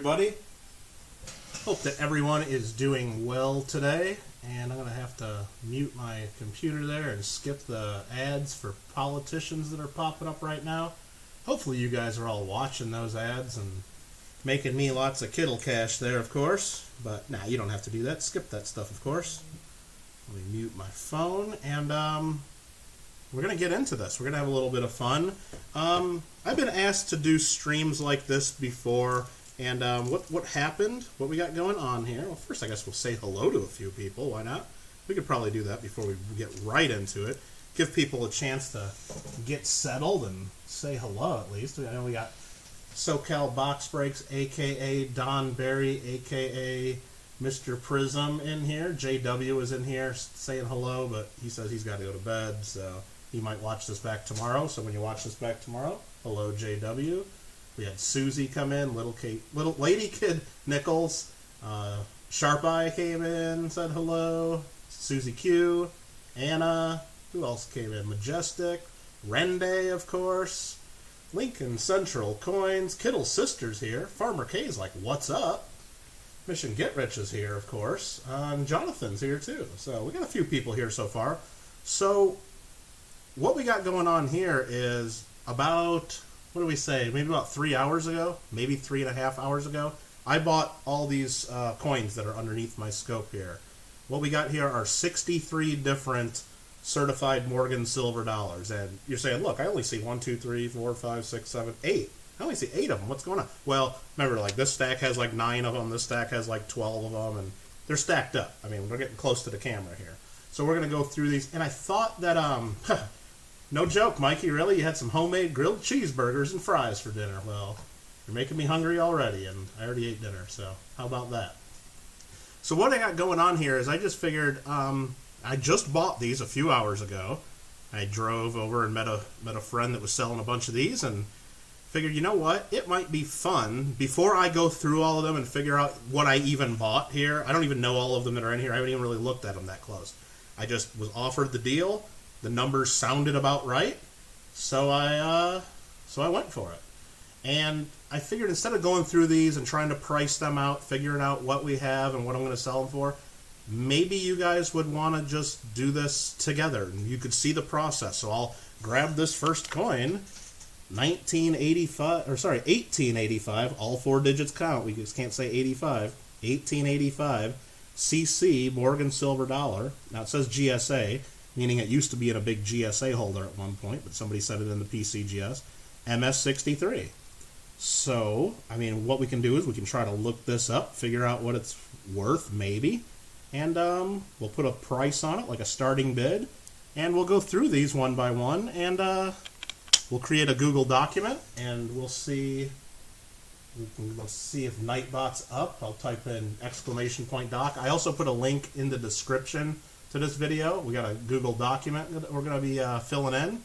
everybody. Hope that everyone is doing well today. And I'm going to have to mute my computer there and skip the ads for politicians that are popping up right now. Hopefully you guys are all watching those ads and making me lots of Kittle cash there, of course. But nah, you don't have to do that. Skip that stuff, of course. Let me mute my phone, and we're going to get into this. We're going to have a little bit of fun. I've been asked to do streams like this before, and what happened, what we got going on here. Well, first I guess we'll say hello to a few people. Why not? We could probably do that before we get right into it. Give people a chance to get settled and say hello at least. I know we got SoCal Box Breaks, a.k.a. Don Berry, a.k.a. Mr. Prism in here. JW is in here saying hello, but he says he's got to go to bed, so he might watch this back tomorrow. So when you watch this back tomorrow, hello, JW. We had Susie come in, little Lady Kid Nichols. Sharp Eye came in, said hello. Susie Q. Anna. Who else came in? Majestic. Rende, of course. Lincoln Central Coins. Kittle Sisters here. Farmer K's like, what's up? Mission Get Rich is here, of course. And Jonathan's here, too. So we got a few people here so far. So what we got going on here is about, what do we say, maybe about 3 hours ago, maybe 3.5 hours ago, I bought all these coins that are underneath my scope here. What we got here are 63 different certified Morgan silver dollars. And you're saying, look, I only see 1, 2, 3, 4, 5, 6, 7, 8. I only see 8 of them. What's going on? Well, remember, like, this stack has like 9 of them. This stack has like 12 of them. And they're stacked up. I mean, we're getting close to the camera here. So we're going to go through these. And I thought that, no joke, Mikey, really? You had some homemade grilled cheeseburgers and fries for dinner. Well, you're making me hungry already. And I already ate dinner. So how about that? So what I got going on here is I just figured, I just bought these a few hours ago. I drove over and met a friend that was selling a bunch of these and figured, you know what, it might be fun before I go through all of them and figure out what I even bought here. I don't even know all of them that are in here. I haven't even really looked at them that close. I just was offered the deal. The numbers sounded about right, so I went for it. And I figured instead of going through these and trying to price them out, figuring out what we have and what I'm going to sell them for, maybe you guys would want to just do this together and you could see the process. So I'll grab this first coin. 1885, all 4 digits count, we just can't say 85, 1885, CC, Morgan Silver Dollar. Now it says GSA, meaning it used to be in a big GSA holder at one point, but somebody set it in the PCGS, MS63. So, I mean, what we can do is we can try to look this up, figure out what it's worth, maybe, and we'll put a price on it, like a starting bid, and we'll go through these one by one, and we'll create a Google document, and we'll see if Nightbot's up. I'll type in ! doc. I also put a link in the description to this video. We got a Google document that we're going to be filling in.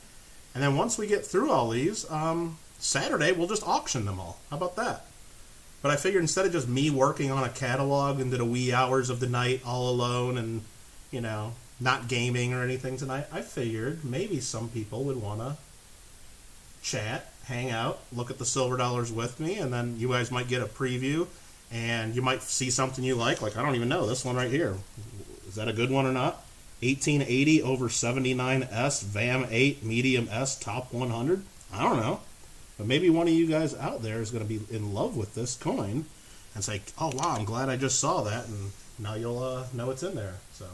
And then once we get through all these, Saturday we'll just auction them all. How about that? But I figured instead of just me working on a catalog into the wee hours of the night all alone and, you know, not gaming or anything tonight, I figured maybe some people would want to chat, hang out, look at the silver dollars with me, and then you guys might get a preview, and you might see something you like I don't even know, this one right here. Is that a good one or not? 1880 over 79S, VAM 8, medium S, top 100? I don't know. But maybe one of you guys out there is going to be in love with this coin and say, oh wow, I'm glad I just saw that, and now you'll know it's in there. So,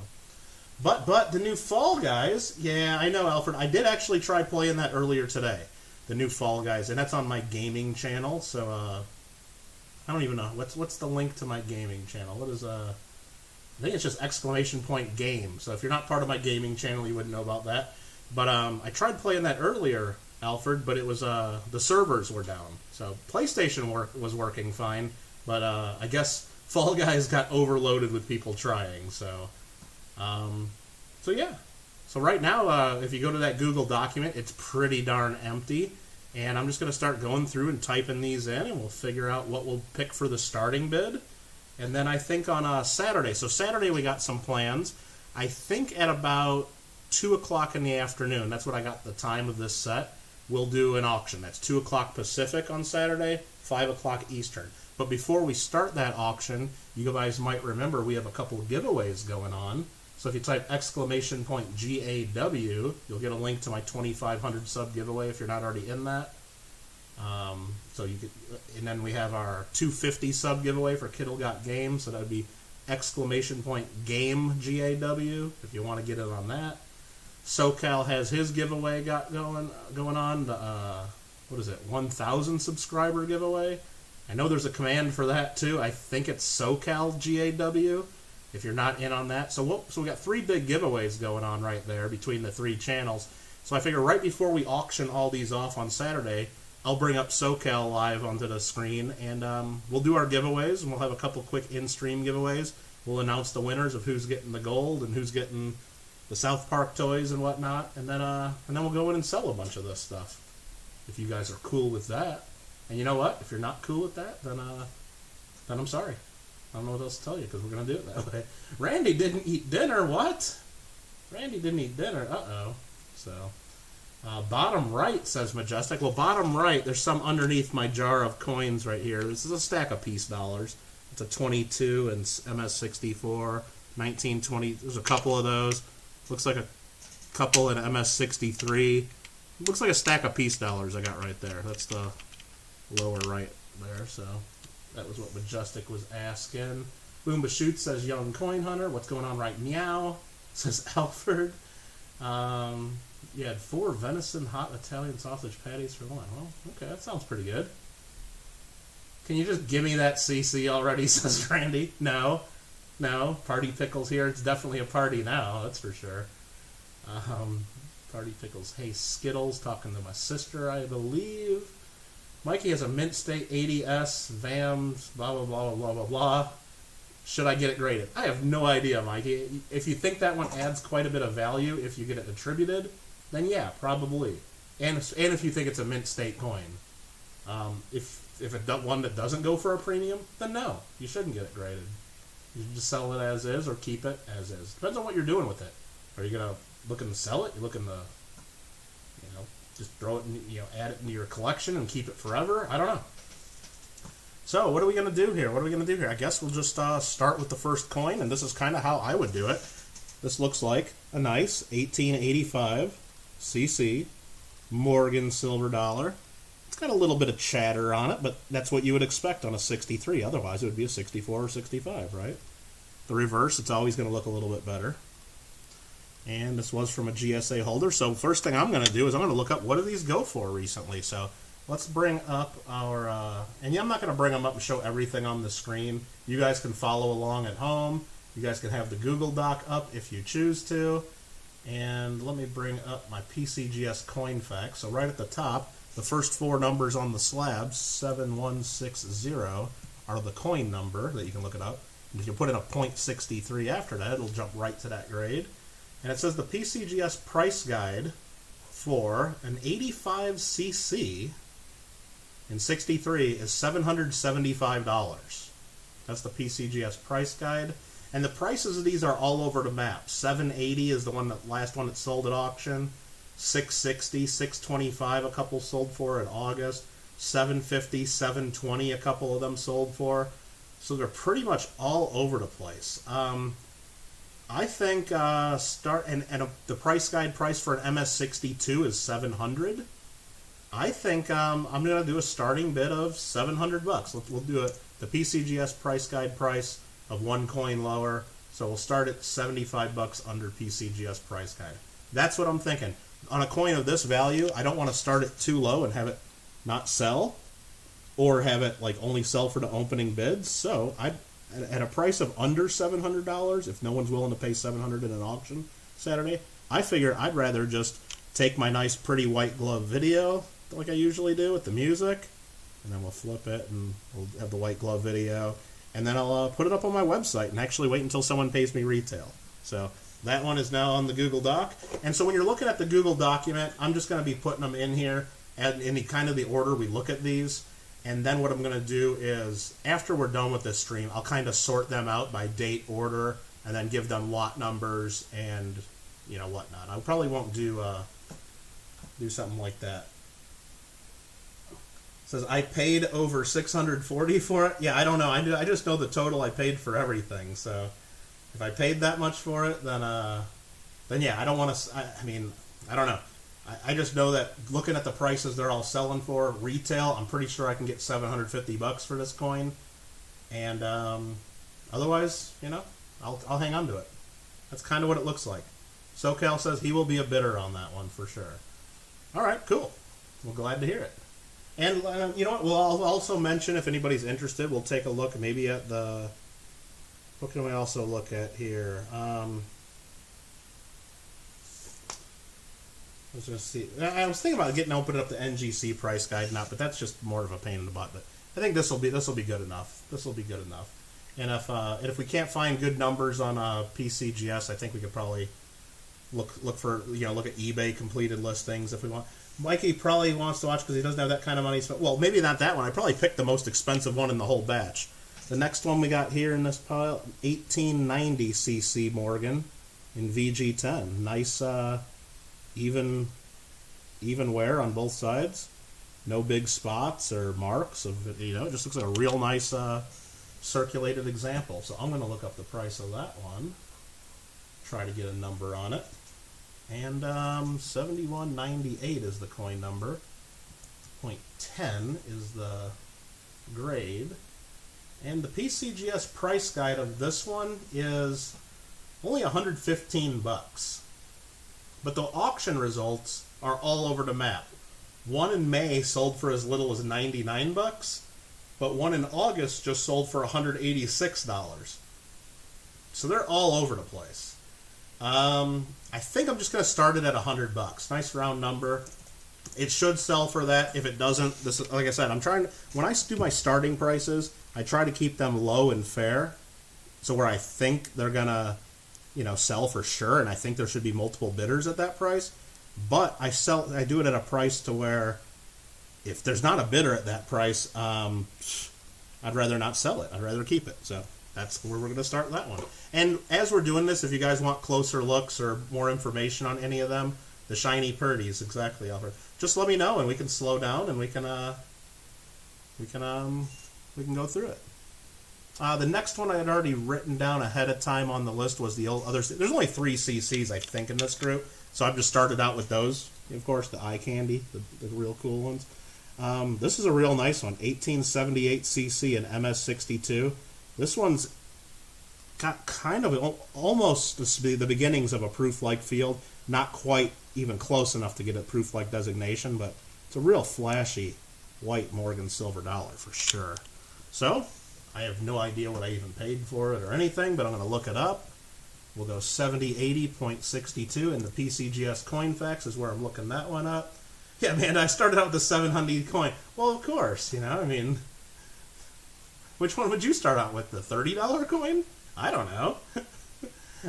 But the new Fall Guys, yeah, I know, Alfred, I did actually try playing that earlier today. The new Fall Guys, and that's on my gaming channel. So I don't even know what's the link to my gaming channel. What is I think it's just !game. So if you're not part of my gaming channel, you wouldn't know about that. But I tried playing that earlier, Alfred, but it was the servers were down. So PlayStation was working fine, but I guess Fall Guys got overloaded with people trying. So yeah. So right now, if you go to that Google document, it's pretty darn empty. And I'm just going to start going through and typing these in, and we'll figure out what we'll pick for the starting bid. And then I think on Saturday, so Saturday we got some plans. I think at about 2 o'clock in the afternoon, that's what I got the time of this set, we'll do an auction. That's 2 o'clock Pacific on Saturday, 5 o'clock Eastern. But before we start that auction, you guys might remember we have a couple of giveaways going on. So if you type !GAW, you'll get a link to my 2,500 sub giveaway if you're not already in that. So you could, and then we have our 250 sub giveaway for Kittle Got Game. So that would be !GAME GAW if you want to get in on that. SoCal has his giveaway going on. The what is it? 1,000 subscriber giveaway. I know there's a command for that too. I think it's SoCal GAW. If you're not in on that, so we got 3 big giveaways going on right there between the 3 channels. So I figure right before we auction all these off on Saturday, I'll bring up SoCal live onto the screen, and we'll do our giveaways, and we'll have a couple quick in-stream giveaways. We'll announce the winners of who's getting the gold and who's getting the South Park toys and whatnot, and then we'll go in and sell a bunch of this stuff. If you guys are cool with that, and you know what? If you're not cool with that, then I'm sorry. I don't know what else to tell you because we're gonna do it that way. Randy didn't eat dinner. What? Randy didn't eat dinner. Uh-oh. So, bottom right says Majestic. Well, bottom right, there's some underneath my jar of coins right here. This is a stack of peace dollars. It's a 22 and MS64, 1920. There's a couple of those. Looks like a couple in MS63. Looks like a stack of peace dollars I got right there. That's the lower right there. So that was what Majestic was asking. Boom Bashoot says Young Coin Hunter. What's going on right meow? Says Alfred. You had 4 venison hot Italian sausage patties for 1. Well, okay, that sounds pretty good. Can you just give me that CC already, says Randy? No. Party Pickles here. It's definitely a party now, that's for sure. Party Pickles. Hey, Skittles, talking to my sister, I believe. Mikey has a Mint State 80S, VAMs, blah, blah, blah, blah, blah, blah. Should I get it graded? I have no idea, Mikey. If you think that one adds quite a bit of value if you get it attributed, then yeah, probably. And if you think it's a Mint State coin. If it's one that doesn't go for a premium, then no, you shouldn't get it graded. You should just sell it as is or keep it as is. Depends on what you're doing with it. Are you going to looking to sell it? You're looking to, just throw it in, add it into your collection and keep it forever? I don't know. So what are we going to do here? I guess we'll just start with the first coin, and this is kind of how I would do it. This looks like a nice 1885 CC Morgan silver dollar. It's got a little bit of chatter on it, but that's what you would expect on a 63. Otherwise, it would be a 64 or 65, right? The reverse, it's always going to look a little bit better. And this was from a GSA holder. So first thing I'm going to do is I'm going to look up what do these go for recently. So let's bring up our, and yeah, I'm not going to bring them up and show everything on the screen. You guys can follow along at home. You guys can have the Google Doc up if you choose to. And let me bring up my PCGS coin facts. So right at the top, the first 4 numbers on the slab, 7160, are the coin number that you can look it up. And if you put in a .63 after that, it'll jump right to that grade. And it says the PCGS price guide for an 85cc in 63 is $775. That's the PCGS price guide. And the prices of these are all over the map. 780 is the last one that sold at auction. 660, 625 a couple sold for in August. 750, 720 a couple of them sold for. So they're pretty much all over the place. I think the price guide price for an MS62 is $700. I think I'm going to do a starting bid of $700. We'll do it. The PCGS price guide price of 1 coin lower. So we'll start at $75 under PCGS price guide. That's what I'm thinking. On a coin of this value, I don't want to start it too low and have it not sell, or have it like only sell for the opening bids. So at a price of under $700, if no one's willing to pay $700 in an auction Saturday, I figure I'd rather just take my nice pretty white glove video like I usually do with the music, and then we'll flip it and we'll have the white glove video, and then I'll put it up on my website and actually wait until someone pays me retail. So that one is now on the Google Doc. And so when you're looking at the Google document, I'm just going to be putting them in here and in kind of the order we look at these. And then what I'm going to do is, after we're done with this stream, I'll kind of sort them out by date order and then give them lot numbers and, whatnot. I probably won't do something like that Says I paid over 640 for it. Yeah, I don't know. I just know the total I paid for everything. So if I paid that much for it, then yeah, I don't want to. I mean, I don't know. I just know that looking at the prices they're all selling for retail, I'm pretty sure I can get $750 for this coin, and otherwise, you know, I'll hang on to it. That's kind of what it looks like. SoCal says he will be a bidder on that one for sure. All right, cool. We're glad to hear it. And you know what? I'll also mention if anybody's interested, we'll take a look maybe at the. What can we also look at here? I was going to see. I was thinking about opening up the NGC price guide now, but that's just more of a pain in the butt. But I think this will be good enough. This will be good enough. And if we can't find good numbers on PCGS, I think we could probably look for look at eBay completed listings if we want. Mikey probably wants to watch because he doesn't have that kind of money. Well, maybe not that one. I probably picked the most expensive one in the whole batch. The next one we got here in this pile, 1890 CC Morgan in VG10. Nice even wear on both sides. No big spots or marks. It just looks like a real nice circulated example. So I'm going to look up the price of that one. Try to get a number on it. And 7198 is the coin number. 0.10 is the grade. And the PCGS price guide of this one is only $115. But the auction results are all over the map. One in May sold for as little as $99, but one in August just sold for $186. So they're all over the place. I think I'm just going to start it at $100. Nice round number. It should sell for that. If it doesn't, like I said, when I do my starting prices, I try to keep them low and fair. So where I think they're going to, sell for sure, and I think there should be multiple bidders at that price. But I do it at a price to where if there's not a bidder at that price, I'd rather not sell it. I'd rather keep it. So that's where we're going to start that one. And as we're doing this, if you guys want closer looks or more information on any of them, the shiny purdies, exactly, Albert, just let me know and we can slow down and we can go through it. The next one I had already written down ahead of time on the list was the other. There's only 3 CCs I think in this group, so I've just started out with those. Of course, the eye candy, the real cool ones. This is a real nice one, 1878 CC and MS62. This one's got kind of almost the beginnings of a proof-like field. Not quite even close enough to get a proof-like designation, but it's a real flashy white Morgan silver dollar for sure. So I have no idea what I even paid for it or anything, but I'm going to look it up. We'll go 7080.62, and the PCGS Coinfax is where I'm looking that one up. Yeah, man, I started out with the 700 coin. Well, of course, which one would you start out with? The $30 coin? I don't know.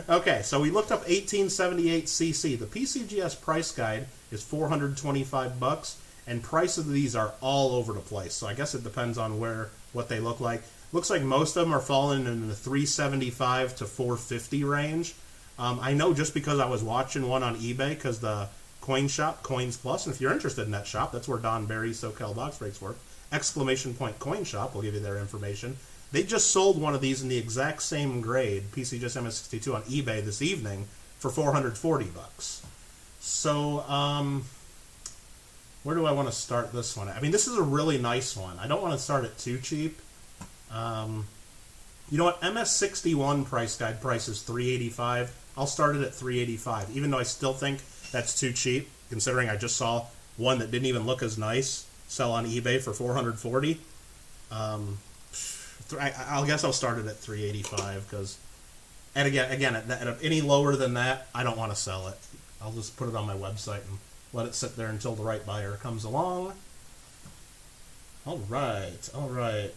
Okay, so we looked up 1878 CC. The PCGS price guide is $425, and price of these are all over the place. So I guess it depends on what they look like. Looks like most of them are falling in the $375 to $450 range. I know just because I was watching one on eBay, because the coin shop, Coins Plus, and if you're interested in that shop, that's where Don Barry's SoCal Box Breaks work. Exclamation point Coin Shop will give you their information. They just sold one of these in the exact same grade, PCGS MS62, on eBay this evening for $440. So, where do I want to start this one? I mean, this is a really nice one. I don't want to start it too cheap. You know what? MS61 price guide price is $385. I'll start it at $385, even though I still think that's too cheap, considering I just saw one that didn't even look as nice sell on eBay for $440. I guess I'll start it at $385 because, and again, at any lower than that, I don't want to sell it. I'll just put it on my website and let it sit there until the right buyer comes along. All right.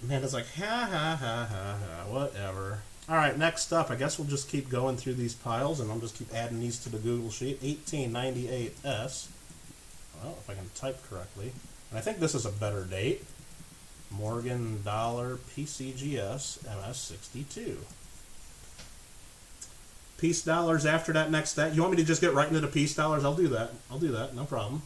Man, it's like, ha, whatever. All right, next up, I guess we'll just keep going through these piles, and I'll just keep adding these to the Google Sheet. 1898S. Well, if I can type correctly. And I think this is a better date. Morgan Dollar PCGS MS62. Peace dollars after that, next that. You want me to just get right into the peace dollars? I'll do that. No problem.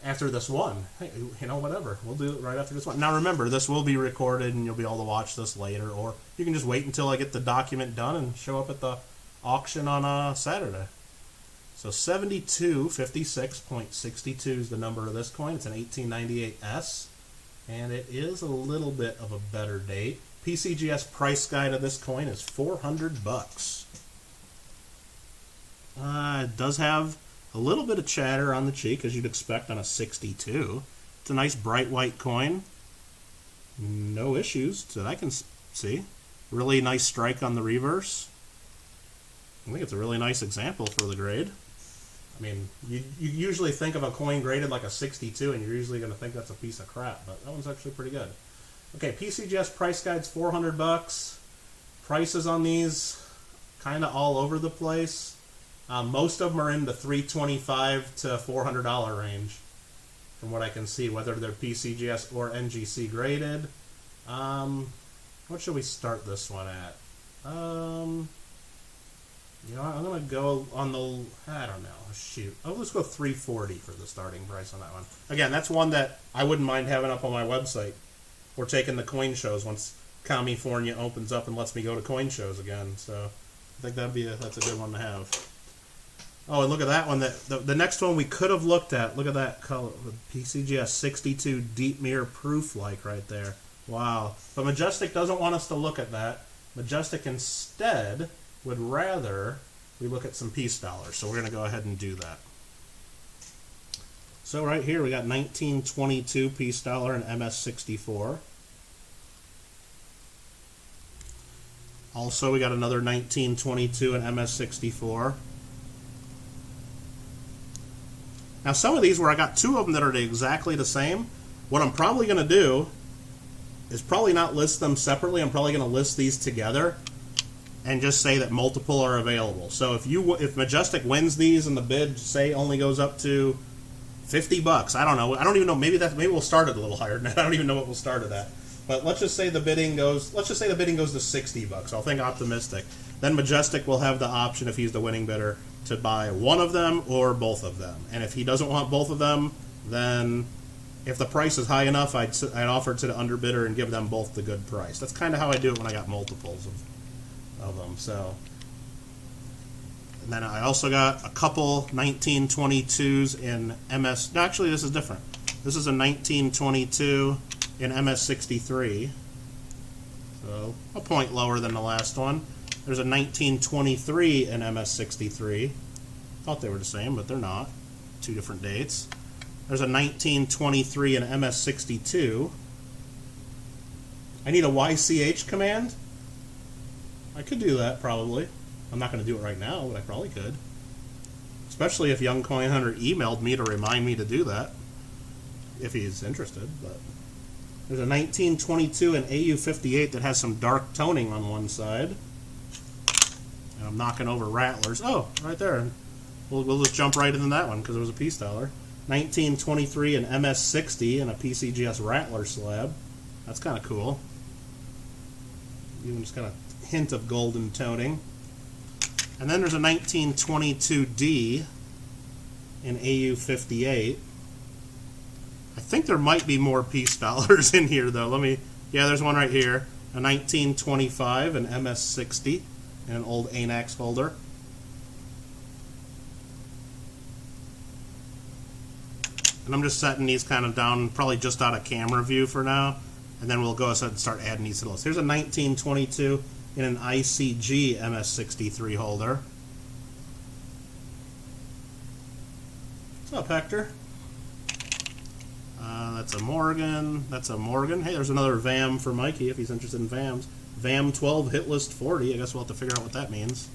after this one. Hey, you know, whatever. We'll do it right after this one. Now remember, this will be recorded and you'll be able to watch this later, or you can just wait until I get the document done and show up at the auction on Saturday. So 7256.62 is the number of this coin. It's an 1898S, and it is a little bit of a better date. PCGS price guide of this coin is $400. It does have a little bit of chatter on the cheek, as you'd expect on a 62. It's a nice bright white coin. No issues that I can see. Really nice strike on the reverse. I think it's a really nice example for the grade. I mean, you usually think of a coin graded like a 62, and you're usually going to think that's a piece of crap, but that one's actually pretty good. Okay, PCGS price guide's $400. Prices on these kind of all over the place. Most of them are in the $325 to $400 range, from what I can see, whether they're PCGS or NGC graded. What should we start this one at? You know, I'm going to go on the, I don't know, shoot. Oh, let's go $340 for the starting price on that one. Again, that's one that I wouldn't mind having up on my website. Or taking the coin shows once California opens up and lets me go to coin shows again. So I think that's a good one to have. Oh, and look at that one. The next one we could have looked at. Look at that color. PCGS 62 deep mirror proof like right there. Wow. But Majestic doesn't want us to look at that. Majestic instead would rather we look at some piece dollars. So we're going to go ahead and do that. So right here we got 1922 piece dollar and MS64. Also we got another 1922 and MS64. Now some of these where I got two of them that are exactly the same, what I'm probably going to do is probably not list them separately. I'm probably going to list these together and just say that multiple are available. So if Majestic wins these and the bid say only goes up to $50, I don't know. I don't even know. Maybe we'll start it a little higher than that. I don't even know what we'll start it at. But let's just say the bidding goes. Let's just say the bidding goes to $60. I'll think optimistic. Then Majestic will have the option, if he's the winning bidder, to buy one of them or both of them. And if he doesn't want both of them, then if the price is high enough, I'd offer to the underbidder and give them both the good price. That's kind of how I do it when I got multiples of them. So, and then I also got a couple 1922s in MS. No, actually, this is different. This is a 1922 in MS63. So a point lower than the last one. There's a 1923 in MS63. Thought they were the same, but they're not. Two different dates. There's a 1923 in MS62. I need a YCH command. I could do that probably. I'm not going to do it right now, but I probably could. Especially if Young Coin Hunter emailed me to remind me to do that, if he's interested. But there's a 1922 in AU58 that has some dark toning on one side. And I'm knocking over rattlers. Oh, right there. We'll just jump right into that one because it was a piece dollar. 1923 in MS60 and a PCGS rattler slab. That's kind of cool. Even just got a hint of golden toning. And then there's a 1922D in AU58. I think there might be more piece dollars in here though. Yeah, there's one right here. A 1925 in MS60 in an old ANAX holder. And I'm just setting these kind of down, probably just out of camera view for now. And then we'll go ahead and start adding these to the list. Here's a 1922 in an ICG MS63 holder. What's up, Hector? That's a Morgan. That's a Morgan. Hey, there's another VAM for Mikey if he's interested in VAMs. VAM 12 hit list 40. I guess we'll have to figure out what that means.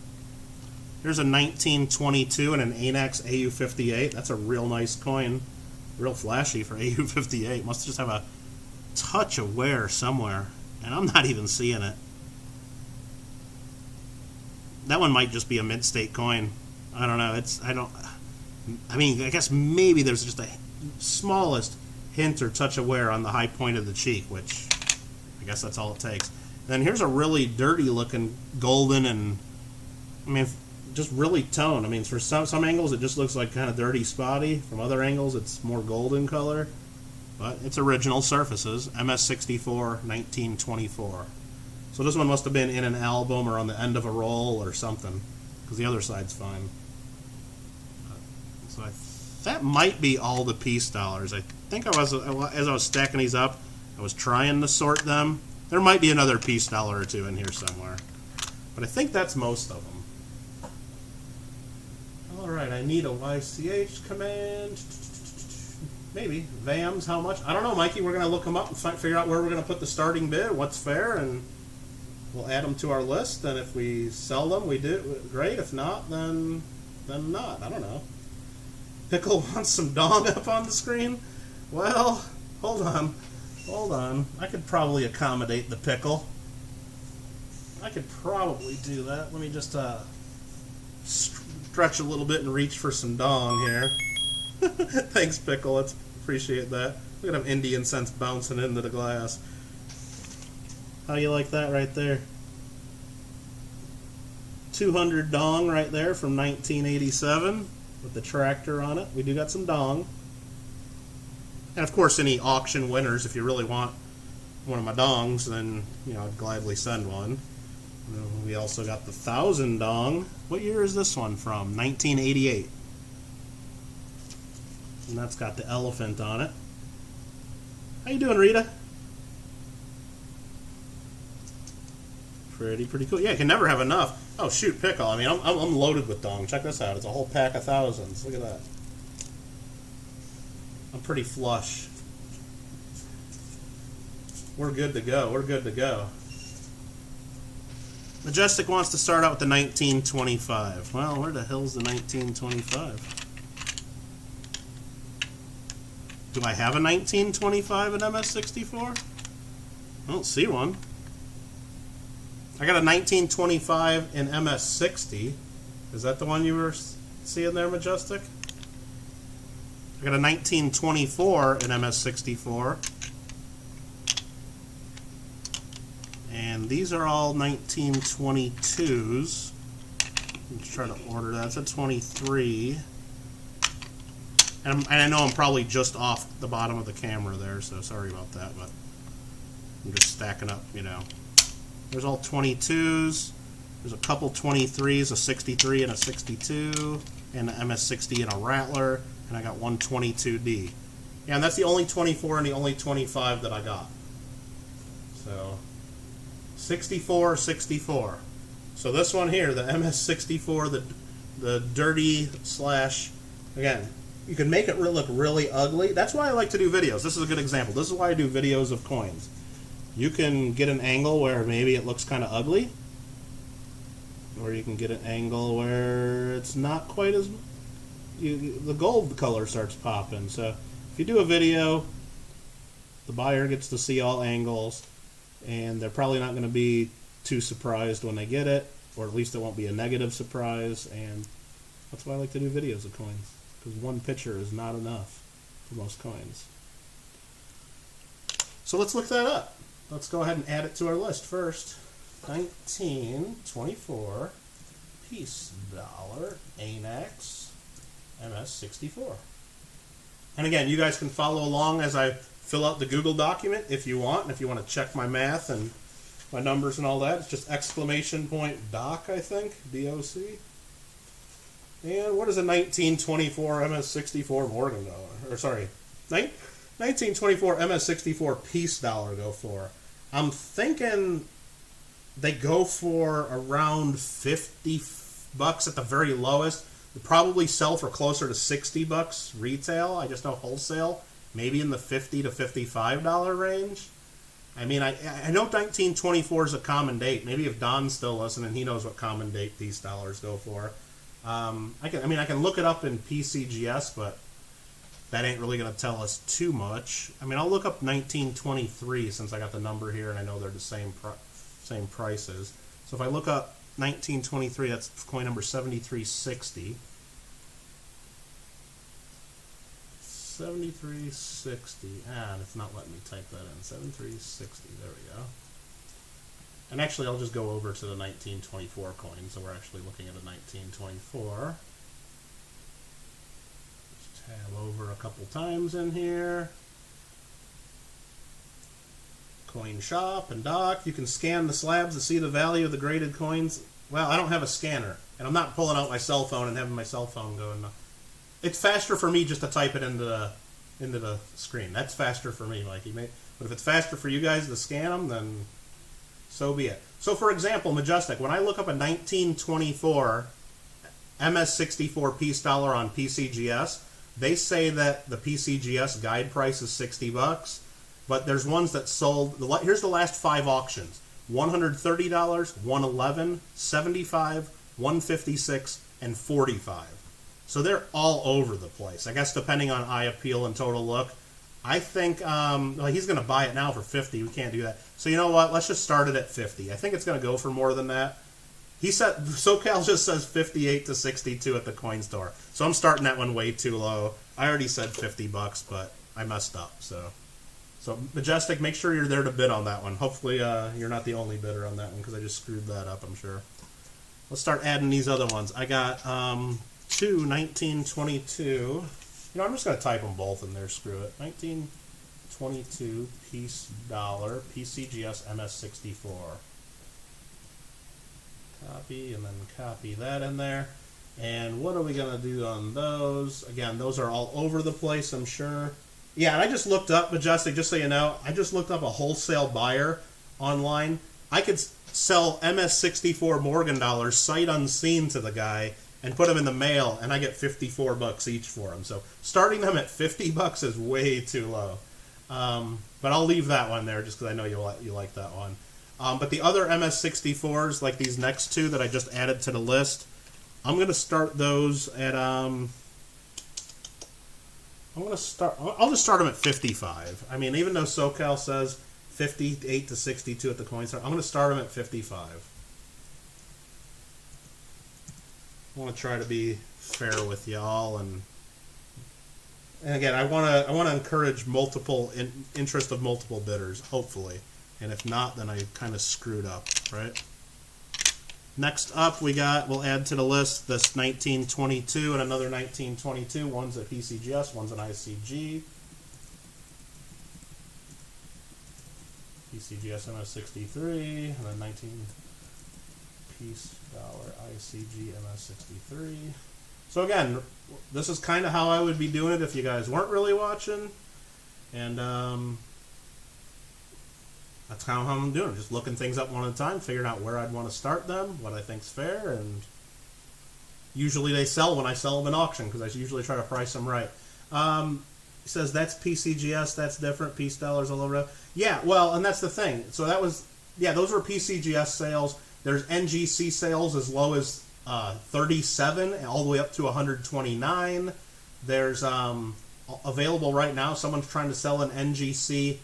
Here's a 1922 in an ANAX AU58. That's a real nice coin. Real flashy for AU58. Must just have a touch of wear somewhere, and I'm not even seeing it. That one might just be a mid-state coin. I don't know. I mean, I guess maybe there's just a smallest hint or touch of wear on the high point of the cheek, which I guess that's all it takes. Then here's a really dirty looking golden, and I mean, just really toned. I mean, for some angles it just looks like kind of dirty spotty. From other angles it's more golden color. But it's original surfaces. MS64 1924. So this one must have been in an album or on the end of a roll or something, because the other side's fine. So that might be all the piece dollars. I think as I was stacking these up, I was trying to sort them. There might be another piece dollar or two in here somewhere, but I think that's most of them. Alright, I need a YCH command. Maybe. VAMs, how much? I don't know, Mikey. We're going to look them up and figure out where we're going to put the starting bid, what's fair, and we'll add them to our list. And if we sell them, we do. Great. If not, then not. I don't know. Pickle wants some dong up on the screen? Well, hold on. Hold on. I could probably accommodate the pickle. I could probably do that. Let me just stretch a little bit and reach for some dong here. Thanks, Pickle. Let's appreciate that. Look at them Indian cents bouncing into the glass. How you like that right there? 200 dong right there from 1987 with the tractor on it. We do got some dong. And of course, any auction winners, if you really want one of my dongs, then I'd gladly send one. We also got the 1,000 dong. What year is this one from? 1988. And that's got the elephant on it. How you doing, Rita? Pretty cool. Yeah, you can never have enough. Oh shoot, Pickle. I mean, I'm loaded with dong. Check this out. It's a whole pack of thousands. Look at that. I'm pretty flush. We're good to go. We're good to go. Majestic wants to start out with the 1925. Well, where the hell's the 1925? Do I have a 1925 in MS64? I don't see one. I got a 1925 in MS60. Is that the one you were seeing there, Majestic? I got a 1924 in MS64. And these are all 1922s. I'm just trying to order that. That's a 23. And I know I'm probably just off the bottom of the camera there, so sorry about that, but I'm just stacking up, There's all 22s. There's a couple 23s, a 63 and a 62, and an MS60 and a Rattler, and I got one 22D. Yeah, and that's the only 24 and the only 25 that I got. So, 64, 64. So this one here, the MS64, the dirty slash, again, you can make it look really ugly. That's why I like to do videos. This is a good example. This is why I do videos of coins. You can get an angle where maybe it looks kind of ugly, or you can get an angle where it's not quite as... the gold color starts popping. So if you do a video, the buyer gets to see all angles, and they're probably not going to be too surprised when they get it, or at least it won't be a negative surprise, and that's why I like to do videos of coins, because one picture is not enough for most coins. So let's look that up. Let's go ahead and add it to our list first. 1924 piece dollar ANAX MS64. And again, you guys can follow along as I fill out the Google document if you want. And if you want to check my math and my numbers and all that, it's just exclamation point doc, I think, DOC. And what does a 1924 MS64 Morgan go? Or sorry, 1924 MS64 piece dollar go for? I'm thinking they go for around 50 bucks at the very lowest. They probably sell for closer to 60 bucks retail. I just know wholesale, maybe in the $50 to $55 range. I mean, I know 1924 is a common date. Maybe if Don's still listening, he knows what common date these dollars go for. I can look it up in PCGS, but that ain't really going to tell us too much. I mean, I'll look up 1923 since I got the number here and I know they're the same prices. So if I look up 1923, that's coin number 7360. 7360. And it's not letting me type that in. 7360. There we go. And actually, I'll just go over to the 1924 coin, so we're actually looking at a 1924. Just tab over a couple times in here. Coin shop and dock. You can scan the slabs to see the value of the graded coins. Well, I don't have a scanner, and I'm not pulling out my cell phone and having my cell phone going. It's faster for me just to type it into the screen. That's faster for me, Mikey. But if it's faster for you guys to scan them, then so be it. So, for example, Majestic, when I look up a 1924 MS64 piece dollar on PCGS, they say that the PCGS guide price is $60, but there's ones that sold. Here's the last 5 auctions: $130, $111, $75, $156, and $45. So they're all over the place. I guess depending on eye appeal and total look. I think he's going to buy it now for $50. We can't do that. So you know what? Let's just start it at $50. I think it's going to go for more than that. He said SoCal just says 58 to 62 at the coin store. So I'm starting that one way too low. I already said $50, but I messed up. So Majestic, make sure you're there to bid on that one. Hopefully you're not the only bidder on that one because I just screwed that up, I'm sure. Let's start adding these other ones. I got 2 1922. You know, I'm just going to type them both in there, screw it. 1922 piece dollar, PCGS MS64. Copy, and then copy that in there. And what are we going to do on those? Again, those are all over the place, I'm sure. Yeah, and I just looked up, Majestic, just so you know, I just looked up a wholesale buyer online. I could sell MS64 Morgan dollars sight unseen to the guy and put them in the mail, and I get $54 each for them. So starting them at $50 is way too low. But I'll leave that one there just because I know you like that one. But the other MS64s, like these next 2 that I just added to the list, I'm going to start those at I'll just start them at 55. I mean, even though SoCal says 58 to 62 at the coin store, I'm going to start them at 55. I want to try to be fair with y'all, and again, I want to encourage multiple interest of multiple bidders, hopefully. And if not, then I kind of screwed up, right? Next up, we'll add to the list this 1922 and another 1922. One's at PCGS, one's an ICG. PCGS MS63, and then 19 piece dollar ICG MS63. So again, this is kind of how I would be doing it if you guys weren't really watching. And that's kind of how I'm doing it. Just looking things up one at a time, figuring out where I'd want to start them, what I think's fair, and usually they sell when I sell them in auction because I usually try to price them right. He says that's PCGS, that's different, piece dollars all over. Yeah, well, and that's the thing. So that was, yeah, those were PCGS sales. There's NGC sales as low as 37 all the way up to 129. There's available right now. Someone's trying to sell an NGC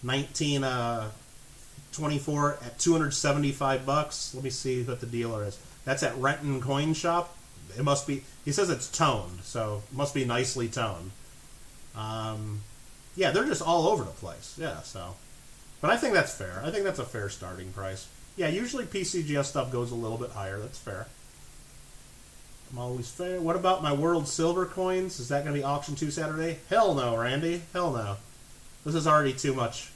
1924 at $275. Let me see what the dealer is. That's at Renton Coin Shop. It must be. He says it's toned, so it must be nicely toned. Yeah, they're just all over the place. Yeah, so, but I think that's fair. I think that's a fair starting price. Yeah, usually PCGS stuff goes a little bit higher. That's fair. I'm always fair. What about my World Silver coins? Is that going to be auction 2 Saturday? Hell no, Randy. Hell no. This is already too much.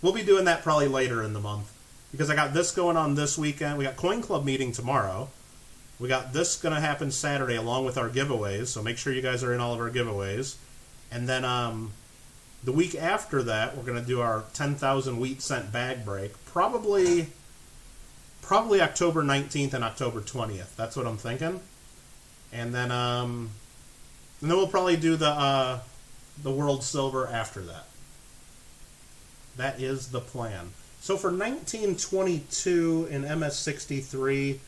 We'll be doing that probably later in the month because I got this going on this weekend. We got Coin Club meeting tomorrow. We got this going to happen Saturday along with our giveaways, so make sure you guys are in all of our giveaways. And then the week after that, we're going to do our 10,000 wheat cent bag break. Probably October 19th and October 20th. That's what I'm thinking. And then we'll probably do the World Silver after that. That is the plan. So for 1922 in MS63,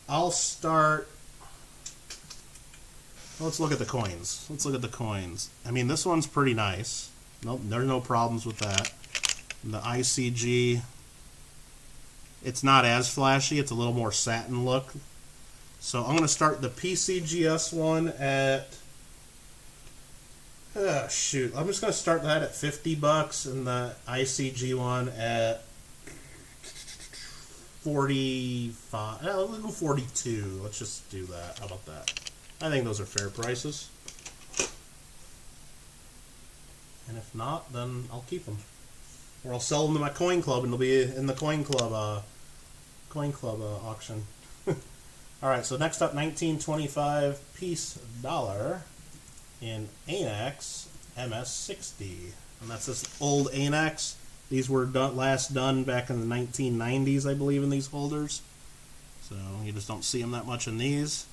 I'll start. Let's look at the coins. I mean, this one's pretty nice. Nope, there's no problems with that. The ICG, it's not as flashy. It's a little more satin look. So I'm going to start the PCGS one at, shoot, I'm just going to start that at $50 and the ICG one at 45. Let's go 42. Let's just do that. How about that? I think those are fair prices. And if not, then I'll keep them. Or I'll sell them to my coin club, and they'll be in the coin club auction. All right, so next up, 1925 piece dollar in Anax MS60. And that's this old Anax. These were last done back in the 1990s, I believe, in these holders. So you just don't see them that much in these.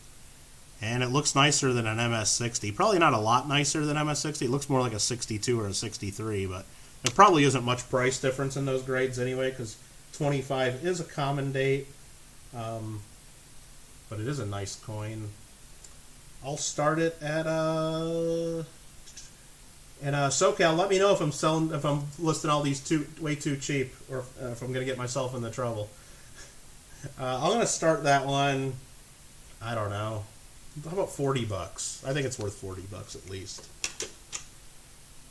And it looks nicer than an MS60. Probably not a lot nicer than MS60. It looks more like a 62 or a 63, but there probably isn't much price difference in those grades anyway, because 25 is a common date. But it is a nice coin. I'll start it at SoCal. Let me know if I'm listing all these way too cheap, or if I'm gonna get myself into trouble. I'm gonna start that one. I don't know. How about $40? I think it's worth $40 at least.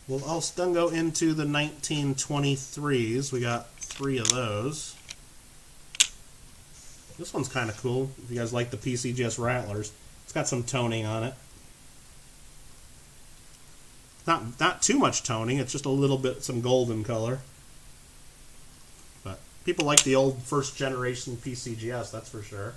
Well, I'll then go into the 1923s. We got 3 of those. This one's kind of cool. If you guys like the PCGS Rattlers, it's got some toning on it. Not too much toning. It's just a little bit, some golden color. But people like the old first generation PCGS, that's for sure.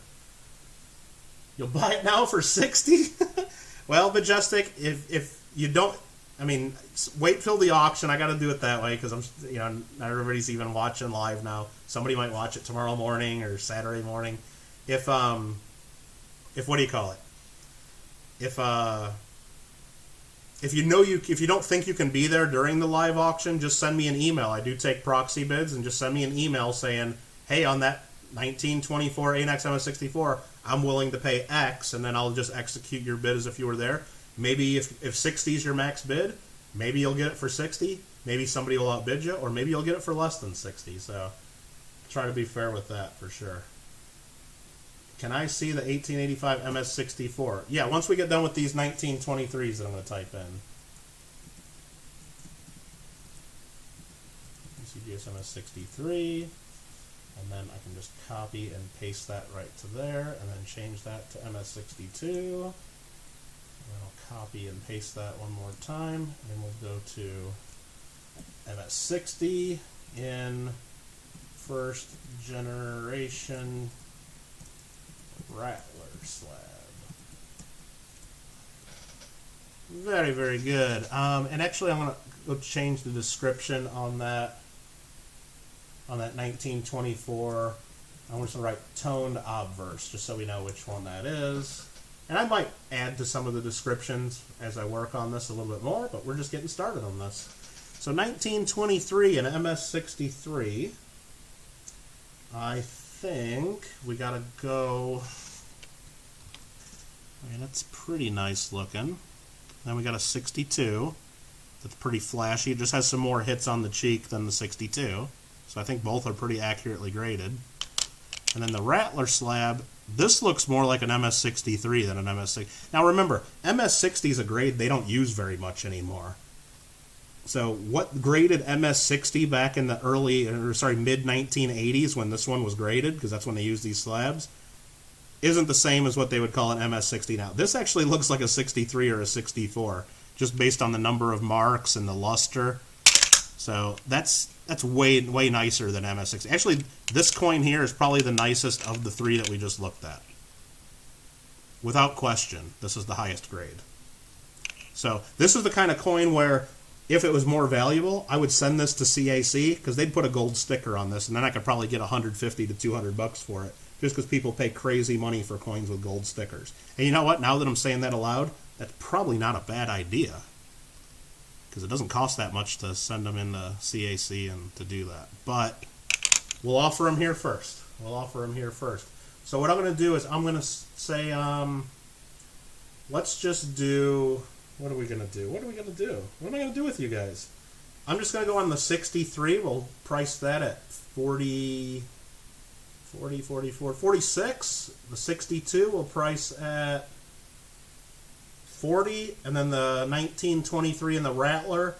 You'll buy it now for $60? Well, Majestic, if you don't, I mean, wait till the auction. I got to do it that way because not everybody's even watching live now. Somebody might watch it tomorrow morning or Saturday morning. If what do you call it? If you don't think you can be there during the live auction, just send me an email. I do take proxy bids, and just send me an email saying, hey, on that 1924 ANAX MS64, I'm willing to pay X, and then I'll just execute your bid as if you were there. Maybe if 60 is your max bid, maybe you'll get it for 60. Maybe somebody will outbid you, or maybe you'll get it for less than 60. So try to be fair with that for sure. Can I see the 1885 MS64? Yeah, once we get done with these 1923s that I'm going to type in. PCGS MS63. And then I can just copy and paste that right to there, and then change that to MS62. And then I'll copy and paste that one more time, and we'll go to MS60 in first generation Rattler slab. Very, very good. And actually, I'm going to go change the description on that 1924. I'm just going to write toned obverse, just so we know which one that is. And I might add to some of the descriptions as I work on this a little bit more, but we're just getting started on this. So 1923 and MS63. I think we got to go... I mean, that's pretty nice looking. Then we got a 62. That's pretty flashy. It just has some more hits on the cheek than the 62. So I think both are pretty accurately graded. And then the Rattler slab, this looks more like an MS63 than an MS60. Now remember, MS60 is a grade they don't use very much anymore. So what graded MS60 back in the mid-1980s when this one was graded, because that's when they used these slabs, isn't the same as what they would call an MS60 now. This actually looks like a 63 or a 64, just based on the number of marks and the luster. So that's way nicer than MS60. Actually, this coin here is probably the nicest of the 3 that we just looked at. Without question, this is the highest grade. So this is the kind of coin where, if it was more valuable, I would send this to CAC, because they'd put a gold sticker on this, and then I could probably get $150 to $200 for it, just because people pay crazy money for coins with gold stickers. And you know what? Now that I'm saying that aloud, that's probably not a bad idea, because it doesn't cost that much to send them into CAC and to do that. But we'll offer them here first. So what I'm going to do is I'm going to say, let's just do, what are we going to do? What am I going to do with you guys? I'm just going to go on the 63. We'll price that at 46. The 62 we'll price at 40, and then the 1923 and the Rattler.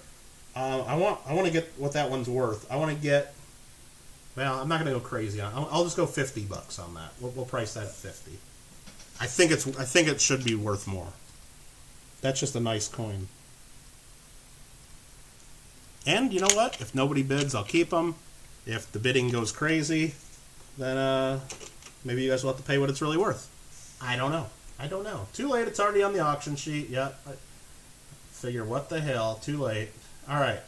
I want to get what that one's worth. I want to get Well, I'm not going to go crazy on it. I'll just go $50 on that. We'll price that at 50. I think it should be worth more. That's just a nice coin. And you know what? If nobody bids, I'll keep them. If the bidding goes crazy, then maybe you guys will have to pay what it's really worth. I don't know. I don't know. Too late. It's already on the auction sheet. Yep. I figure, what the hell? Too late. All right.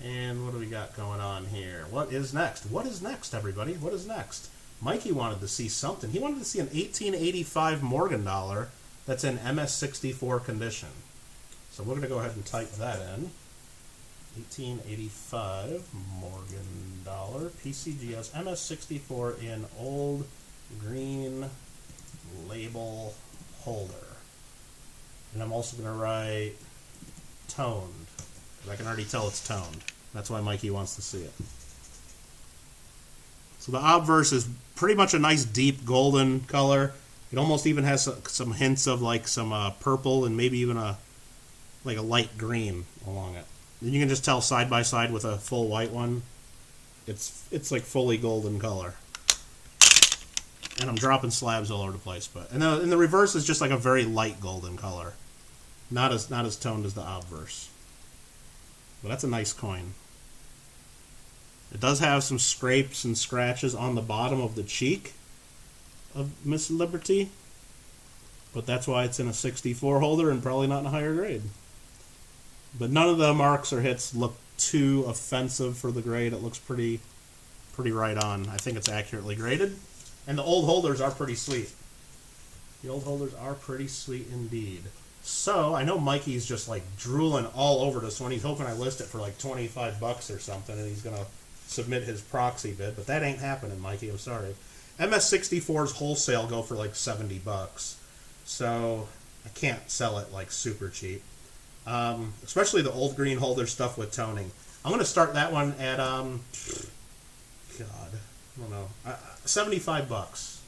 And what do we got going on here? What is next? What is next, everybody? What is next? Mikey wanted to see something. He wanted to see an 1885 Morgan dollar that's in MS64 condition. So we're going to go ahead and type that in. 1885 Morgan dollar, PCGS, MS64 in old green label holder. And I'm also going to write toned. I can already tell it's toned. That's why Mikey wants to see it. So the obverse is pretty much a nice deep golden color. It almost even has some hints of like some purple and maybe even a light green along it. And you can just tell side by side with a full white one. It's like fully golden color. And I'm dropping slabs all over the place, but and the reverse is just like a very light golden color, not as toned as the obverse. But that's a nice coin. It does have some scrapes and scratches on the bottom of the cheek of Miss Liberty, but that's why it's in a 64 holder and probably not in a higher grade. But none of the marks or hits look too offensive for the grade. It looks pretty right on. I think it's accurately graded. And the old holders are pretty sweet. The old holders are pretty sweet indeed. So, I know Mikey's just like drooling all over this one. He's hoping I list it for like $25 or something, and he's going to submit his proxy bid. But that ain't happening, Mikey. I'm sorry. MS64's wholesale go for like $70. So, I can't sell it like super cheap. Especially the old green holder stuff with toning. I'm going to start that one at, God, I don't know, $75.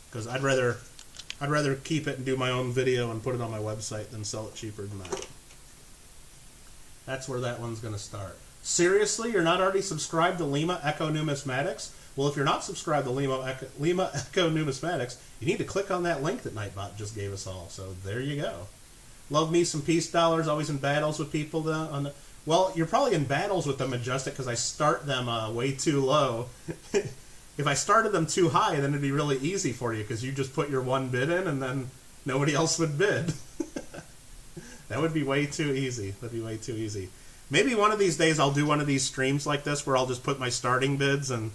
Because I'd rather keep it and do my own video and put it on my website than sell it cheaper than that. That's where that one's going to start. Seriously, you're not already subscribed to Lima Echo Numismatics? Well, if you're not subscribed to Lima Echo Numismatics, you need to click on that link that Nightbot just gave us all. So there you go. Love me some peace dollars, always in battles with people. Well, you're probably in battles with the Majestic because I start them way too low. If I started them too high, then it'd be really easy for you because you just put your one bid in and then nobody else would bid. That would be way too easy. That'd be way too easy. Maybe one of these days I'll do one of these streams like this where I'll just put my starting bids and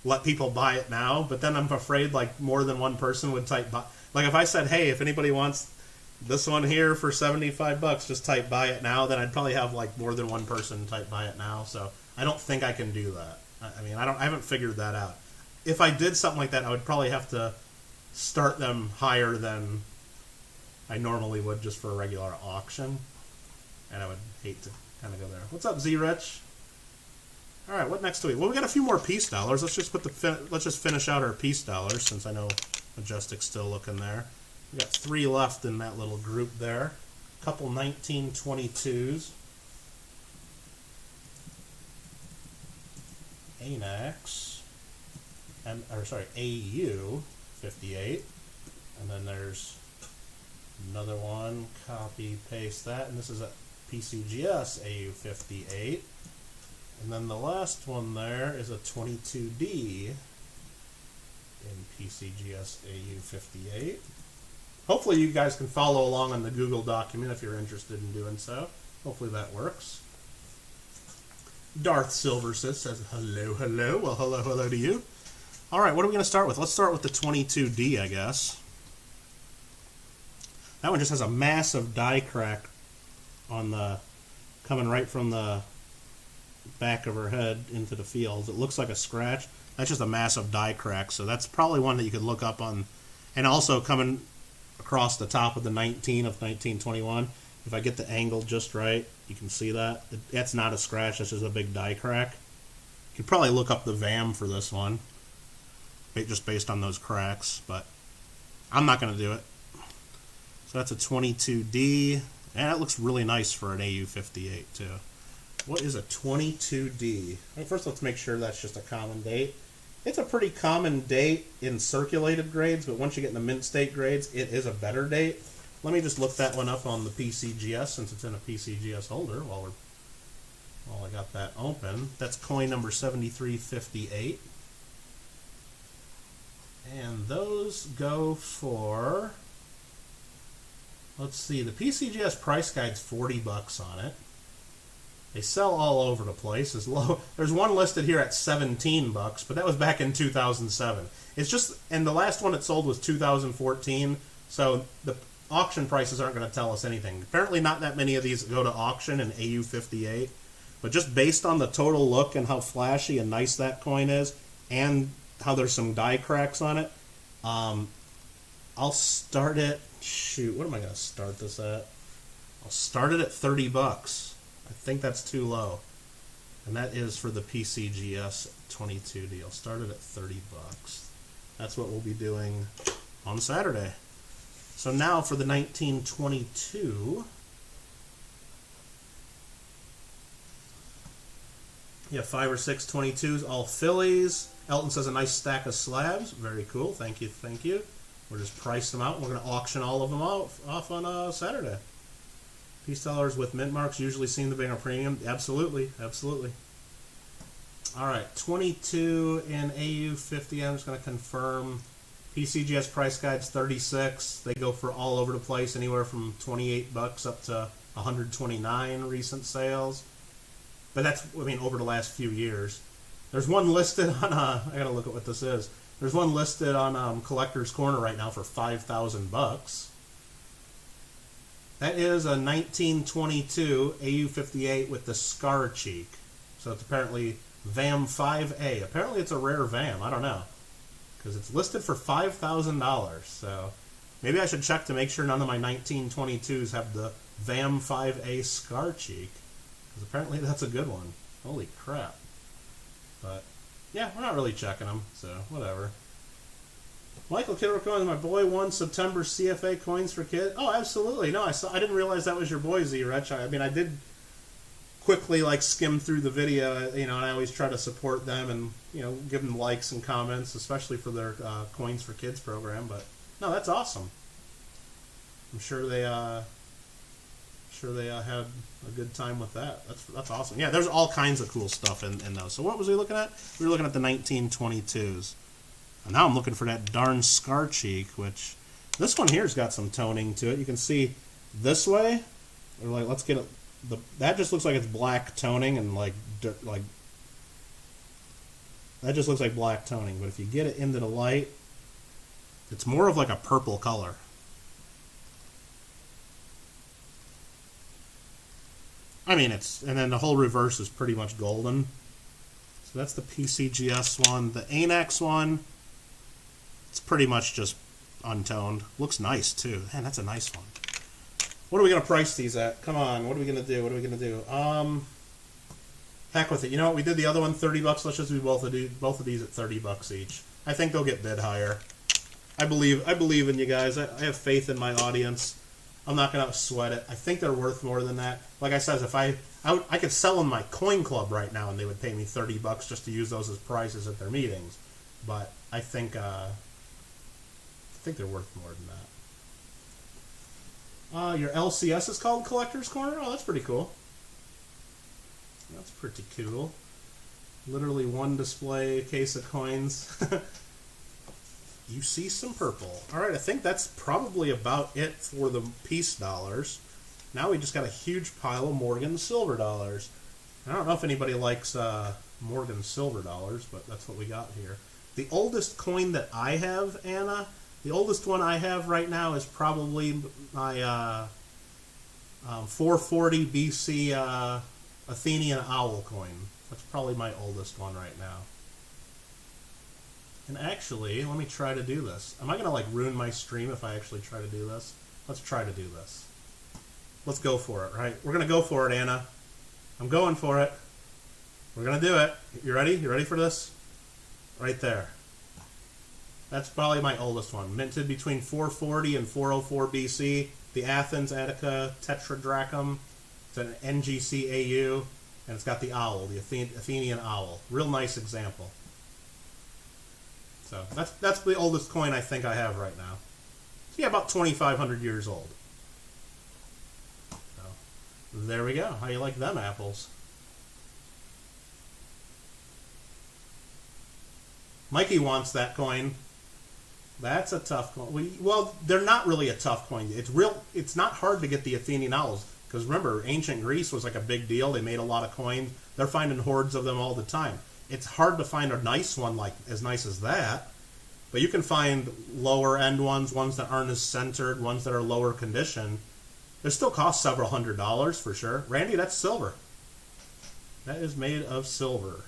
let people buy it now. But then I'm afraid like more than one person would type buy. Like if I said, hey, if anybody wants this one here for $75, just type buy it now, then I'd probably have like more than one person type buy it now. So I don't think I can do that. I mean, I haven't figured that out. If I did something like that, I would probably have to start them higher than I normally would just for a regular auction. And I would hate to kind of go there. What's up, Z-Rich? All right, what next to it? Well, we got a few more peace dollars. Let's just finish out our peace dollars since I know Majestic's still looking there. We got 3 left in that little group there. A couple 1922s. ANAX. AU 58, and then there's another one. Copy paste that, and this is a PCGS AU 58, and then the last one there is a 22D in PCGS AU 58. Hopefully, you guys can follow along on the Google document if you're interested in doing so. Hopefully, that works. Darth Silversis says hello, hello. Well, hello, hello to you. All right, what are we going to start with? Let's start with the 22D, I guess. That one just has a massive die crack on the coming right from the back of her head into the field. It looks like a scratch. That's just a massive die crack, so that's probably one that you could look up on. And also coming across the top of the 19 of 1921. If I get the angle just right, you can see that. That's not a scratch, that's just a big die crack. You could probably look up the VAM for this one, just based on those cracks, but I'm not going to do it. So that's a 22D, and it looks really nice for an AU58 too. What is a 22D? Well, first let's make sure that's just a common date. It's a pretty common date in circulated grades, but once you get in the mint state grades, it is a better date. Let me just look that one up on the PCGS since it's in a PCGS holder while I got that open. That's coin number 7358. And those go for, let's see, the PCGS price guide's $40 on it. They sell all over the place. As low, there's one listed here at $17, but that was back in 2007. It's just, and the last one it sold was 2014, so the auction prices aren't going to tell us anything. Apparently not that many of these go to auction in AU58, but just based on the total look and how flashy and nice that coin is, and how there's some die cracks on it, I'll start it, shoot, what am I going to start this at? I'll start it at $30. I think that's too low. And that is for the PCGS 22 deal. Started at $30. That's what we'll be doing on Saturday. So now for the 1922. You have 5 or 6 22s, all Phillies. Elton says a nice stack of slabs. Very cool. Thank you. Thank you. We'll just price them out. We're going to auction all of them off on Saturday. Peace sellers with mint marks usually seem to bring a premium. Absolutely, absolutely. All right, 22 in AU50. I'm just going to confirm. PCGS price guide's 36. They go for all over the place, anywhere from $28 up to 129 recent sales. But that's, I mean, over the last few years. There's one listed on. I got to look at what this is. There's one listed on Collector's Corner right now for $5,000. That is a 1922 AU58 with the scar cheek. So it's apparently VAM 5A. Apparently it's a rare VAM. I don't know. Because it's listed for $5,000. So maybe I should check to make sure none of my 1922s have the VAM 5A scar cheek. Because apparently that's a good one. Holy crap. But yeah, we're not really checking them. So whatever. Michael Kittle Coins, my boy, won September CFA coins for kids. Oh, absolutely. No, I didn't realize that was your boy, Z-Rich. I mean, I did quickly skim through the video, and I always try to support them and give them likes and comments, especially for their Coins for Kids program. But no, that's awesome. I'm sure they had a good time with that. That's awesome. Yeah, there's all kinds of cool stuff in those. So what was we looking at? We were looking at the 1922s. And now I'm looking for that darn scar cheek, which this one here's got some toning to it. You can see this way, or let's get it. That just looks like it's black toning and that just looks like black toning. But if you get it into the light, it's more of a purple color. I mean, and then the whole reverse is pretty much golden. So that's the PCGS one. The ANAX one. It's pretty much just untoned. Looks nice, too. Man, that's a nice one. What are we going to price these at? Come on, what are we going to do? Heck with it. You know what? We did the other one, $30. Let's just do both of these at $30 each. I think they'll get bid higher. I believe in you guys. I have faith in my audience. I'm not going to sweat it. I think they're worth more than that. Like I said, if I could sell them my coin club right now and they would pay me $30 just to use those as prizes at their meetings. But I think they're worth more than that. Your LCS is called Collector's Corner? Oh, that's pretty cool. That's pretty cool. Literally one display case of coins. You see some purple. Alright, I think that's probably about it for the piece dollars. Now we just got a huge pile of Morgan silver dollars. I don't know if anybody likes Morgan silver dollars, but that's what we got here. The oldest coin that I have, Anna, the oldest one I have right now is probably my 440 BC Athenian owl coin. That's probably my oldest one right now. And actually, let me try to do this. Am I going to ruin my stream if I actually try to do this? Let's try to do this. Let's go for it, right? We're going to go for it, Anna. I'm going for it. We're going to do it. You ready? You ready for this? Right there. That's probably my oldest one. Minted between 440 and 404 BC. The Athens Attica Tetradrachm. It's an NGC AU. And it's got the owl, the Athenian owl. Real nice example. So that's the oldest coin I think I have right now. So yeah, about 2,500 years old. So there we go. How you like them apples? Mikey wants that coin. That's a tough coin. Well, they're not really a tough coin. It's not hard to get the Athenian owls because remember, ancient Greece was like a big deal. They made a lot of coins. They're finding hordes of them all the time. It's hard to find a nice one like as nice as that, but you can find lower end ones that aren't as centered, ones that are lower condition. They still cost several $100s for sure. Randy, that's silver. That is made of silver.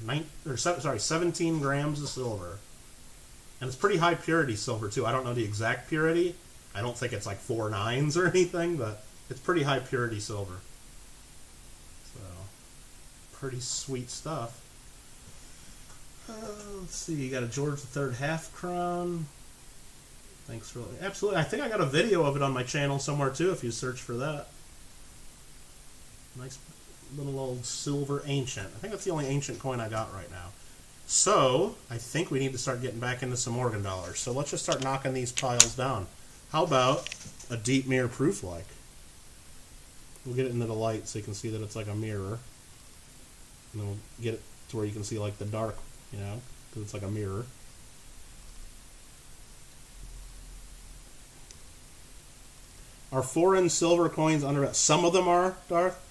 17 grams of silver. And it's pretty high purity silver, too. I don't know the exact purity. I don't think it's like 4 nines or anything, but it's pretty high purity silver. So, pretty sweet stuff. Let's see. You got a George III half crown. Thanks for... Absolutely. I think I got a video of it on my channel somewhere, too, if you search for that. Nice little old silver ancient. I think that's the only ancient coin I got right now. So, I think we need to start getting back into some Morgan dollars. So let's just start knocking these piles down. How about a deep mirror proof-like? We'll get it into the light so you can see that it's like a mirror. And then we'll get it to where you can see like the dark, you know, because it's like a mirror. Are foreign silver coins under... Some of them are, Darth.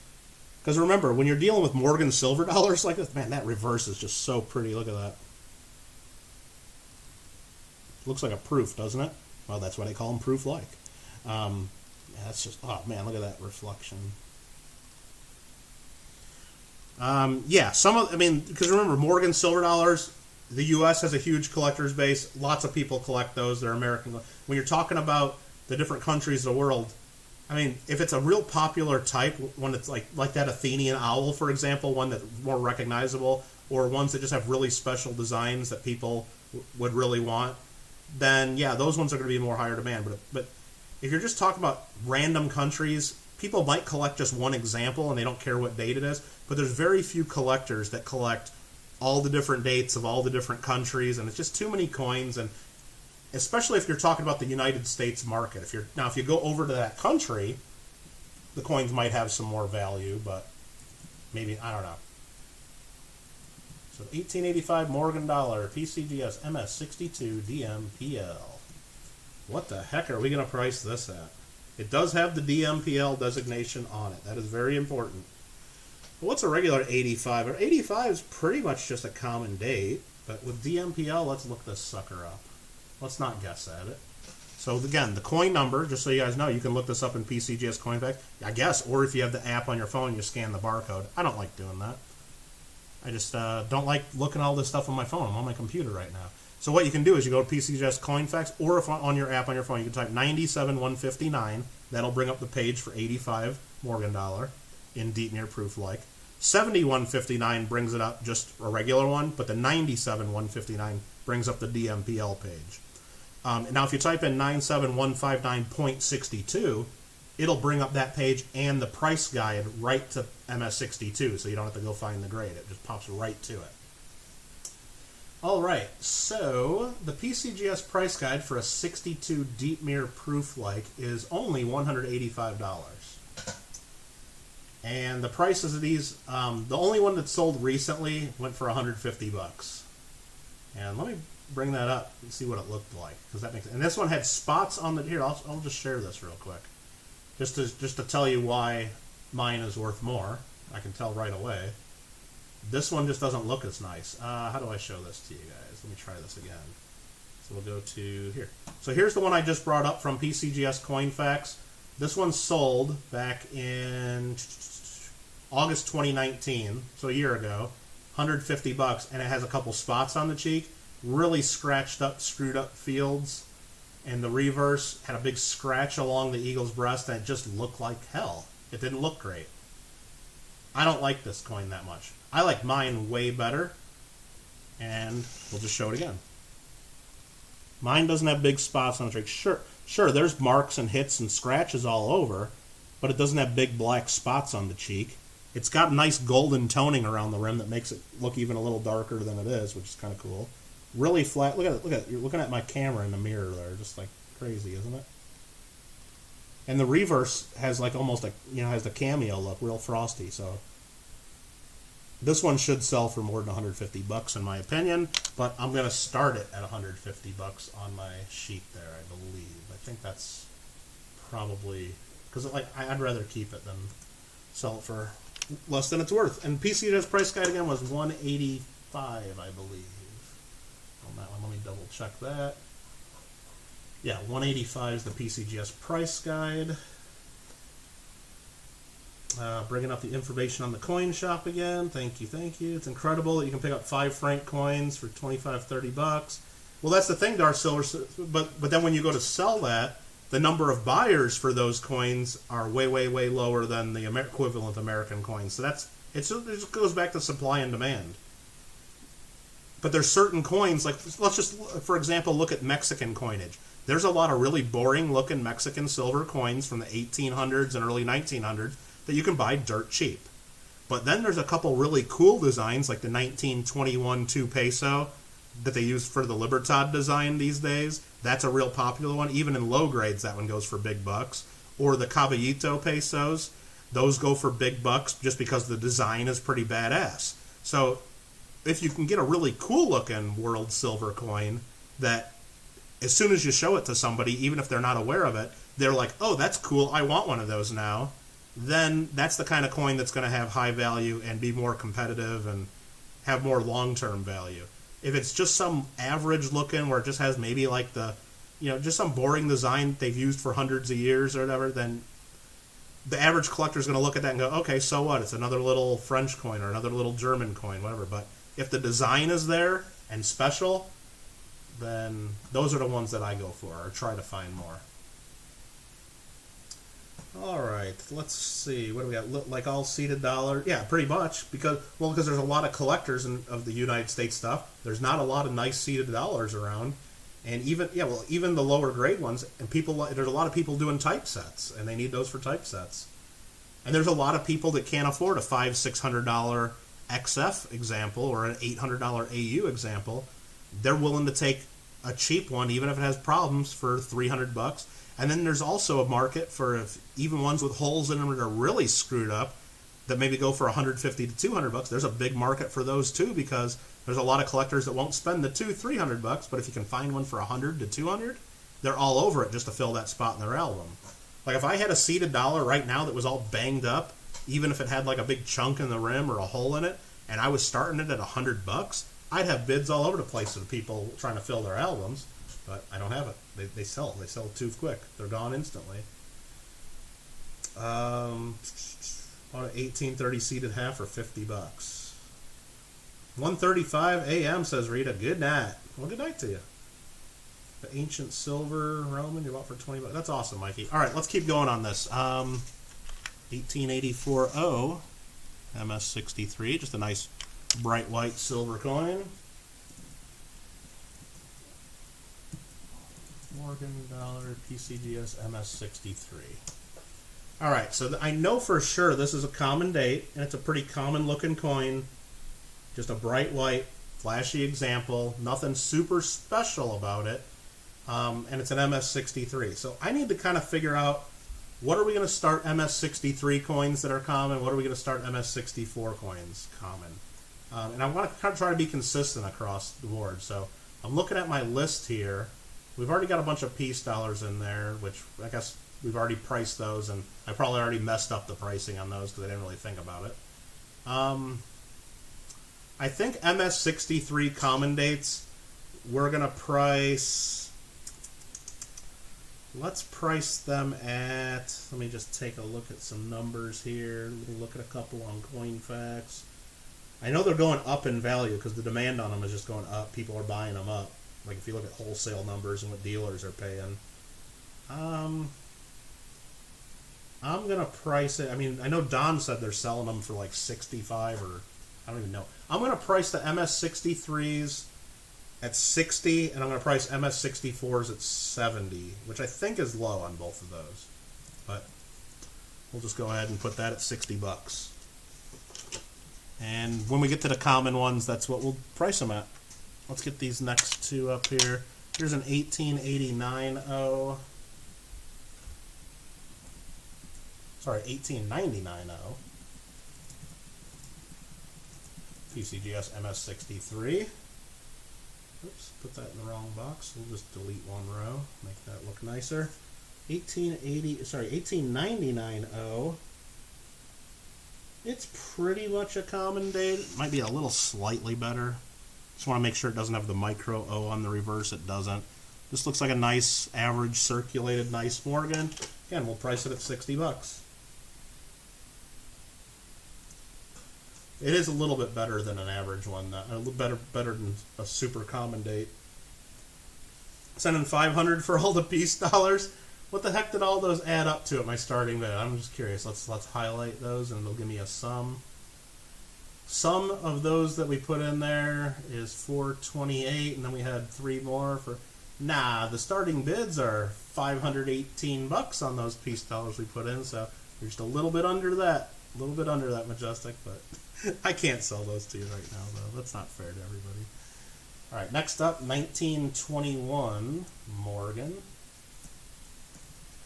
Because remember, when you're dealing with Morgan silver dollars like this, man, that reverse is just so pretty. Look at that. Looks like a proof, doesn't it? Well, that's why they call them proof-like. Yeah, that's just... Oh, man, look at that reflection. Yeah, because remember, Morgan silver dollars, the U.S. has a huge collector's base. Lots of people collect those. They're American. When you're talking about the different countries of the world, I mean, if it's a real popular type, one that's like that Athenian owl, for example, one that's more recognizable, or ones that just have really special designs that people would really want, then yeah, those ones are going to be more higher demand. But if you're just talking about random countries, people might collect just one example and they don't care what date it is, but there's very few collectors that collect all the different dates of all the different countries, and it's just too many coins. And especially if you're talking about the United States market. If you go over to that country, the coins might have some more value, but maybe, I don't know. So 1885 Morgan dollar, PCGS MS62 DMPL. What the heck are we going to price this at? It does have the DMPL designation on it. That is very important. But what's a regular 85? 85 is pretty much just a common date, but with DMPL, let's look this sucker up. Let's not guess at it. So again, the coin number, just so you guys know, you can look this up in PCGS Coinfax, I guess, or if you have the app on your phone, you scan the barcode. I don't like doing that. I just don't like looking at all this stuff on my phone. I'm on my computer right now. So what you can do is you go to PCGS Coinfax, or if on your app on your phone, you can type 97,159. That'll bring up the page for 85 Morgan dollar in deep near proof like. 7159 brings it up, just a regular one, but the 97,159 brings up the DMPL page. Now, if you type in 97159.62, it'll bring up that page and the price guide right to MS62, so you don't have to go find the grade. It just pops right to it. All right, so the PCGS price guide for a 62 deep mirror proof like is only $185. And the prices of these, the only one that sold recently went for $150. And let me bring that up and see what it looked like, because that makes. And this one had spots on the. Here, I'll just share this real quick, just to tell you why mine is worth more. I can tell right away. This one just doesn't look as nice. How do I show this to you guys? Let me try this again. So we'll go to here. So here's the one I just brought up from PCGS Coinfax. This one sold back in August 2019, so a year ago, $150, and it has a couple spots on the cheek, really scratched up, screwed up fields, and the reverse had a big scratch along the eagle's breast, and it just looked like hell. It didn't look great. I don't like this coin that much. I like mine way better, and we'll just show it again. Mine doesn't have big spots on the cheek. Sure, there's marks and hits and scratches all over, but it doesn't have big black spots on the cheek. It's got nice golden toning around the rim that makes it look even a little darker than it is, which is kind of cool. Really flat. Look at you're looking at my camera in the mirror there, just like crazy, isn't it? And the reverse has like almost has the cameo look, real frosty. So this one should sell for more than 150 bucks in my opinion, but I'm gonna start it at 150 bucks on my sheet there, I believe. I think that's probably because I'd rather keep it than sell it for less than it's worth. And PCGS price guide again was 185, I believe. On that one, let me double check that. Yeah, 185 is the PCGS price guide. Bringing up the information on the coin shop again. Thank you, thank you. It's incredible that you can pick up 5 franc coins for 25, 30 bucks. Well, that's the thing, Dark Silver. But then when you go to sell that, the number of buyers for those coins are way, way, way lower than the equivalent American coins. So it just goes back to supply and demand. But there's certain coins, like let's just, for example, look at Mexican coinage. There's a lot of really boring looking Mexican silver coins from the 1800s and early 1900s that you can buy dirt cheap. But then there's a couple really cool designs, like the 1921 2 peso that they use for the Libertad design these days. That's a real popular one. Even in low grades, that one goes for big bucks. Or the Caballito pesos, those go for big bucks just because the design is pretty badass. So if you can get a really cool looking world silver coin that as soon as you show it to somebody, even if they're not aware of it, they're like, oh, that's cool, I want one of those now. Then that's the kind of coin that's going to have high value and be more competitive and have more long-term value. If it's just some average looking where it just has maybe like just some boring design they've used for hundreds of years or whatever, then the average collector is going to look at that and go, okay, so what? It's another little French coin or another little German coin, whatever. But if the design is there and special, then those are the ones that I go for or try to find more. All right, let's see. What do we got? Like all seeded dollar? Yeah, pretty much. Because there's a lot of collectors of the United States stuff. There's not a lot of nice seeded dollars around. And even the lower grade ones. And there's a lot of people doing typesets, and they need those for typesets. And there's a lot of people that can't afford a $500-600 XF example or an $800 AU example. They're willing to take a cheap one, even if it has problems, for 300 bucks. And then there's also a market for even ones with holes in them that are really screwed up that maybe go for 150 to 200 bucks. There's a big market for those too, because there's a lot of collectors that won't spend the 200-300 bucks, but if you can find one for 100 to 200, they're all over it just to fill that spot in their album. Like if I had a seeded dollar right now that was all banged up, even if it had like a big chunk in the rim or a hole in it, and I was starting it at 100 bucks, I'd have bids all over the place of people trying to fill their albums. But I don't have it. They sell too quick. They're gone instantly. On an 1830 seeded half for 50 bucks. 1:35 a.m. says Rita. Good night. Well, good night to you. The ancient silver Roman you bought for 20 bucks. That's awesome, Mikey. All right, let's keep going on this. 1884 O MS63. Just a nice bright white silver coin. Morgan dollar PCGS MS63. All right, so I know for sure this is a common date, and it's a pretty common looking coin. Just a bright white, flashy example. Nothing super special about it, and it's an MS63. So I need to kind of figure out, what are we going to start MS63 coins that are common? What are we going to start MS64 coins common? And I want to kind of try to be consistent across the board. So I'm looking at my list here. We've already got a bunch of peace dollars in there, which I guess we've already priced those, and I probably already messed up the pricing on those because I didn't really think about it. I think MS63 common dates, we're going to price, let's price them at, let me just take a look at some numbers here, look at a couple on CoinFacts. I know they're going up in value because the demand on them is just going up. People are buying them up. Like if you look at wholesale numbers and what dealers are paying. I'm going to price it. I mean, I know Don said they're selling them for like 65 or I don't even know. I'm going to price the MS63s at 60 and I'm going to price MS64s at 70, which I think is low on both of those. But we'll just go ahead and put that at 60 bucks. And when we get to the common ones, that's what we'll price them at. let's get these next two up here. Here's an 1889-0. Sorry, 1899-0. PCGS MS63. Oops, put that in the wrong box. We'll just delete one row, make that look nicer. 1899-0. It's pretty much a common date. It might be a little slightly better. Just want to make sure it doesn't have the micro O on the reverse. It doesn't. This looks like a nice, average, circulated, nice Morgan. Again, we'll price it at 60 bucks. It is a little bit better than an average one. A little better than a super common date. Sending 500 for all the piece dollars. What the heck did all those add up to at my starting bid? I'm just curious. Let's highlight those and it'll give me a sum. Sum of those that we put in there is 428, and then we had 3 more for. Nah, the starting bids are 518 bucks on those piece dollars we put in, so you're just a little bit under that. A little bit under that, Majestic, but I can't sell those to you right now, though. That's not fair to everybody. All right, next up, 1921 Morgan.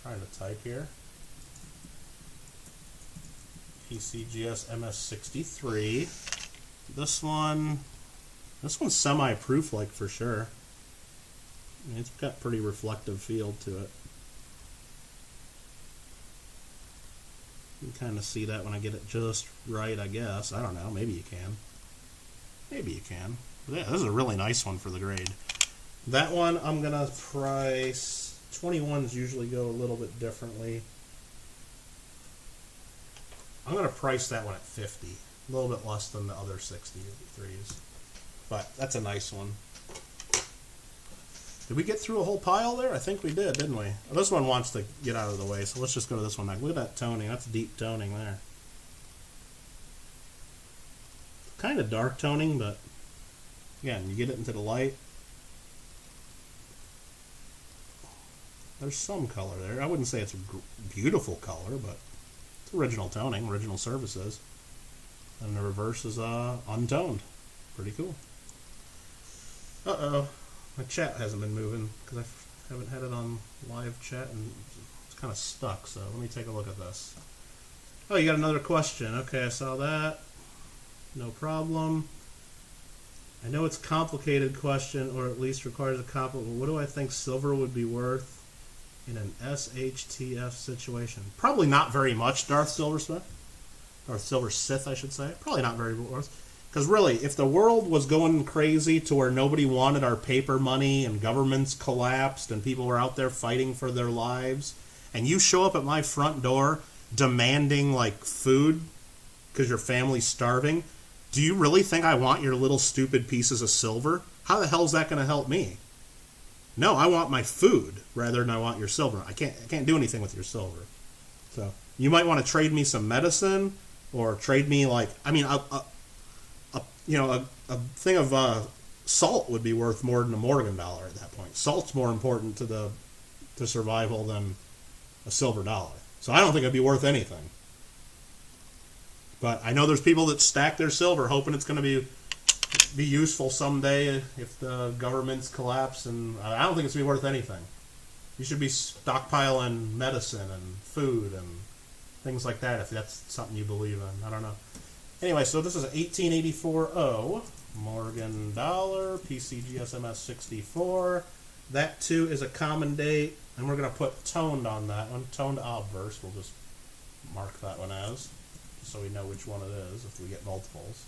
Trying to type here. PCGS MS63. This one's semi-proof, like, for sure. I mean, it's got pretty reflective field to it. You can kind of see that when I get it just right, I guess. I don't know. Maybe you can. Maybe you can. But yeah, this is a really nice one for the grade. That one I'm going to price. 21s usually go a little bit differently. I'm going to price that one at 50. A little bit less than the other 63s. But that's a nice one. Did we get through a whole pile there? I think we did, didn't we? This one wants to get out of the way, so let's just go to this one next. Look at that toning. That's deep toning there. Kind of dark toning, but again, you get it into the light. There's some color there. I wouldn't say it's a beautiful color, but it's original toning, original services. And the reverse is untoned. Pretty cool. Uh-oh. My chat hasn't been moving because I haven't had it on live chat and it's kind of stuck, so let me take a look at this. Oh, you got another question. Okay, I saw that. No problem. I know it's a complicated question, or at least requires a complicated. What do I think silver would be worth in an SHTF situation? Probably not very much, Darth Silversmith. Or Silver Sith, I should say. Probably not very worth. Because really, if the world was going crazy to where nobody wanted our paper money and governments collapsed and people were out there fighting for their lives, and you show up at my front door demanding, like, food because your family's starving, do you really think I want your little stupid pieces of silver? How the hell is that going to help me? No, I want my food rather than I want your silver. I can't do anything with your silver. So you might want to trade me some medicine or trade me, like, I mean, a thing of salt would be worth more than a Morgan dollar at that point. Salt's more important to survival than a silver dollar. So I don't think it'd be worth anything. But I know there's people that stack their silver hoping it's going to be useful someday if the governments collapse, and I don't think it's going to be worth anything. You should be stockpiling medicine and food and things like that if that's something you believe in. I don't know. Anyway, so this is an 1884-0 Morgan dollar, PCGS MS64. That too is a common date, and we're going to put toned on that one. Toned obverse, we'll just mark that one as, so we know which one it is if we get multiples.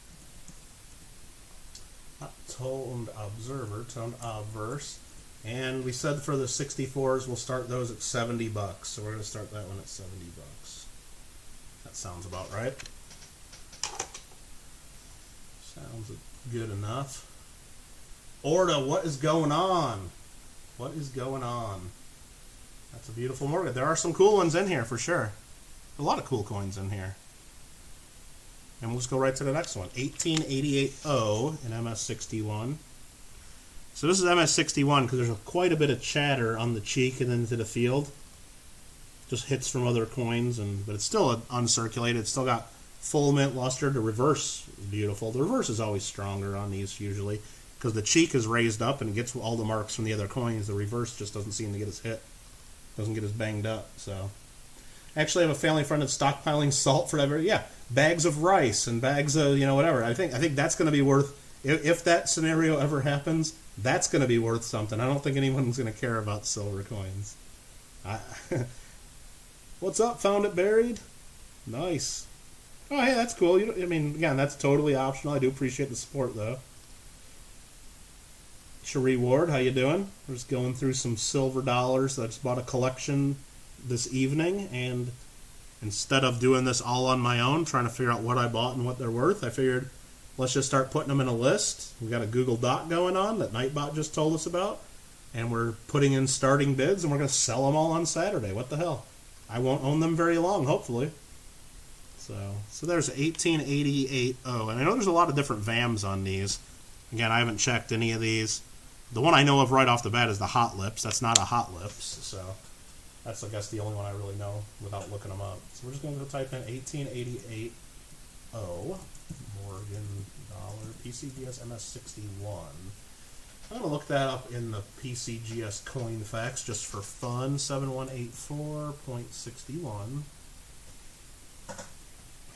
Not toned observer, toned obverse. And we said for the 64s, we'll start those at 70 bucks. So we're going to start that one at 70 bucks. That sounds about right. Sounds good enough. Orta, what is going on? What is going on? That's a beautiful Morgan. There are some cool ones in here for sure. A lot of cool coins in here. And we'll just go right to the next one. 1888-0 in MS61. So this is MS61 because there's quite a bit of chatter on the cheek and into the field. Just hits from other coins, but it's still uncirculated. It's still got full mint luster. The reverse is beautiful. The reverse is always stronger on these usually. because the cheek is raised up and it gets all the marks from the other coins. The reverse just doesn't seem to get as hit, doesn't get as banged up. So, actually, I have a family friend that's stockpiling salt for that. Yeah, bags of rice and bags of whatever. I think that's going to be worth, if that scenario ever happens, that's going to be worth something. I don't think anyone's going to care about silver coins. What's up? Found it buried. Nice. Oh, hey, that's cool. I mean, again, that's totally optional. I do appreciate the support, though. Cherie Ward, how you doing? We're just going through some silver dollars. I just bought a collection this evening, and instead of doing this all on my own, trying to figure out what I bought and what they're worth, I figured let's just start putting them in a list. We got a Google Doc going on that Nightbot just told us about, and we're putting in starting bids, and we're going to sell them all on Saturday. What the hell? I won't own them very long, hopefully. So there's 1888. Oh, and I know there's a lot of different VAMs on these. Again, I haven't checked any of these. The one I know of right off the bat is the Hot Lips. That's not a Hot Lips, so that's, I guess, the only one I really know without looking them up. So we're just going to type in 1888 Morgan dollar PCGS MS61. I'm going to look that up in the PCGS coin facts just for fun. 7184.61.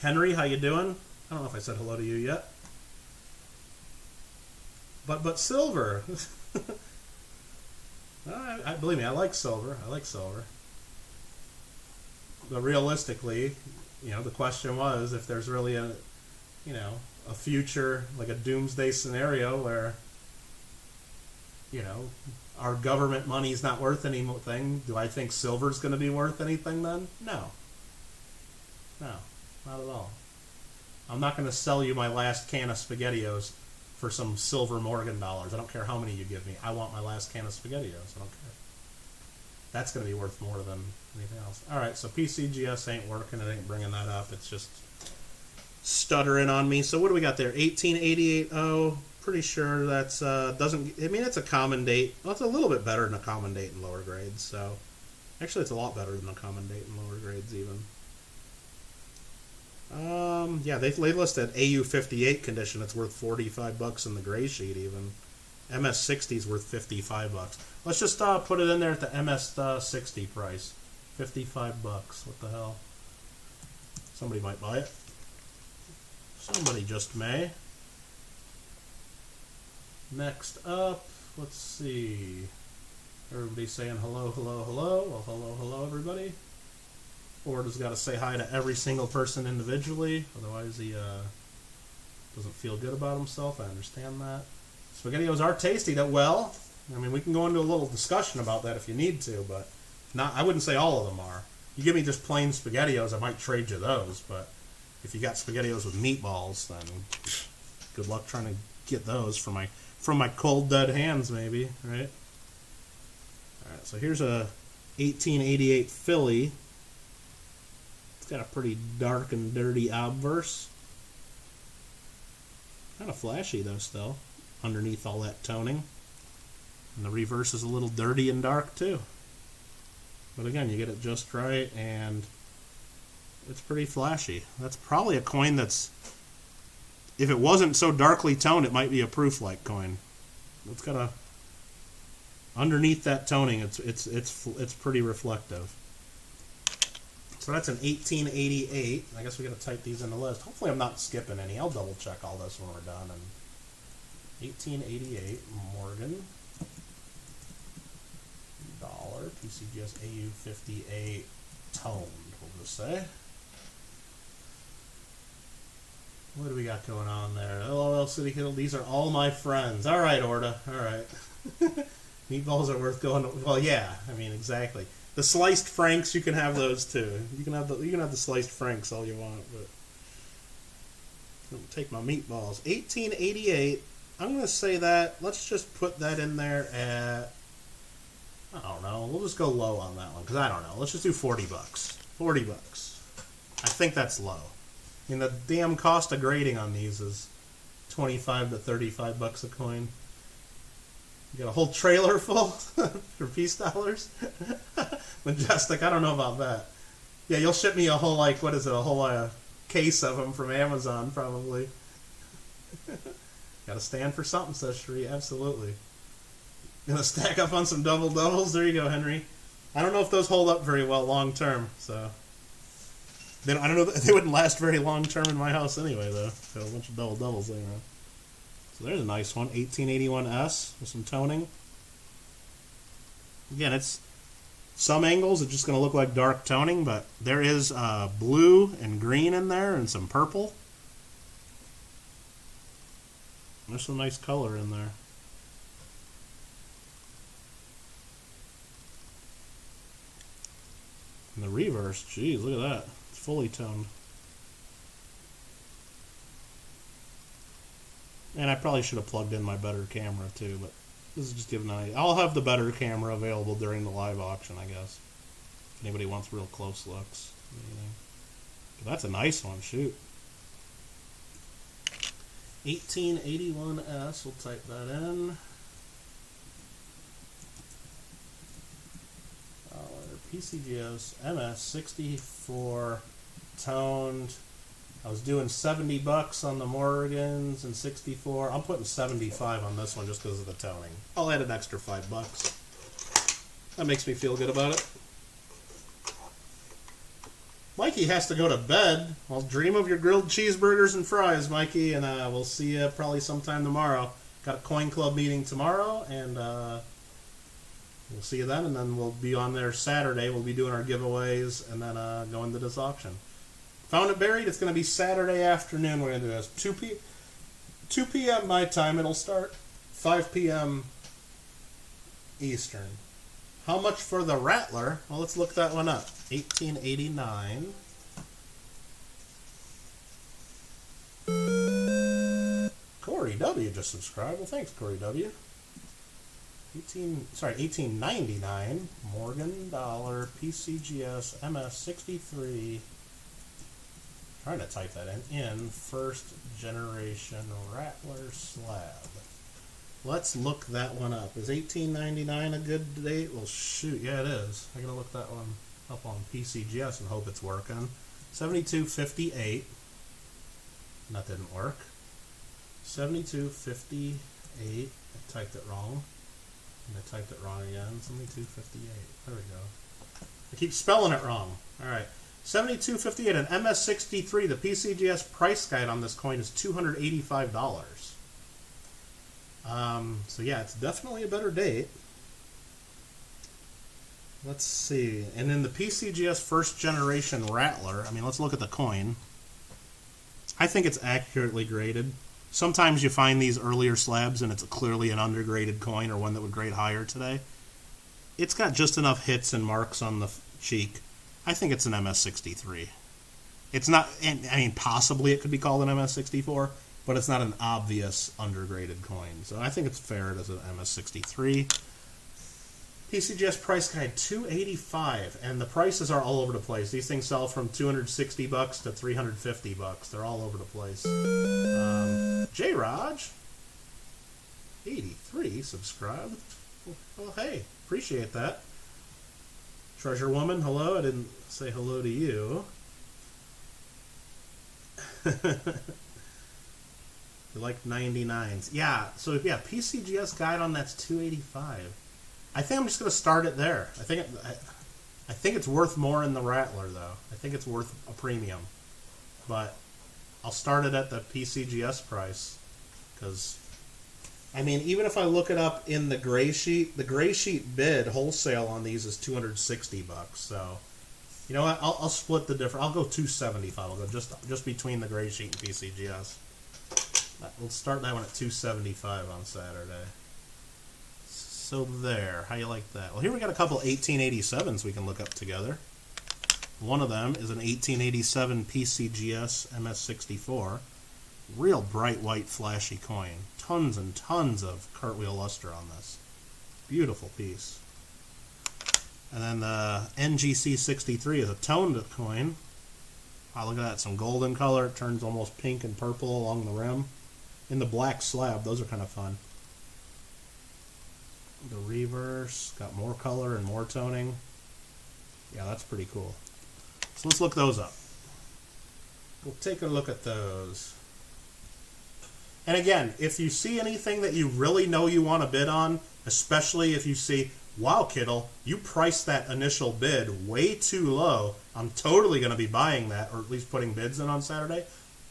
Henry, how you doing? I don't know if I said hello to you yet. But silver. Believe me, I like silver. I like silver. But realistically, the question was if there's really a future, like a doomsday scenario where, our government money's not worth anything. Do I think silver's going to be worth anything then? No. No, not at all. I'm not going to sell you my last can of SpaghettiOs for some silver Morgan dollars. I don't care how many you give me. I want my last can of SpaghettiOs. I don't care. That's going to be worth more than anything else. All right, so PCGS ain't working. It ain't bringing that up. It's just stuttering on me. So what do we got there? 1888. Pretty sure that's doesn't. I mean, it's a common date. Well, it's a little bit better than a common date in lower grades. So actually, it's a lot better than a common date in lower grades even. Yeah, they listed AU58 condition. It's worth $45 in the gray sheet even. MS60 is worth $55. Let's just put it in there at the MS60 price. $55. What the hell? Somebody might buy it. Somebody just may. Next up, let's see. Everybody's saying hello, hello, hello. Well, hello, hello, everybody. Ford has got to say hi to every single person individually, otherwise he doesn't feel good about himself. I understand that. SpaghettiOs are tasty. Well, I mean, we can go into a little discussion about that if you need to, but I wouldn't say all of them are. You give me just plain SpaghettiOs, I might trade you those, but if you got SpaghettiOs with meatballs, then good luck trying to get those from my cold dead hands, maybe, right? All right, so here's a 1888 Philly. It's got a pretty dark and dirty obverse. Kind of flashy though still, underneath all that toning. And the reverse is a little dirty and dark too. But again, you get it just right and it's pretty flashy. That's probably a coin that's, if it wasn't so darkly toned, it might be a proof-like coin. It's got a, underneath that toning, it's pretty reflective. So that's an 1888. I guess we got to type these in the list. Hopefully I'm not skipping any. I'll double check all this when we're done. And 1888 Morgan dollar PCGS AU58 toned. We'll just say. What do we got going on there? LOL City Kittle. These are all my friends. All right, Orda. All right. Meatballs are worth going. Well, yeah. I mean, exactly. The sliced franks, you can have those too. You can have the sliced franks all you want, but don't take my meatballs. 1888. I'm gonna say that. Let's just put that in there at, I don't know. We'll just go low on that one because I don't know. Let's just do $40. $40. I think that's low. I mean, the damn cost of grading on these is $25 to $35 a coin. You got a whole trailer full for peace dollars? Majestic, I don't know about that. Yeah, you'll ship me a whole, a whole case of them from Amazon, probably. Gotta stand for something, says Shree. Absolutely. Gonna stack up on some double doubles. There you go, Henry. I don't know if those hold up very well long term, so I don't know. They wouldn't last very long term in my house anyway, though. Got a bunch of double doubles laying around. So there's a nice one, 1881S with some toning. Again, it's some angles it's just going to look like dark toning, but there is blue and green in there and some purple. There's some nice color in there. And the reverse, geez, look at that. It's fully toned. And I probably should have plugged in my better camera too, but this is just giving an idea. I'll have the better camera available during the live auction, I guess. If anybody wants real close looks. But that's a nice one, shoot. 1881S, we'll type that in. PCGS MS64 toned. I was doing $70 on the Morgans and 64. I'm putting 75 on this one just because of the toning. I'll add an extra $5. That makes me feel good about it. Mikey has to go to bed. Well, dream of your grilled cheeseburgers and fries, Mikey, and we'll see you probably sometime tomorrow. Got a coin club meeting tomorrow, and we'll see you then, and then we'll be on there Saturday. We'll be doing our giveaways and then going to this auction. Found it buried. It's going to be Saturday afternoon. We're going to do this 2 p.m. my time. It'll start 5 p.m. Eastern. How much for the Rattler? Well, let's look that one up. 1889. Corey W. just subscribed. Well, thanks, Corey W. 1899 Morgan dollar PCGS MS63. Trying to type that in first generation Rattler slab. Let's look that one up. Is 1899 a good date? Well, shoot, yeah, it is. I gotta look that one up on PCGS and hope it's working. 7258. That didn't work. 7258. I typed it wrong. And I typed it wrong again. 7258. There we go. I keep spelling it wrong. All right. 7258 and MS63. The PCGS price guide on this coin is $285. So yeah, it's definitely a better date. Let's see. And in the PCGS first generation Rattler, I mean, let's look at the coin. I think it's accurately graded. Sometimes you find these earlier slabs and it's clearly an undergraded coin or one that would grade higher today. It's got just enough hits and marks on the cheek. I think it's an MS63. It's not, I mean, possibly it could be called an MS64, but it's not an obvious undergraded coin. So I think it's fair as an MS63. PCGS price guide $285, and the prices are all over the place. These things sell from $260 to $350. They're all over the place. J-Raj, 83, subscribed. Well, hey, appreciate that. Treasure Woman, hello. I didn't say hello to you. You like 99s. Yeah, so yeah, PCGS guide on that's $285. I think I'm just going to start it there. I think it's worth more in the Rattler, though. I think it's worth a premium. But I'll start it at the PCGS price. Because, I mean, even if I look it up in the gray sheet bid wholesale on these is $260. So, you know what? I'll split the difference. I'll go $275. I'll go just between the gray sheet and PCGS. We'll start that one at $275 on Saturday. So there, how you like that? Well, here we got a couple 1887s we can look up together. One of them is an 1887 PCGS MS64. Real bright white flashy coin. Tons and tons of cartwheel luster on this. Beautiful piece. And then the NGC 63 is a toned coin. Wow, look at that, some golden color. It turns almost pink and purple along the rim. In the black slab, those are kind of fun. The reverse, got more color and more toning. Yeah, that's pretty cool. So let's look those up. We'll take a look at those. And again, if you see anything that you really know you want to bid on, especially if you see, wow, Kittle, you priced that initial bid way too low, I'm totally going to be buying that, or at least putting bids in on Saturday.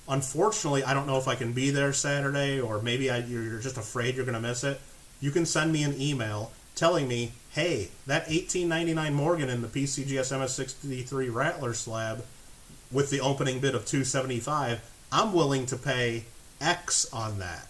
Unfortunately, I don't know if I can be there Saturday, or maybe you're just afraid you're going to miss it. You can send me an email telling me, hey, that $18.99 Morgan in the PCGS MS63 Rattler slab with the opening bid of $275, I'm willing to pay X on that.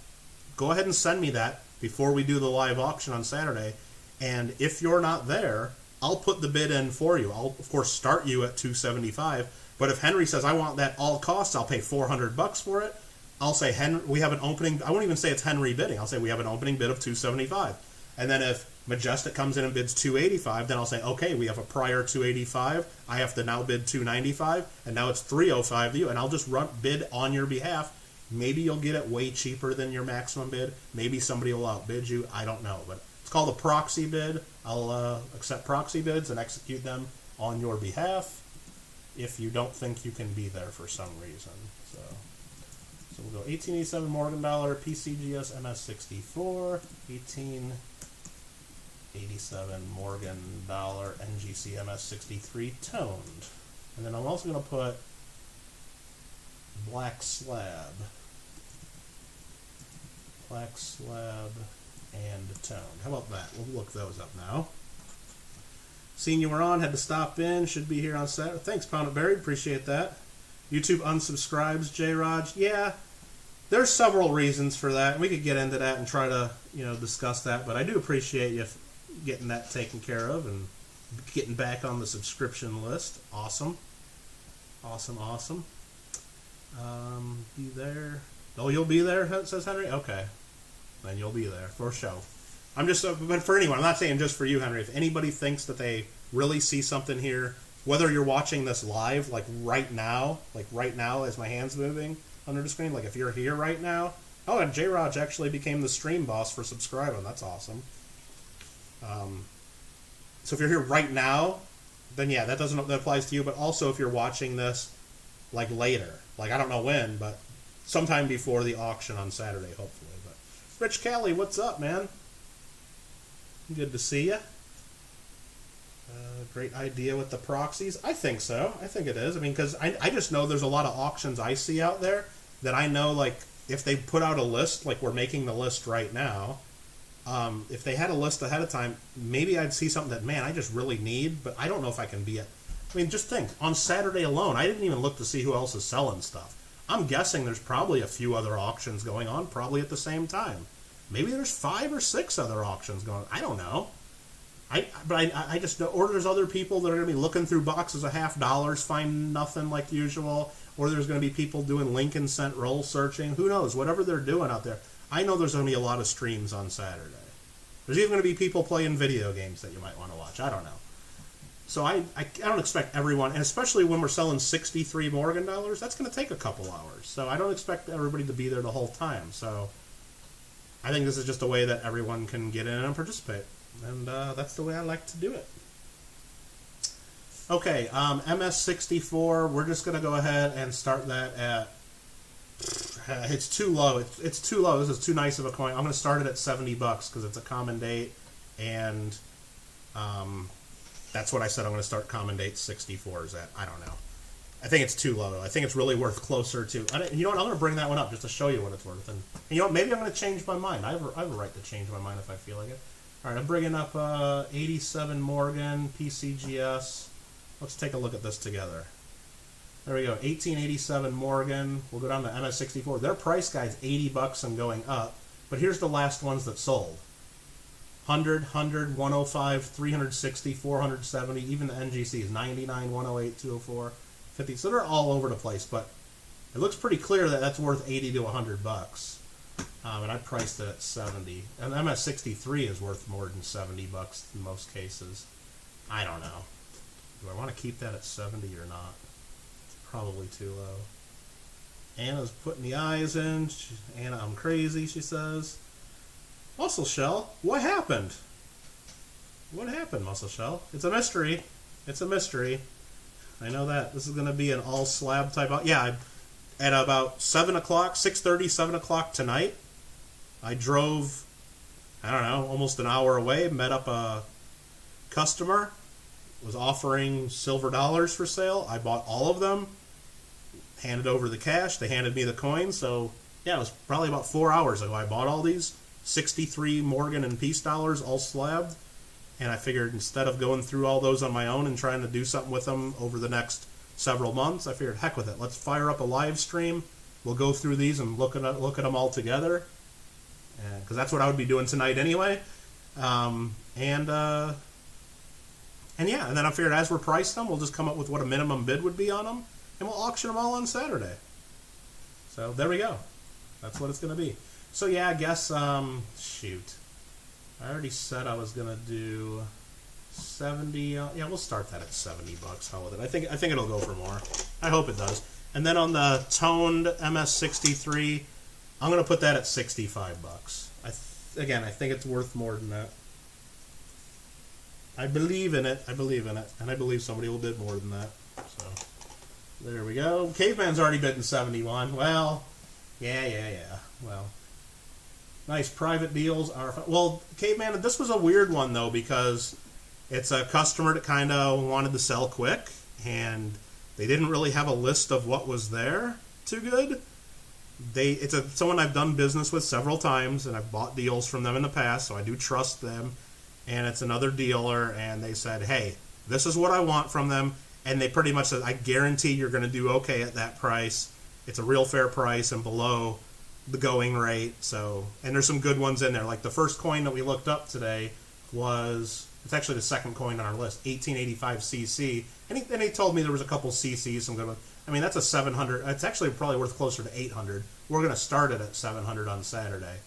Go ahead and send me that before we do the live auction on Saturday. And if you're not there, I'll put the bid in for you. I'll, of course, start you at $275. But if Henry says, I want that all costs, I'll pay $400 for it. I'll say, Henry, we have an opening. I won't even say it's Henry bidding. I'll say we have an opening bid of $275. And then if Majestic comes in and bids $285, then I'll say, okay, we have a prior $285. I have to now bid $295, and now it's $305 to you, and I'll just bid on your behalf. Maybe you'll get it way cheaper than your maximum bid. Maybe somebody will outbid you. I don't know, but it's called a proxy bid. I'll accept proxy bids and execute them on your behalf if you don't think you can be there for some reason. So we'll go 1887 Morgan dollar, PCGS MS64, 1887 Morgan dollar, NGC MS63 toned. And then I'm also going to put black slab and toned. How about that? We'll look those up now. Seen you were on, had to stop in, should be here on Saturday. Thanks, Pound It Buried, appreciate that. YouTube unsubscribes, J-Raj. Yeah, there's several reasons for that. We could get into that and try to, discuss that, but I do appreciate you getting that taken care of and getting back on the subscription list. Awesome. Awesome. Be there. Oh, you'll be there, says Henry? Okay. Then you'll be there, for sure. I'm just, but for anyone, I'm not saying just for you, Henry. If anybody thinks that they really see something here, whether you're watching this live, like right now as my hand's moving under the screen, like if you're here right now, oh, and J-Raj actually became the stream boss for subscribing. That's awesome. So if you're here right now, then yeah, that applies to you. But also if you're watching this like later, like I don't know when, but sometime before the auction on Saturday, hopefully. But Rich Callie, what's up, man? Good to see you. Great idea with the proxies. I think so. I think it is. I mean, because I just know there's a lot of auctions I see out there that I know, like, if they put out a list, like we're making the list right now, if they had a list ahead of time, maybe I'd see something that, man, I just really need, but I don't know if I can be it. I mean, just think, on Saturday alone, I didn't even look to see who else is selling stuff. I'm guessing there's probably a few other auctions going on, probably at the same time. Maybe there's 5 or 6 other auctions going on. I don't know. I just know, or there's other people that are going to be looking through boxes of $50, find nothing like usual, or there's going to be people doing Lincoln Cent roll searching. Who knows? Whatever they're doing out there. I know there's going to be a lot of streams on Saturday. There's even going to be people playing video games that you might want to watch. I don't know. So I don't expect everyone, and especially when we're selling 63 Morgan dollars, that's going to take a couple hours. So I don't expect everybody to be there the whole time. So I think this is just a way that everyone can get in and participate. And that's the way I like to do it. Okay, MS64, we're just going to go ahead and start that at... It's too low. It's too low. This is too nice of a coin. I'm going to start it at $70 because it's a common date, and that's what I said I'm going to start common date 64s at. I don't know. I think it's too low. I think it's really worth closer to... You know what? I'm going to bring that one up just to show you what it's worth. And you know what? Maybe I'm going to change my mind. I have a right to change my mind if I feel like it. All right, I'm bringing up 87 Morgan, PCGS. Let's take a look at this together. There we go, 1887 Morgan. We'll go down to MS64. Their price guide's $80 and going up. But here's the last ones that sold. 100, 105, 360, 470. Even the NGCs, 99, 108, 204, 50. So they're all over the place. But it looks pretty clear that that's worth $80 to $100. And I priced it at 70. And MS63 is worth more than $70 in most cases. I don't know. Do I want to keep that at 70 or not? It's probably too low. Anna's putting the eyes in. Anna, I'm crazy, she says. Muscle Shell, what happened? What happened, Muscle Shell? It's a mystery. It's a mystery. I know that. This is going to be an all slab type. Yeah, at about 7 o'clock, 6:30, 7 o'clock tonight, I drove, I don't know, almost an hour away, met up a customer, was offering silver dollars for sale. I bought all of them, handed over the cash, they handed me the coins. So yeah, it was probably about 4 hours ago I bought all these 63 Morgan and Peace dollars all slabbed, and I figured instead of going through all those on my own and trying to do something with them over the next several months, I figured heck with it, let's fire up a live stream, we'll go through these and look at them all together, because that's what I would be doing tonight anyway. And yeah, and then I figured as we're pricing them, we'll just come up with what a minimum bid would be on them, and we'll auction them all on Saturday. So there we go. That's what it's going to be. So yeah, I guess, shoot. I already said I was going to do 70. Yeah, we'll start that at $70. How with it? I think it'll go for more. I hope it does. And then on the toned MS63, I'm going to put that at $65. Again, I think it's worth more than that. I believe in it. I believe in it. And I believe somebody will bid more than that. So, there we go. Caveman's already bidding 71. Well, yeah. Well, nice private deals are fun. Well, Caveman, this was a weird one, though, because it's a customer that kind of wanted to sell quick, and they didn't really have a list of what was there too good. It's someone I've done business with several times, and I've bought deals from them in the past, so I do trust them. And it's another dealer, and they said, hey, this is what I want from them. And they pretty much said, I guarantee you're going to do okay at that price. It's a real fair price and below the going rate. So, and there's some good ones in there. Like the first coin that we looked up today it's actually the second coin on our list, 1885cc. And he told me there was a couple CCs, some good ones. I mean, that's a 700. It's actually probably worth closer to 800. We're going to start it at 700 on Saturday.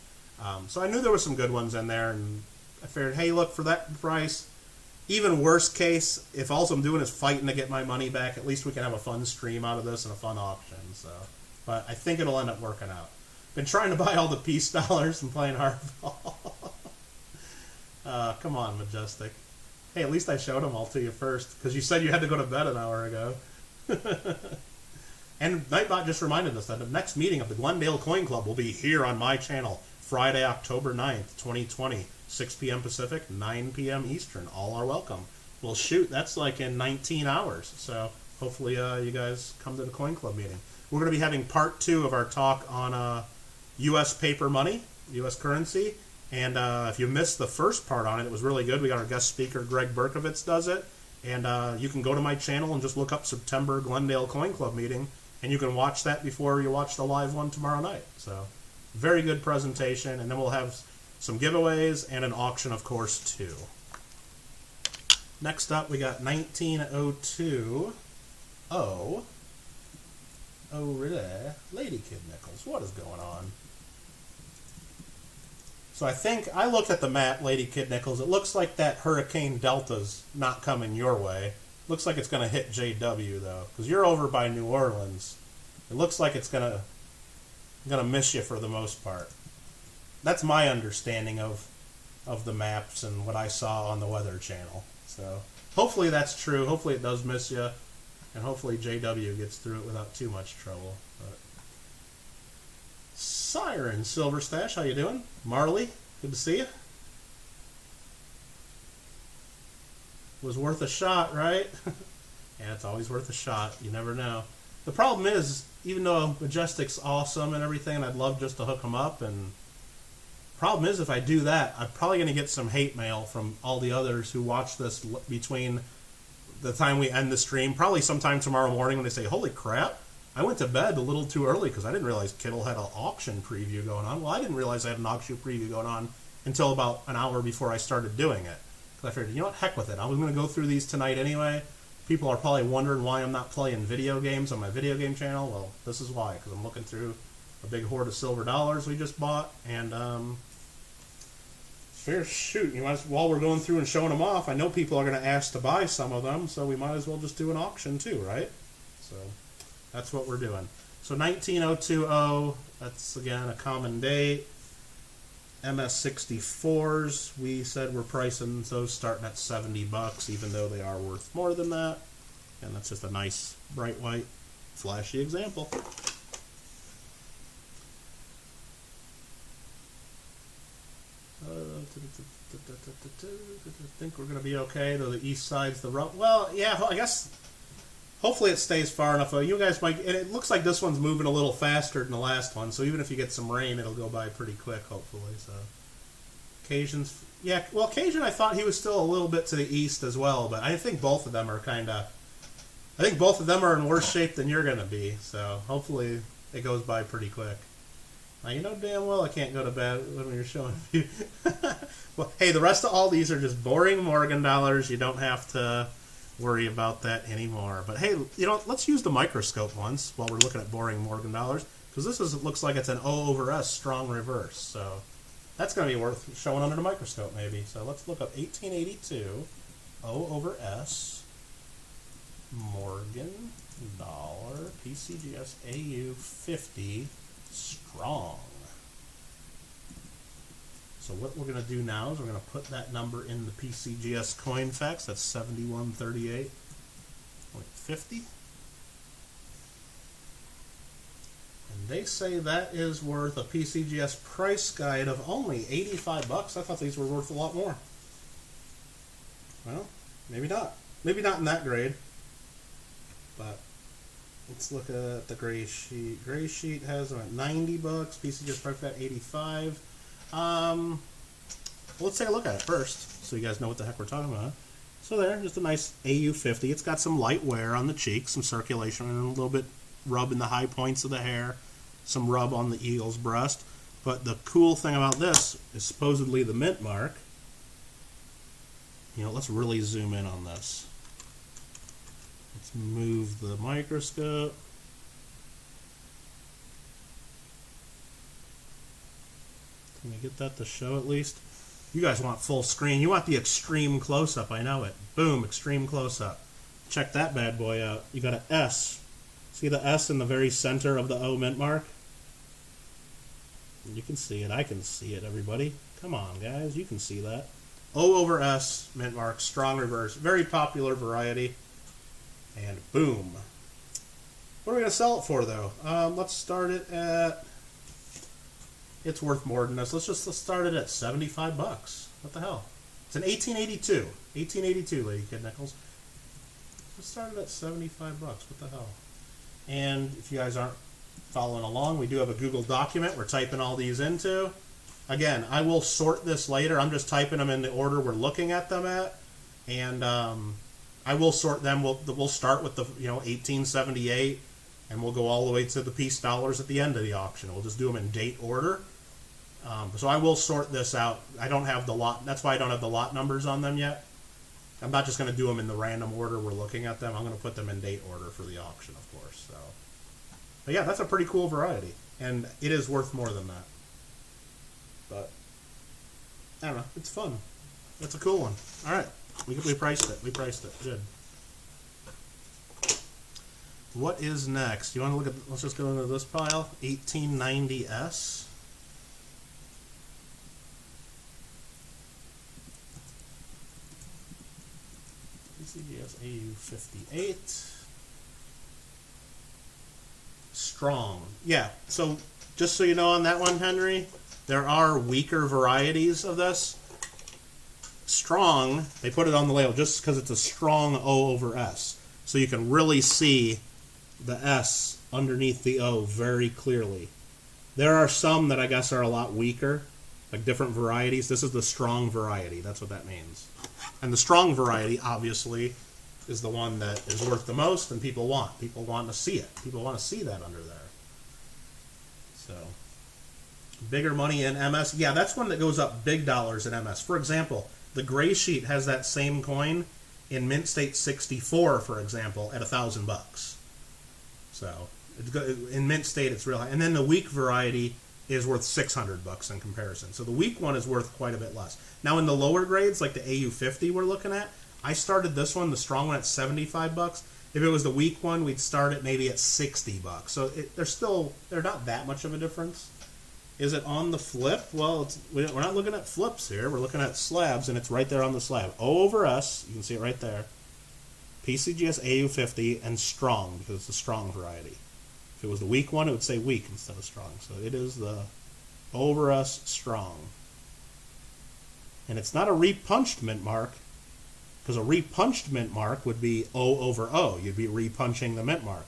So I knew there was some good ones in there, and I figured, hey, look, for that price, even worst case, if all I'm doing is fighting to get my money back, at least we can have a fun stream out of this and a fun auction. So, but I think it'll end up working out. Been trying to buy all the Peace dollars and playing hardball. Come on, Majestic. Hey, at least I showed them all to you first, because you said you had to go to bed an hour ago. And Nightbot just reminded us that the next meeting of the Glendale Coin Club will be here on my channel, Friday, October 9th, 2020, 6 p.m. Pacific, 9 p.m. Eastern. All are welcome. Well, shoot, that's like in 19 hours. So hopefully you guys come to the Coin Club meeting. We're going to be having part 2 of our talk on U.S. paper money, U.S. currency. And if you missed the first part on it, it was really good. We got our guest speaker, Greg Berkovitz, does it. And you can go to my channel and just look up September Glendale Coin Club meeting, and you can watch that before you watch the live one tomorrow night. So very good presentation. And then we'll have some giveaways and an auction, of course, too. Next up, we got 1902. Oh, really? Lady Kid Nichols. What is going on? So I think I looked at the map, Lady Kid Nichols. It looks like that Hurricane Delta's not coming your way. Looks like it's going to hit JW, though, because you're over by New Orleans. It looks like it's going to miss you for the most part. That's my understanding of the maps and what I saw on the Weather Channel. So hopefully that's true. Hopefully it does miss you, and hopefully JW gets through it without too much trouble. But Siren Silver Stash, how you doing? Marley, good to see you. Was worth a shot, right? Yeah, it's always worth a shot. You never know. The problem is, even though Majestic's awesome and everything, and I'd love just to hook him up, and problem is, if I do that, I'm probably going to get some hate mail from all the others who watch this between the time we end the stream, probably sometime tomorrow morning, when they say, holy crap, I went to bed a little too early because I didn't realize Kittle had an auction preview going on. Well, I didn't realize I had an auction preview going on until about an hour before I started doing it. Because I figured, you know what, heck with it. I was going to go through these tonight anyway. People are probably wondering why I'm not playing video games on my video game channel. Well, this is why, because I'm looking through a big hoard of silver dollars we just bought. And, shoot, while we're going through and showing them off, I know people are going to ask to buy some of them, so we might as well just do an auction too, right? So that's what we're doing. So 19020, that's again a common date. MS64s, we said we're pricing those starting at $70, even though they are worth more than that. And that's just a nice, bright white, flashy example. think we're going to be okay, though the east side's the rough. Well, yeah, I guess hopefully it stays far enough. You guys might, and it looks like this one's moving a little faster than the last one, so even if you get some rain, it'll go by pretty quick, hopefully. So Cajun's, yeah, well, Cajun, I thought he was still a little bit to the east as well, but I think both of them are I think both of them are in worse shape than you're going to be, so hopefully it goes by pretty quick. Now, you know damn well I can't go to bed when you're showing me. Well, hey, the rest of all these are just boring Morgan dollars. You don't have to worry about that anymore. But hey, you know, let's use the microscope once while we're looking at boring Morgan dollars, because it looks like it's an O over S strong reverse. So that's going to be worth showing under the microscope maybe. So let's look up 1882 O over S Morgan dollar PCGS AU 50 strong. So what we're going to do now is we're going to put that number in the PCGS coin fax. That's 7138.50. And they say that is worth a PCGS price guide of only 85 bucks. I thought these were worth a lot more. Well, maybe not. Maybe not in that grade. But let's look at the gray sheet. Gray sheet has them at 90 bucks. PCGS price guide 85. Let's take a look at it first, so you guys know what the heck we're talking about. So there, just a nice AU50. It's got some light wear on the cheeks, some circulation, and a little bit rub in the high points of the hair, some rub on the eagle's breast. But the cool thing about this is supposedly the mint mark. You know, let's really zoom in on this. Let's move the microscope. Can we get that to show at least? You guys want full screen. You want the extreme close-up. I know it. Boom, extreme close-up. Check that bad boy out. You got an S. See the S in the very center of the O mint mark? You can see it. I can see it, everybody. Come on, guys. You can see that. O over S mint mark. Strong reverse. Very popular variety. And boom. What are we going to sell it for, though? Let's start it at... It's worth more than this. Let's start it at 75 bucks. What the hell? It's an 1882. 1882, Lady Kid Nichols. Let's start it at 75 bucks. What the hell? And if you guys aren't following along, we do have a Google document we're typing all these into. Again, I will sort this later. I'm just typing them in the order we're looking at them at. And I will sort them. We'll start with the 1878, and we'll go all the way to the piece dollars at the end of the auction. We'll just do them in date order. So I will sort this out. I don't have the lot. That's why I don't have the lot numbers on them yet. I'm not just going to do them in the random order we're looking at them. I'm going to put them in date order for the auction, of course. So, but yeah, that's a pretty cool variety, and it is worth more than that. But I don't know. It's fun. It's a cool one. All right, we priced it. We priced it. Good. What is next? You want to look at? Let's just go into this pile. 1890S. PCGS AU58. Strong. Yeah, so just so you know on that one, Henry, there are weaker varieties of this. Strong, they put it on the label just because it's a strong O over S. So you can really see the S underneath the O very clearly. There are some that I guess are a lot weaker, like different varieties. This is the strong variety. That's what that means. And the strong variety, obviously, is the one that is worth the most and people want. People want to see it. People want to see that under there. So, bigger money in MS. Yeah, that's one that goes up big dollars in MS. For example, the gray sheet has that same coin in Mint State 64, for example, at $1,000. So, in Mint State, it's real high. And then the weak variety is worth $600 in comparison. So the weak one is worth quite a bit less. Now in the lower grades, like the AU50 we're looking at, I started this one, the strong one, at $75. If it was the weak one, we'd start it maybe at $60. So they're not that much of a difference. Is it on the flip? Well, we're not looking at flips here. We're looking at slabs, and it's right there on the slab. O over S, you can see it right there. PCGS AU50 and strong, because it's a strong variety. If it was the weak one, it would say weak instead of strong. So it is the over us strong. And it's not a repunched mint mark, because a repunched mint mark would be O over O. You'd be repunching the mint mark.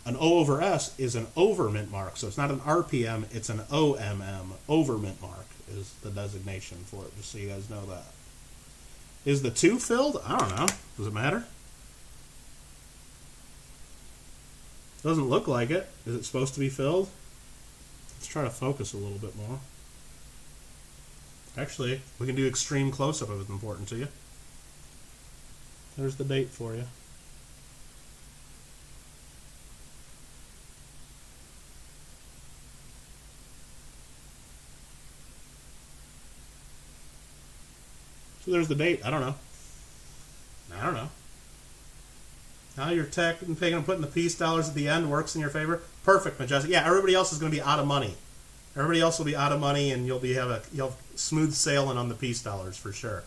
An O over S is an over mint mark, so it's not an RPM, it's an OMM, over mint mark is the designation for it, just so you guys know that. Is the 2 filled? I don't know. Does it matter? Doesn't look like it. Is it supposed to be filled? Let's try to focus a little bit more. Actually, we can do extreme close-up if it's important to you. There's the date for you. So there's the date. I don't know. Now you're picking and putting the peace dollars at the end works in your favor. Perfect, Majestic. Yeah, everybody else is going to be out of money. Everybody else will be out of money, and you'll have smooth sailing on the peace dollars for sure.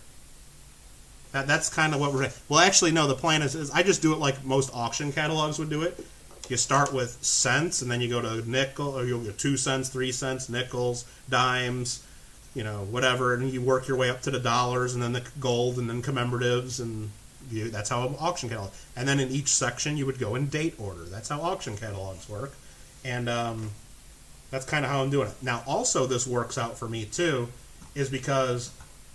That's kind of what we're. Well, actually, no. The plan is I just do it like most auction catalogs would do it. You start with cents, and then you go to nickel, or you'll go 2 cents, 3 cents, nickels, dimes, whatever, and you work your way up to the dollars, and then the gold, and then commemoratives, and that's how an auction catalog. And then in each section, you would go in date order. That's how auction catalogs work, and that's kind of how I'm doing it. Now, also, this works out for me too, is because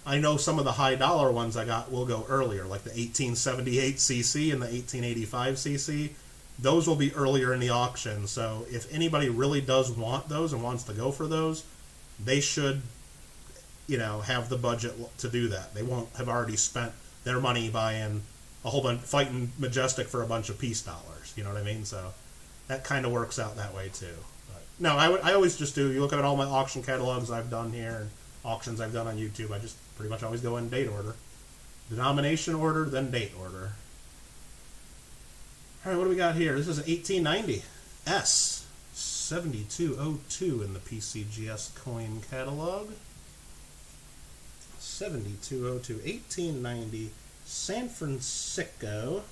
I know some of the high dollar ones I got will go earlier, like the 1878 CC and the 1885 CC. Those will be earlier in the auction. So if anybody really does want those and wants to go for those, they should, have the budget to do that. They won't have already spent their money buying a whole bunch, fighting Majestic for a bunch of peace dollars. You know what I mean? So that kind of works out that way too. But no, I always just do. You look at all my auction catalogs I've done here and auctions I've done on YouTube. I just pretty much always go in date order, denomination order, then date order. All right, what do we got here? This is an 1890 S 7202 in the PCGS coin catalog. 7202, 1890, San Francisco,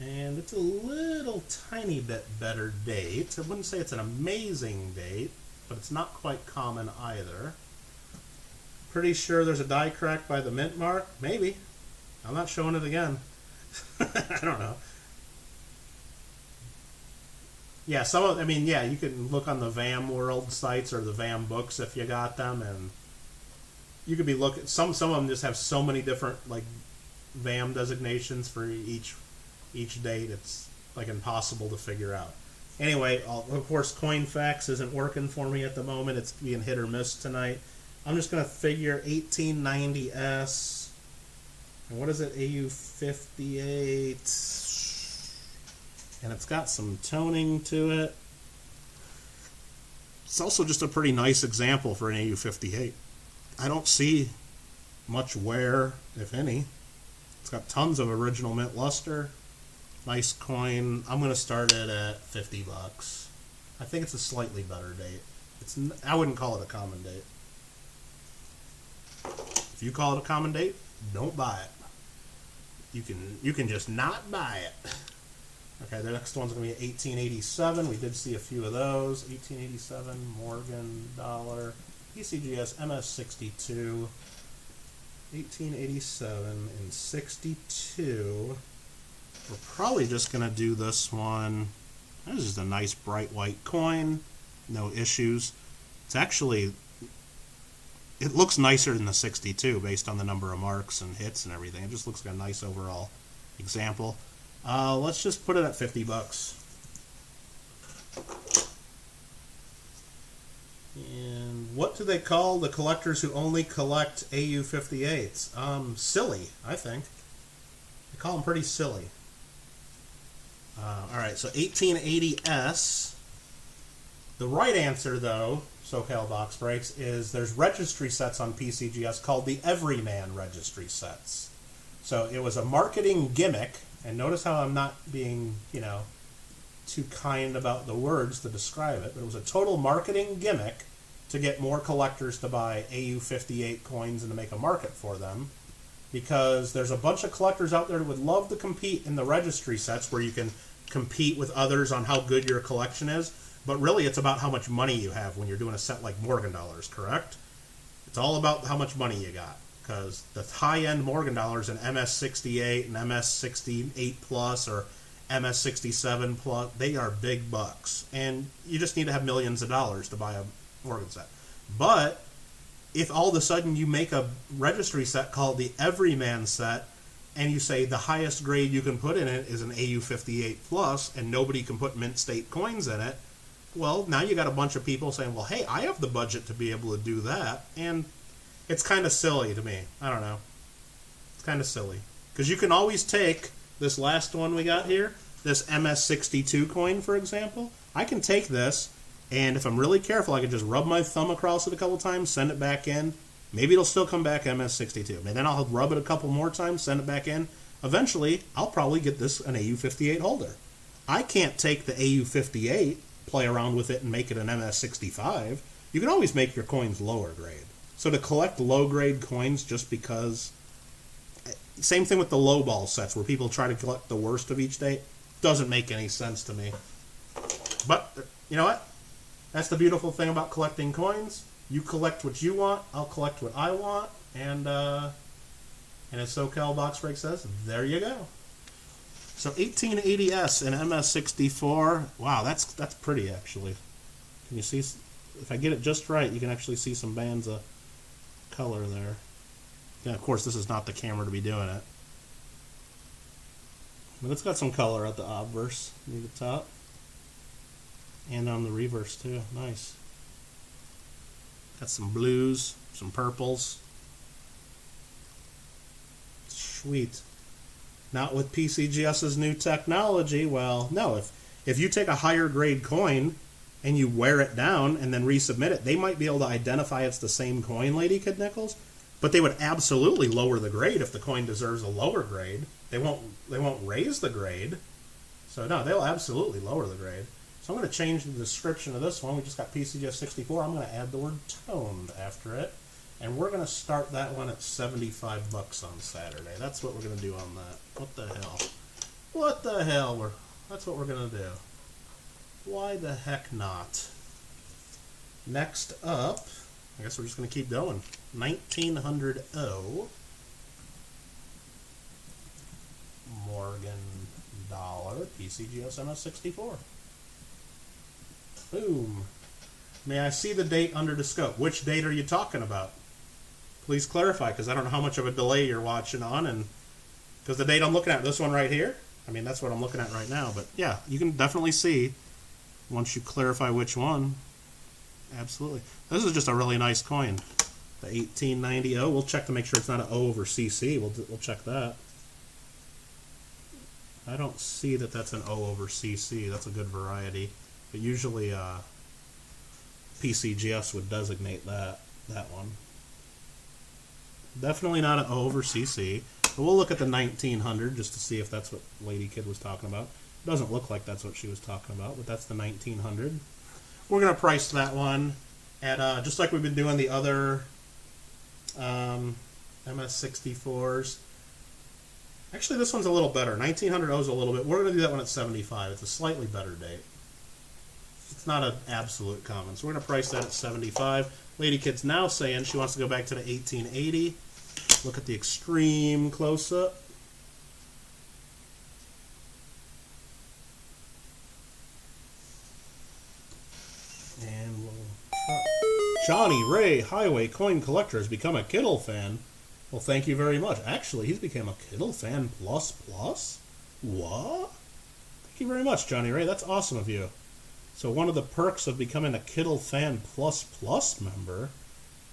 and it's a little tiny bit better date. I wouldn't say it's an amazing date, but it's not quite common either. Pretty sure there's a die crack by the mint mark. Maybe. I'm not showing it again. I don't know. Yeah, you can look on the VAM World sites or the VAM books if you got them, and you could be looking. Some of them just have so many different VAM designations for each date. It's impossible to figure out. Anyway, of course, Coinfax isn't working for me at the moment. It's being hit or miss tonight. I'm just going to figure 1890S. And what is it? AU58. And it's got some toning to it. It's also just a pretty nice example for an AU58. I don't see much wear, if any. It's got tons of original mint luster. Nice coin. I'm going to start it at $50. I think it's a slightly better date. I wouldn't call it a common date. If you call it a common date, don't buy it. You can just not buy it. Okay, the next one's going to be 1887. We did see a few of those. 1887, Morgan dollar, PCGS MS62, 1887 and 62. We're probably just going to do this one. This is a nice bright white coin. No issues. It's actually, it looks nicer than the 62 based on the number of marks and hits and everything. It just looks like a nice overall example. Let's just put it at $50. And what do they call the collectors who only collect AU58s? Silly, I think. They call them pretty silly. Alright, so 1880S. The right answer, though, SoCal Box Breaks, is there's registry sets on PCGS called the Everyman registry sets. So it was a marketing gimmick, and notice how I'm not being, too kind about the words to describe it, but it was a total marketing gimmick to get more collectors to buy AU58 coins and to make a market for them, because there's a bunch of collectors out there who would love to compete in the registry sets where you can compete with others on how good your collection is, but really it's about how much money you have when you're doing a set like Morgan dollars, correct? It's all about how much money you got. because the high-end Morgan dollars, an MS68, an MS68 Plus, or MS67 Plus, they are big bucks. And you just need to have millions of dollars to buy a Morgan set. But if all of a sudden you make a registry set called the Everyman set, and you say the highest grade you can put in it is an AU58 Plus, and nobody can put mint state coins in it, well, now you got a bunch of people saying, well, hey, I have the budget to be able to do that, and it's kind of silly to me. I don't know. It's kind of silly. Because you can always take this last one we got here, this MS62 coin, for example. I can take this, and if I'm really careful, I can just rub my thumb across it a couple times, send it back in. Maybe it'll still come back MS62. And then I'll rub it a couple more times, send it back in. Eventually, I'll probably get this an AU58 holder. I can't take the AU58, play around with it, and make it an MS65. You can always make your coins lower grade. So to collect low grade coins just because... Same thing with the low ball sets where people try to collect the worst of each day. Doesn't make any sense to me. But, you know what? That's the beautiful thing about collecting coins. You collect what you want, I'll collect what I want, and as SoCal Box Break says, there you go. So 1880S and MS64, wow, that's pretty actually. Can you see? If I get it just right, you can actually see some bands of color there. Yeah, of course, this is not the camera to be doing it. But it's got some color at the obverse near the top. And on the reverse too, nice. Got some blues, some purples. Sweet. Not with PCGS's new technology. Well, no, if you take a higher grade coin and you wear it down and then resubmit it, they might be able to identify it's the same coin, Lady Kid Nichols, but they would absolutely lower the grade if the coin deserves a lower grade. They won't raise the grade. So no, they'll absolutely lower the grade. So I'm going to change the description of this one. We just got PCGS 64. I'm going to add the word toned after it. And we're going to start that one at 75 bucks on Saturday. That's what we're going to do on that. What the hell? What the hell? That's what we're going to do. Why the heck not? Next up, I guess we're just going to keep going. 1900O. Morgan dollar PCGS MS64. Boom. May I see the date under the scope? Which date are you talking about? Please clarify, because I don't know how much of a delay you're watching on, and because the date I'm looking at, this one right here, I mean, that's what I'm looking at right now, but yeah, you can definitely see once you clarify which one. Absolutely. This is just a really nice coin. The 1890O. We'll check to make sure it's not an O over CC. We'll check that. I don't see that that's an O over CC. That's a good variety. But usually PCGS would designate that one. Definitely not an O over CC. But we'll look at the 1900 just to see if that's what Lady Kid was talking about. It doesn't look like that's what she was talking about, but that's the 1900. We're going to price that one at, just like we've been doing the other MS64s. Actually, this one's a little better. 1900O is a little bit. We're going to do that one at 75. It's a slightly better date. It's not an absolute common. So we're going to price that at 75. Lady Kid's now saying she wants to go back to the 1880. Look at the extreme close-up. And we'll... Johnny Ray, Highway Coin Collector, has become a Kittle fan. Well, thank you very much. Actually, he's become a Kittle fan plus plus? What? Thank you very much, Johnny Ray. That's awesome of you. So one of the perks of becoming a Kittle fan plus plus member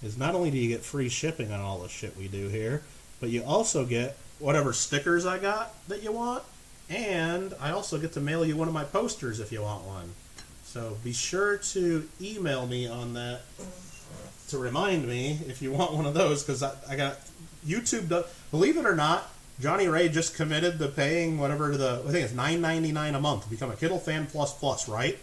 is not only do you get free shipping on all the shit we do here, but you also get whatever stickers I got that you want, and I also get to mail you one of my posters if you want one. So be sure to email me on that to remind me if you want one of those, because I got YouTube. Believe it or not, Johnny Ray just committed to paying whatever I think it's $9.99 a month to become a Kittle fan plus plus, right?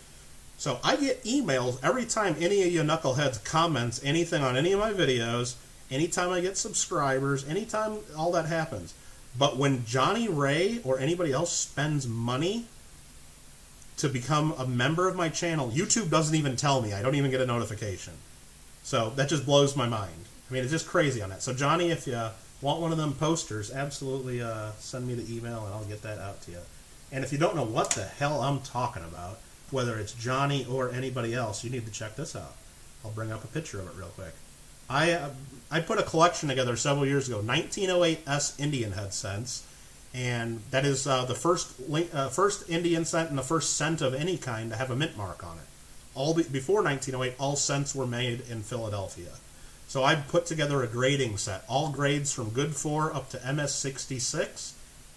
So I get emails every time any of you knuckleheads comments anything on any of my videos, anytime I get subscribers, anytime all that happens. But when Johnny Ray or anybody else spends money to become a member of my channel, YouTube doesn't even tell me. I don't even get a notification. So that just blows my mind. I mean, it's just crazy on that. So Johnny, if you want one of them posters, absolutely send me the email and I'll get that out to you. And if you don't know what the hell I'm talking about, whether it's Johnny or anybody else, you need to check this out. I'll bring up a picture of it real quick. I put a collection together several years ago, 1908S Indian head cents, and that is the first Indian cent and the first cent of any kind to have a mint mark on it. Before 1908, all cents were made in Philadelphia. So I put together a grading set, all grades from Good 4 up to MS-66,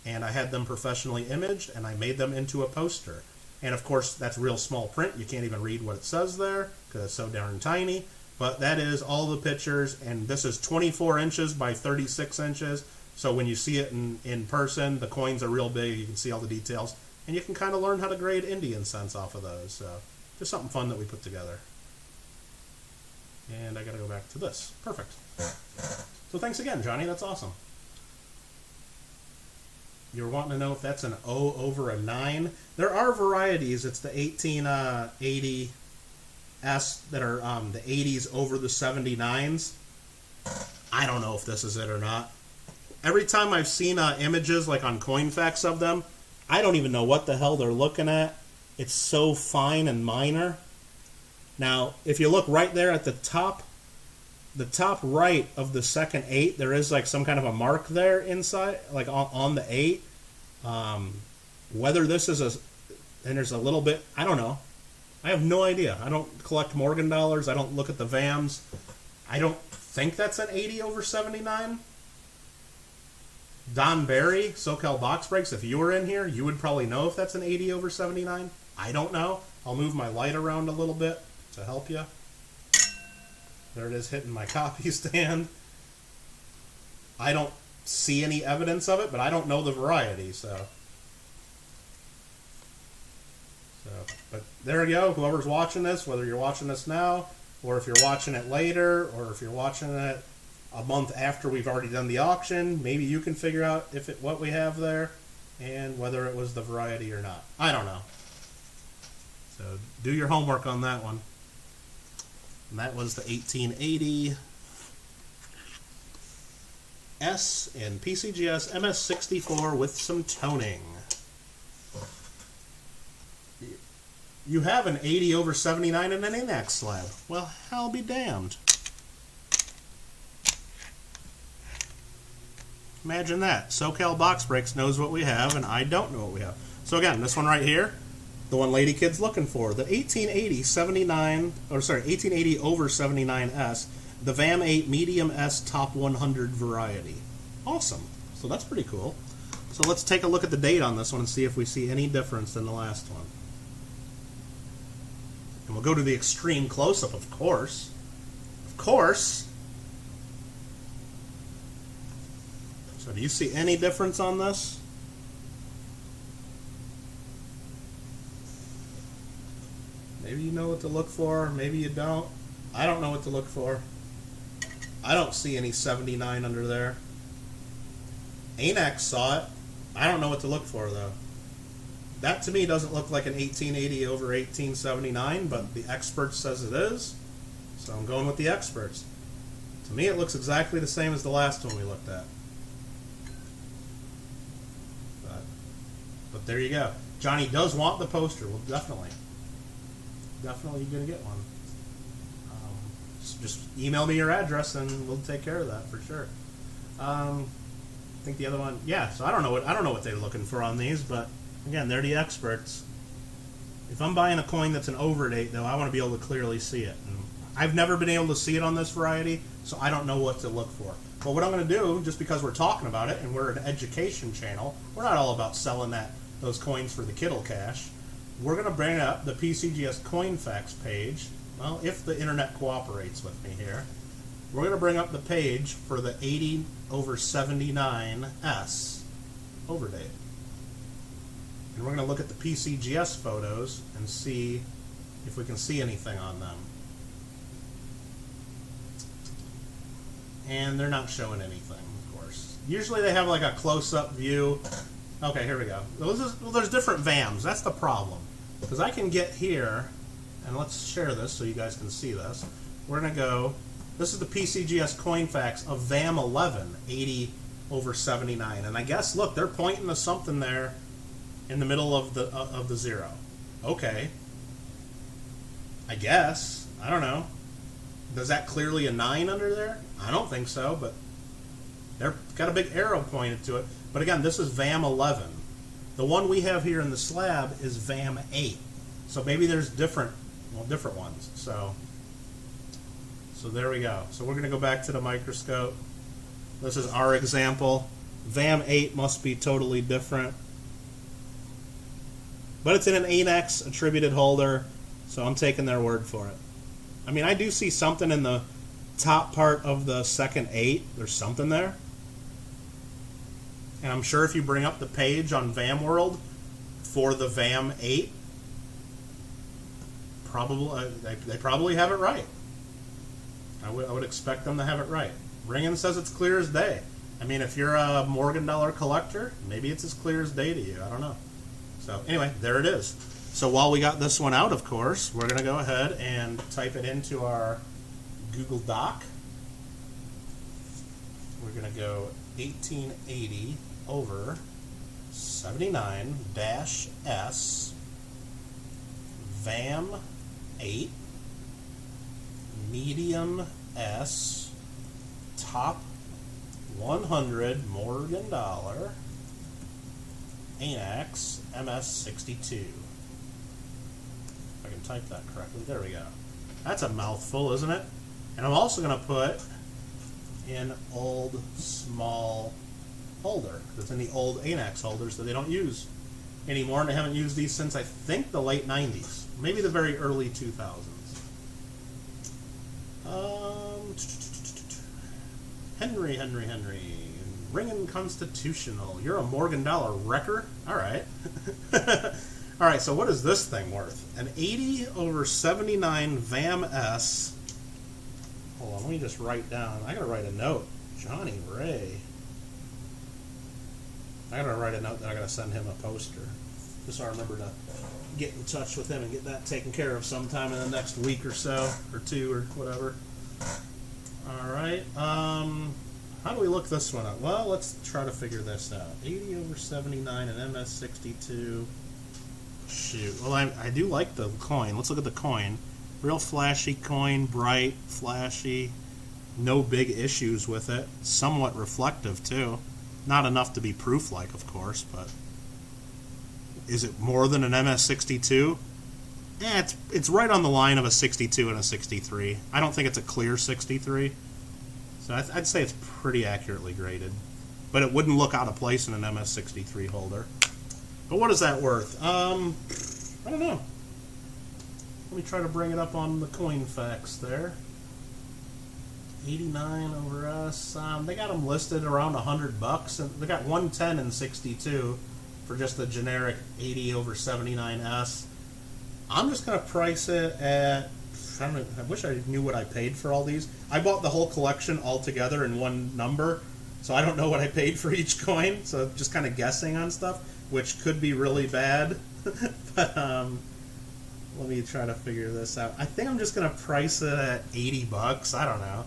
and I had them professionally imaged, and I made them into a poster. And of course, that's real small print. You can't even read what it says there because it's so darn tiny. But that is all the pictures, and this is 24 inches by 36 inches. So when you see it in person, the coins are real big. You can see all the details, and you can kind of learn how to grade Indian cents off of those. So just something fun that we put together. And I got to go back to this. Perfect. So thanks again, Johnny. That's awesome. You're wanting to know if that's an O over a 9. There are varieties. It's the 1880 S that are the 80s over the 79s. I don't know if this is it or not. Every time I've seen images like on Coinfax of them, I don't even know what the hell they're looking at. It's so fine and minor. Now, if you look right there at the top right of the second 8, there is like some kind of a mark there inside, like on the 8. Whether this is and there's a little bit, I don't know. I have no idea. I don't collect Morgan dollars. I don't look at the VAMs. I don't think that's an 80 over 79. Don Barry, SoCal Box Breaks, if you were in here, you would probably know if that's an 80 over 79. I don't know. I'll move my light around a little bit to help you. There it is hitting my copy stand. I don't see any evidence of it, but I don't know the variety, but there you go. Whoever's watching this, whether you're watching this now, or if you're watching it later, or if you're watching it a month after we've already done the auction, maybe you can figure out what we have there and whether it was the variety or not. I don't know. So do your homework on that one. And that was the 1880 S in PCGS MS-64 with some toning. You have an 80 over 79 and an INAX slab. Well, hell be damned. Imagine that. SoCal Box Breaks knows what we have, and I don't know what we have. So again, this one right here, the one Lady Kid's looking for, the 1880 over 79S, the VAM 8 Medium S Top 100 variety. Awesome. So that's pretty cool. So let's take a look at the date on this one and see if we see any difference than the last one. And we'll go to the extreme close-up, of course. Of course. So do you see any difference on this? Maybe you know what to look for, maybe you don't. I don't know what to look for. I don't see any 79 under there. ANAX saw it. I don't know what to look for, though. That, to me, doesn't look like an 1880 over 1879, but the expert says it is, so I'm going with the experts. To me, it looks exactly the same as the last one we looked at. But there you go. Johnny does want the poster. Well, definitely going to get one. Just email me your address and we'll take care of that for sure. I think the other one, yeah. So I don't know what they're looking for on these, but again, they're the experts. If I'm buying a coin that's an overdate, though, I want to be able to clearly see it. And I've never been able to see it on this variety, so I don't know what to look for. But what I'm going to do, just because we're talking about it and we're an education channel, we're not all about selling those coins for the Kittle cash. We're going to bring up the PCGS Coinfax page. Well, if the internet cooperates with me here, we're going to bring up the page for the 80 over 79S overdate. And we're going to look at the PCGS photos and see if we can see anything on them. And they're not showing anything, of course. Usually they have like a close-up view. Okay, here we go. Well, there's different VAMs. That's the problem. Because I can get here, and let's share this so you guys can see this. We're going to go This is the PCGS Coinfax of VAM 11, 80 over 79. And I guess, look, they're pointing to something there in the middle of the zero. Okay. I guess. I don't know. Does that clearly a 9 under there? I don't think so, but they've got a big arrow pointed to it. But again, this is VAM 11. The one we have here in the slab is VAM 8. So maybe there's different ones. So there we go. So we're going to go back to the microscope. This is our example. VAM 8 must be totally different. But it's in an 8X attributed holder, so I'm taking their word for it. I mean, I do see something in the top part of the second 8. There's something there. And I'm sure if you bring up the page on VAM World for the VAM 8, they probably have it right. I would expect them to have it right. Ringen says it's clear as day. I mean, if you're a Morgan Dollar collector, maybe it's as clear as day to you. I don't know. So anyway, there it is. So while we got this one out, of course, we're going to go ahead and type it into our Google Doc. We're going to go 1880 over 79-S VAM 8 medium S top 100 Morgan Dollar ANAX MS62. If I can type that correctly. There we go. That's a mouthful, isn't it? And I'm also going to put in old small holder. It's in the old ANAX holders that they don't use anymore, and they haven't used these since I think the late 90s, maybe the very early 2000s. Henry. Ringen Constitutional. You're a Morgan Dollar wrecker? Alright. Alright, so what is this thing worth? An 80 over 79 VAM S. Hold on, let me just write down. I gotta write a note. Johnny Ray. I gotta write a note that I gotta send him a poster. Just so I remember to get in touch with him and get that taken care of sometime in the next week or so, or two, or whatever. Alright, how do we look this one up? Well, let's try to figure this out. 80 over 79 and MS62. Shoot. Well, I do like the coin. Let's look at the coin. Real flashy coin, bright, flashy. No big issues with it. Somewhat reflective, too. Not enough to be proof-like, of course, but... Is it more than an MS62? Yeah, it's right on the line of a 62 and a 63. I don't think it's a clear 63. So I'd say it's pretty accurately graded. But it wouldn't look out of place in an MS63 holder. But what is that worth? I don't know. Let me try to bring it up on the Coinfax there. 89 over S. They got them listed around $100, and they got 110 and 62 for just the generic 80 over 79S. I'm just going to price it at, I wish I knew what I paid for all these. I bought the whole collection all together in one number, so I don't know what I paid for each coin, so just kind of guessing on stuff, which could be really bad. But let me try to figure this out. I think I'm just going to price it at $80. I don't know.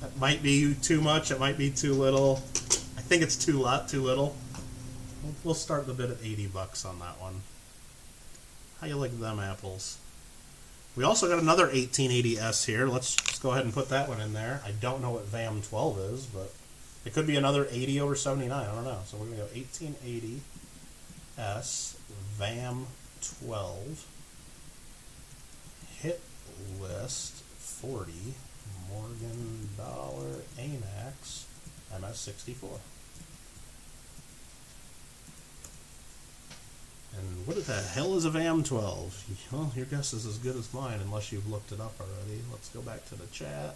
That might be too much, it might be too little. I think it's too little. We'll start the bid at $80 on that one. How you like them apples? We also got another 1880S here. Let's just go ahead and put that one in there. I don't know what VAM 12 is, but it could be another 80 over 79. I don't know. So we're going to go 1880S VAM 12. Hit list 40 Morgan Dollar ANAX MS64. And what the hell is a VAM 12? Well, your guess is as good as mine, unless you've looked it up already. Let's go back to the chat.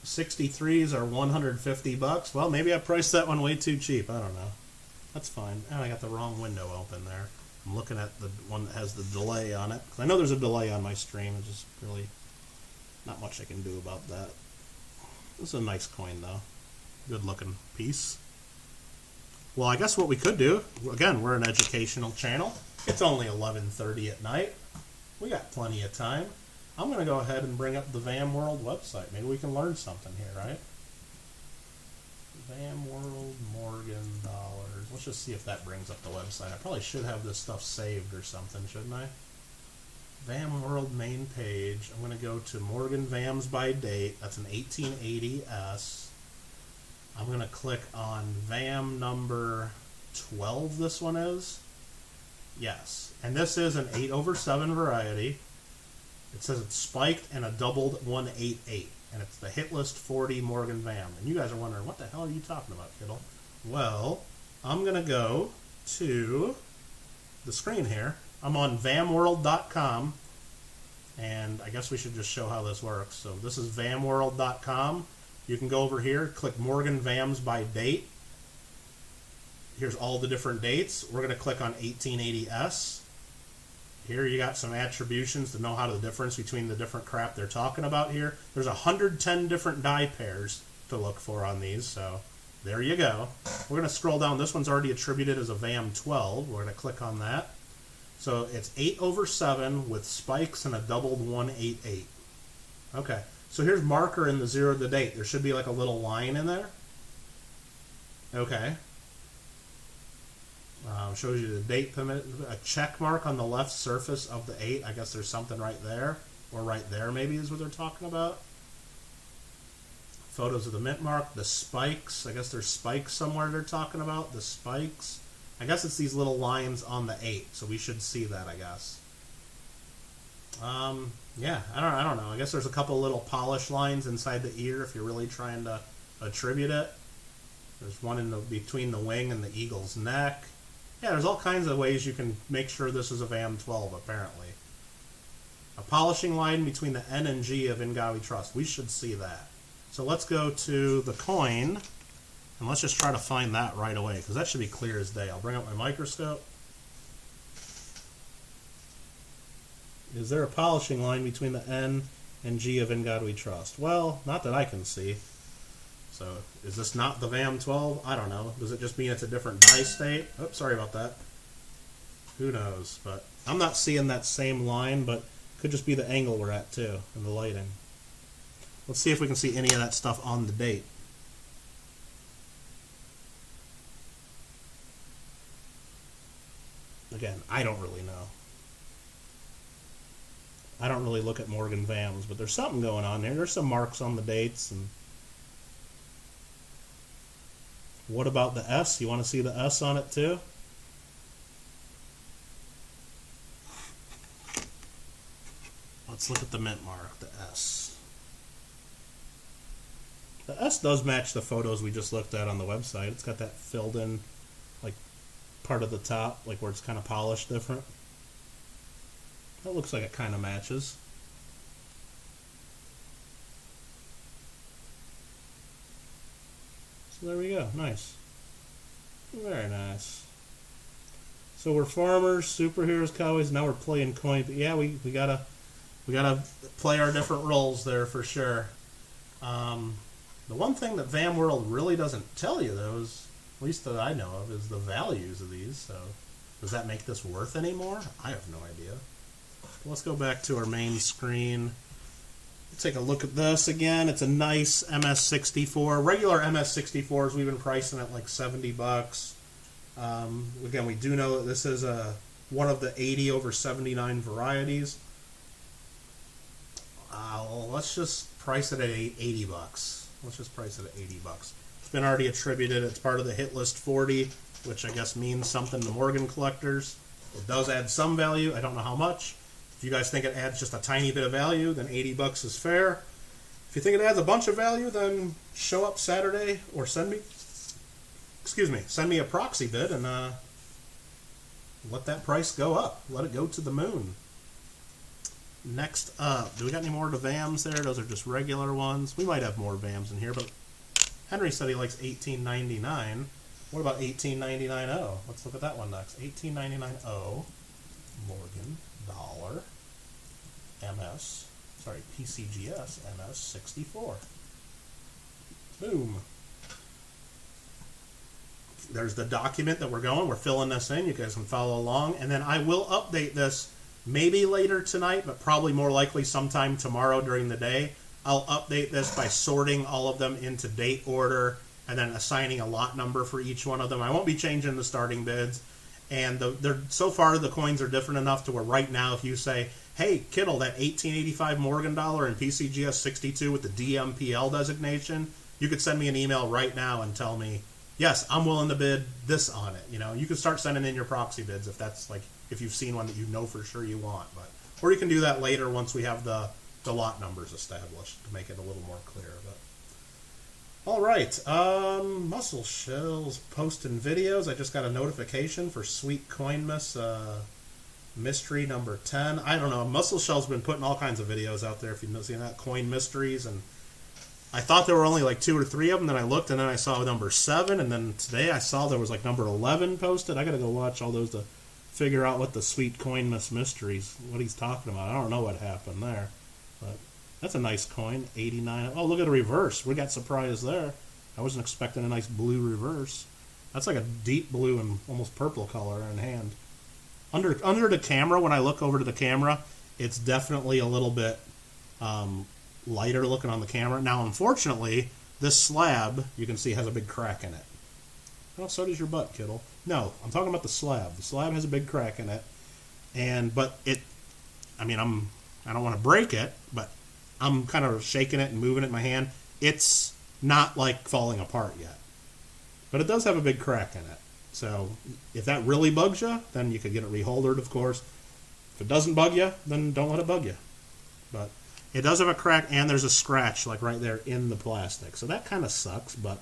63s are $150. Well, maybe I priced that one way too cheap. I don't know. That's fine. And I got the wrong window open there. I'm looking at the one that has the delay on it. I know there's a delay on my stream. It's just really not much I can do about that. This is a nice coin, though. Good looking piece. Well, I guess what we could do, again, we're an educational channel. It's only 11:30 at night. We got plenty of time. I'm going to go ahead and bring up the VAM World website. Maybe we can learn something here, right? VAM World Morgan dollars. Let's just see if that brings up the website. I probably should have this stuff saved or something, shouldn't I? VAM World main page. I'm going to go to Morgan VAMs by date. That's an 1880S. I'm going to click on VAM number 12, this one is. Yes. And this is an 8/7 variety. It says it's spiked and a doubled 188. And it's the hit list 40 Morgan VAM. And you guys are wondering, what the hell are you talking about, Kittle? Well, I'm going to go to the screen here. I'm on VAMworld.com. And I guess we should just show how this works. So this is VAMworld.com. You can go over here, click Morgan VAMs by date. Here's all the different dates. We're going to click on 1880S. Here you got some attributions to know how the difference between the different crap they're talking about here. There's 110 different die pairs to look for on these, so there you go. We're going to scroll down. This one's already attributed as a VAM 12. We're going to click on that. So it's 8/7 with spikes and a doubled 188. Okay, so here's marker in the 0 to date. There should be like a little line in there. Okay. Shows you the date permit, a check mark on the left surface of the 8. I guess there's something right there, or right there maybe is what they're talking about. Photos of the mint mark, the spikes. I guess there's spikes somewhere they're talking about. The spikes. I guess it's these little lines on the 8, so we should see that, I guess. Yeah, I don't know. I guess there's a couple little polish lines inside the ear if you're really trying to attribute it. There's one in between the wing and the eagle's neck. Yeah, there's all kinds of ways you can make sure this is a VAM 12, apparently. A polishing line between the N and G of In God We Trust. We should see that. So let's go to the coin, and let's just try to find that right away, because that should be clear as day. I'll bring up my microscope. Is there a polishing line between the N and G of In God We Trust? Well, not that I can see. So, is this not the VAM 12? I don't know. Does it just mean it's a different die state? Oops, sorry about that. Who knows? But I'm not seeing that same line, but could just be the angle we're at too, and the lighting. Let's see if we can see any of that stuff on the date. Again, I don't really know. I don't really look at Morgan VAMs, but there's something going on there. There's some marks on the dates. And what about the S? You want to see the S on it too? Let's look at the mint mark, the S. The S does match the photos we just looked at on the website. It's got that filled in, like, part of the top, like where it's kind of polished different. That looks like it kind of matches. So there we go. Nice. Very nice. So we're farmers, superheroes, cowboys. Now we're playing coin. But yeah, we gotta play our different roles there for sure. The one thing that VAM World really doesn't tell you, though, is, at least that I know of, is the values of these. So does that make this worth any more? I have no idea. Let's go back to our main screen. Take a look at this again. It's a nice MS64. Regular MS64s, we've been pricing at like $70. Again, we do know that this is one of the 80/79 varieties. Let's just price it at $80. Let's just price it at $80. It's been already attributed. It's part of the hit list 40, which I guess means something to Morgan collectors. It does add some value. I don't know how much. If you guys think it adds just a tiny bit of value, then $80 is fair. If you think it adds a bunch of value, then show up Saturday or send me a proxy bid and let that price go up. Let it go to the moon. Next up, do we got any more of the VAMs there? Those are just regular ones. We might have more VAMs in here, but Henry said he likes 1899. What about 1899.0? Let's look at that one next. 1899.0 Morgan dollar PCGS MS64. Boom. There's the document that we're going. We're filling this in. You guys can follow along. And then I will update this maybe later tonight, but probably more likely sometime tomorrow during the day, I'll update this by sorting all of them into date order and then assigning a lot number for each one of them. I won't be changing the starting bids. And so far the coins are different enough to where right now if you say, hey, Kittle, that 1885 Morgan dollar in PCGS 62 with the DMPL designation, you could send me an email right now and tell me, yes, I'm willing to bid this on it. You know, you can start sending in your proxy bids if that's like, if you've seen one that you know for sure you want. But or you can do that later once we have the lot numbers established to make it a little more clear. But all right, Muscle Shells posting videos. I just got a notification for Sweet Coin Miss mystery number 10. I don't know. Muscle Shell's been putting all kinds of videos out there. If you've seen that, coin mysteries, and I thought there were only like 2 or 3 of them. Then I looked, and then I saw number 7, and then today I saw there was like number 11 posted. I got to go watch all those to figure out what the Sweet Coin Miss mysteries, what he's talking about. I don't know what happened there, but that's a nice coin. 89. Oh, look at the reverse. We got surprised there. I wasn't expecting a nice blue reverse. That's like a deep blue and almost purple color in hand. Under the camera, when I look over to the camera, it's definitely a little bit lighter looking on the camera. Now, unfortunately, this slab, you can see, has a big crack in it. Well, so does your butt, Kittle. No, I'm talking about the slab. The slab has a big crack in it. But it, I mean, I don't want to break it, but I'm kind of shaking it and moving it in my hand. It's not like falling apart yet. But it does have a big crack in it. So if that really bugs you, then you could get it reholdered, of course. If it doesn't bug you, then don't let it bug you. But it does have a crack, and there's a scratch like right there in the plastic. So that kind of sucks, but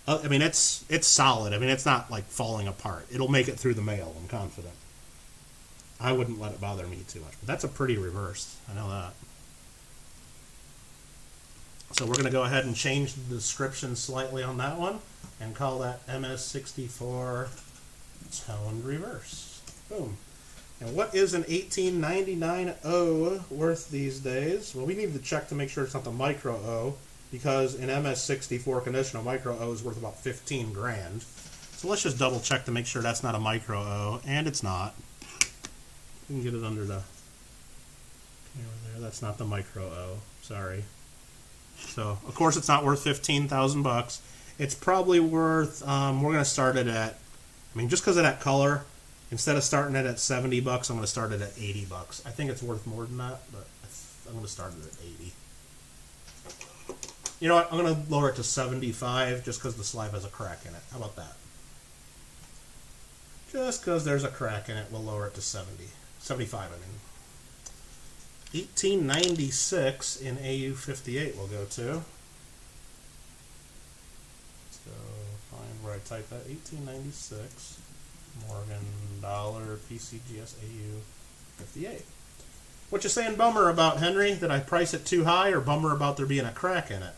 I mean, it's solid. I mean, it's not like falling apart. It'll make it through the mail, I'm confident. I wouldn't let it bother me too much. But that's a pretty reverse. I know that. So we're going to go ahead and change the description slightly on that one and call that MS64 toned reverse. Boom. And what is an 1899 O worth these days? Well, we need to check to make sure it's not the micro O, because in MS64 condition, a micro O is worth about 15 grand. So let's just double check to make sure that's not a micro O, and it's not. We can get it under the camera there. That's not the micro O. Sorry. So, of course, it's not worth 15,000 bucks. It's probably worth, we're going to start it at, I mean, just because of that color, instead of starting it at 70 bucks, I'm going to start it at 80 bucks. I think it's worth more than that, but I'm going to start it at 80. You know what? I'm going to lower it to 75 just because the slab has a crack in it. How about that? Just because there's a crack in it, we'll lower it to 70. 75, I mean. 1896 in AU58 we'll go to. Let's go find where I type that. 1896 Morgan dollar PCGS AU58. What you saying bummer about, Henry? Did I price it too high, or bummer about there being a crack in it?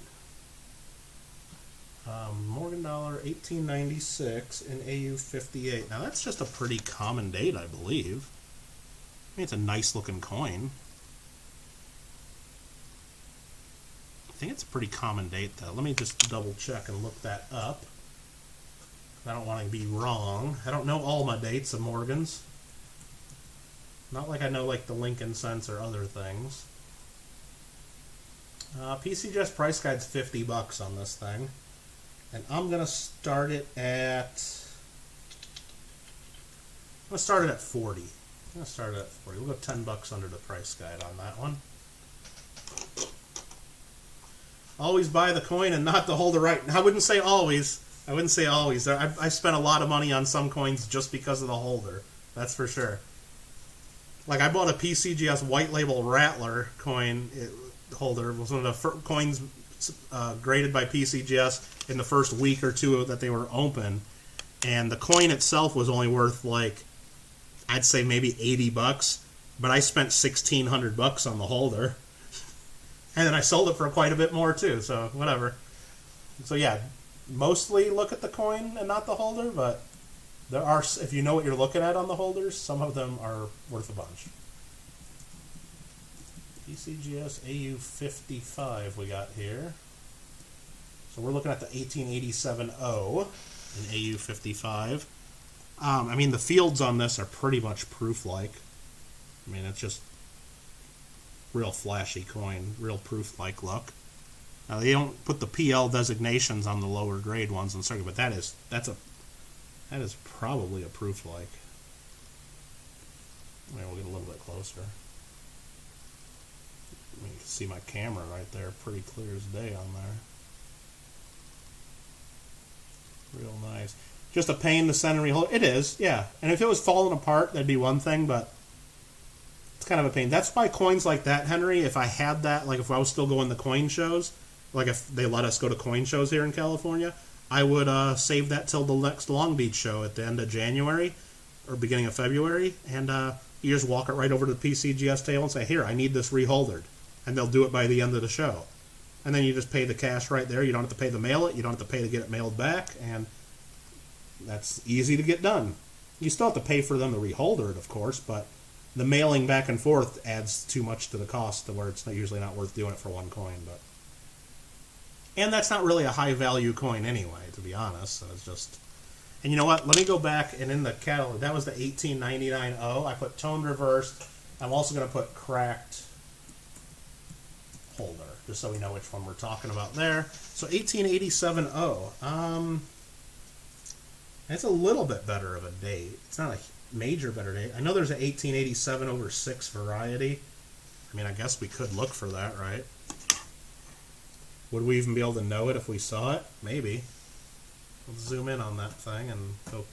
Morgan dollar 1896 in AU58. Now that's just a pretty common date, I believe. I mean, it's a nice looking coin. I think it's a pretty common date, though. Let me just double check and look that up. I don't want to be wrong. I don't know all my dates of Morgans. Not like I know like the Lincoln cents or other things. PCGS price guide's 50 bucks on this thing. And I'm going to start it at... I'm going to start it at 40. I'm going to start it at 40. We'll go 10 bucks under the price guide on that one. Always buy the coin and not the holder, right? I wouldn't say always. I wouldn't say always. I spent a lot of money on some coins just because of the holder. That's for sure. Like, I bought a PCGS white label Rattler coin holder. It was one of the coins graded by PCGS in the first week or two that they were open. And the coin itself was only worth, like, I'd say maybe 80 bucks. But I spent 1,600 bucks on the holder. And then I sold it for quite a bit more, too. So, whatever. So, yeah, mostly look at the coin and not the holder. But there are, if you know what you're looking at on the holders, some of them are worth a bunch. PCGS AU55 we got here. So we're looking at the 1887 O in AU55. I mean, the fields on this are pretty much proof-like. I mean, it's just real flashy coin, real proof-like look. Now they don't put the PL designations on the lower grade ones in circuit, but that is probably a proof-like. Maybe we'll get a little bit closer. I mean, you can see my camera right there, pretty clear as day on there. Real nice. Just a pain to send and rehold. It is, yeah. And if it was falling apart, that'd be one thing, but it's kind of a pain. That's why coins like that, Henry, if I had that, like if I was still going to coin shows, like if they let us go to coin shows here in California, I would save that till the next Long Beach show at the end of January or beginning of February, and you just walk it right over to the PCGS table and say, here, I need this reholdered. And they'll do it by the end of the show. And then you just pay the cash right there. You don't have to pay to mail it. You don't have to pay to get it mailed back. And that's easy to get done. You still have to pay for them to reholder it, of course, but the mailing back and forth adds too much to the cost to where it's usually not worth doing it for one coin. But and that's not really a high-value coin anyway, to be honest. So it's just... And you know what? Let me go back, and in the catalog, that was the 1899-0. I put toned reversed. I'm also going to put cracked holder, just so we know which one we're talking about there. So 1887-0. It's a little bit better of a date. It's not a major better date. I know there's an 1887/6 variety. I mean, I guess we could look for that, right? Would we even be able to know it if we saw it? Maybe. Let's zoom in on that thing and go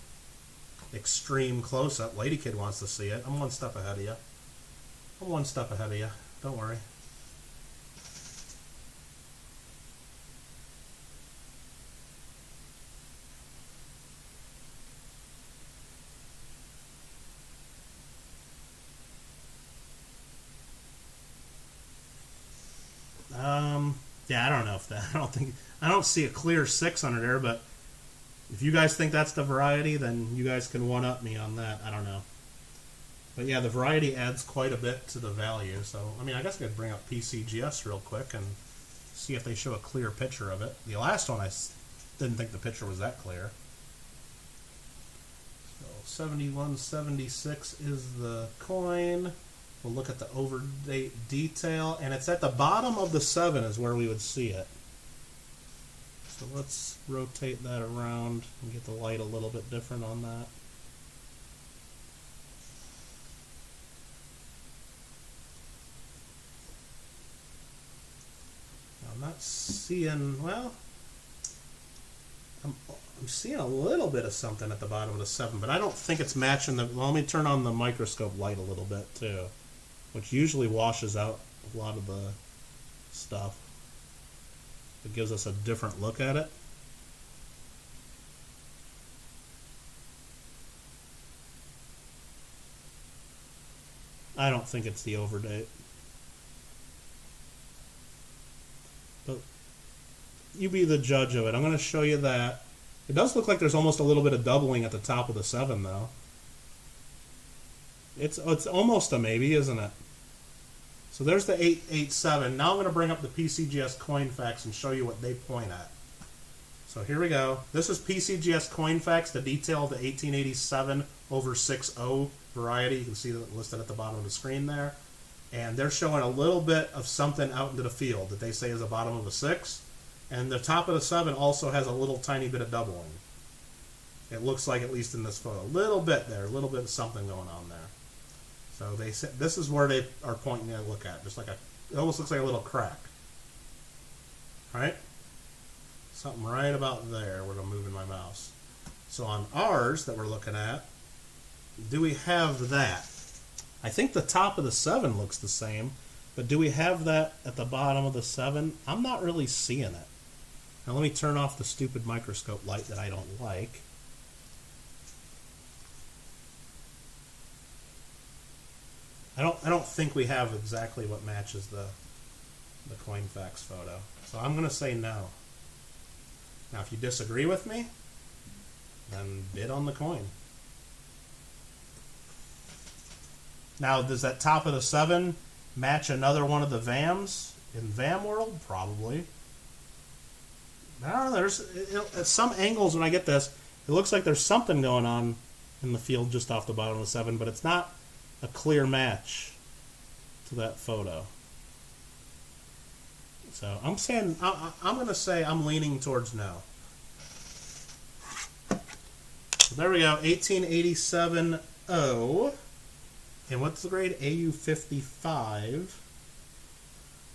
extreme close-up. Lady Kid wants to see it. I'm one step ahead of you. I'm one step ahead of you. Don't worry. Yeah, I don't know if that. I don't see a clear 6 under there, but if you guys think that's the variety, then you guys can one-up me on that. I don't know. But yeah, the variety adds quite a bit to the value. So, I mean, I guess I could bring up PCGS real quick and see if they show a clear picture of it. The last one, I didn't think the picture was that clear. So, 7176 is the coin. We'll look at the overdate detail, and it's at the bottom of the 7 is where we would see it. So let's rotate that around and get the light a little bit different on that. Now I'm not seeing, well, I'm seeing a little bit of something at the bottom of the 7, but I don't think it's matching the, well, let me turn on the microscope light a little bit too, which usually washes out a lot of the stuff. It gives us a different look at it. I don't think it's the overdate. But you be the judge of it. I'm going to show you that. It does look like there's almost a little bit of doubling at the top of the 7, though. It's almost a maybe, isn't it? So there's the 887. Now I'm going to bring up the PCGS coin facts and show you what they point at. So here we go. This is PCGS coin facts, the detail of the 1887/60 variety. You can see that listed at the bottom of the screen there. And they're showing a little bit of something out into the field that they say is the bottom of a 6. And the top of the 7 also has a little tiny bit of doubling. It looks like, at least in this photo, a little bit there, a little bit of something going on there. So they said this is where they are pointing to look at, just like it almost looks like a little crack. All right, something right about there where I'm moving my mouse. So on ours that we're looking at, do we have that? I think the top of the 7 looks the same, but do we have that at the bottom of the 7? I'm not really seeing it. Now let me turn off the stupid microscope light that I don't like. I don't think we have exactly what matches the coin facts photo. So I'm going to say no. Now if you disagree with me, then bid on the coin. Now does that top of the 7 match another one of the VAMs in VAM world? Probably. I don't know, there's at some angles when I get this, it looks like there's something going on in the field just off the bottom of the 7, but it's not a clear match to that photo. So I'm saying, I'm going to say I'm leaning towards no. So there we go, 1887 O. And what's the grade? AU55.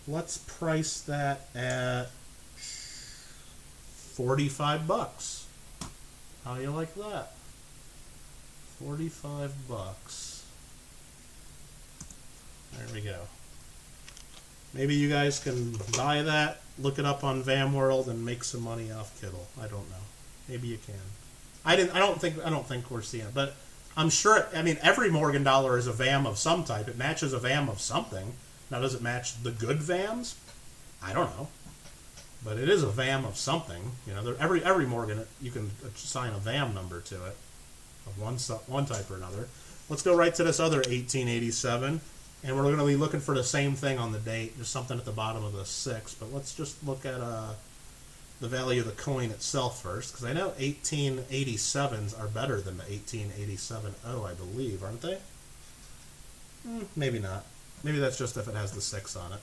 Let's price that at 45 bucks. How you like that? 45 bucks. There we go. Maybe you guys can buy that, look it up on VamWorld, and make some money off Kittle. I don't know. Maybe you can. I don't think we're seeing it, but I'm sure. I mean, every Morgan dollar is a VAM of some type. It matches a VAM of something. Now, does it match the good VAMs? I don't know, but it is a VAM of something. You know, every Morgan you can assign a VAM number to it of one type or another. Let's go right to this other 1887. And we're going to be looking for the same thing on the date, just something at the bottom of the 6. But let's just look at the value of the coin itself first, because I know 1887s are better than the 1887O, I believe, aren't they? Maybe not. Maybe that's just if it has the 6 on it.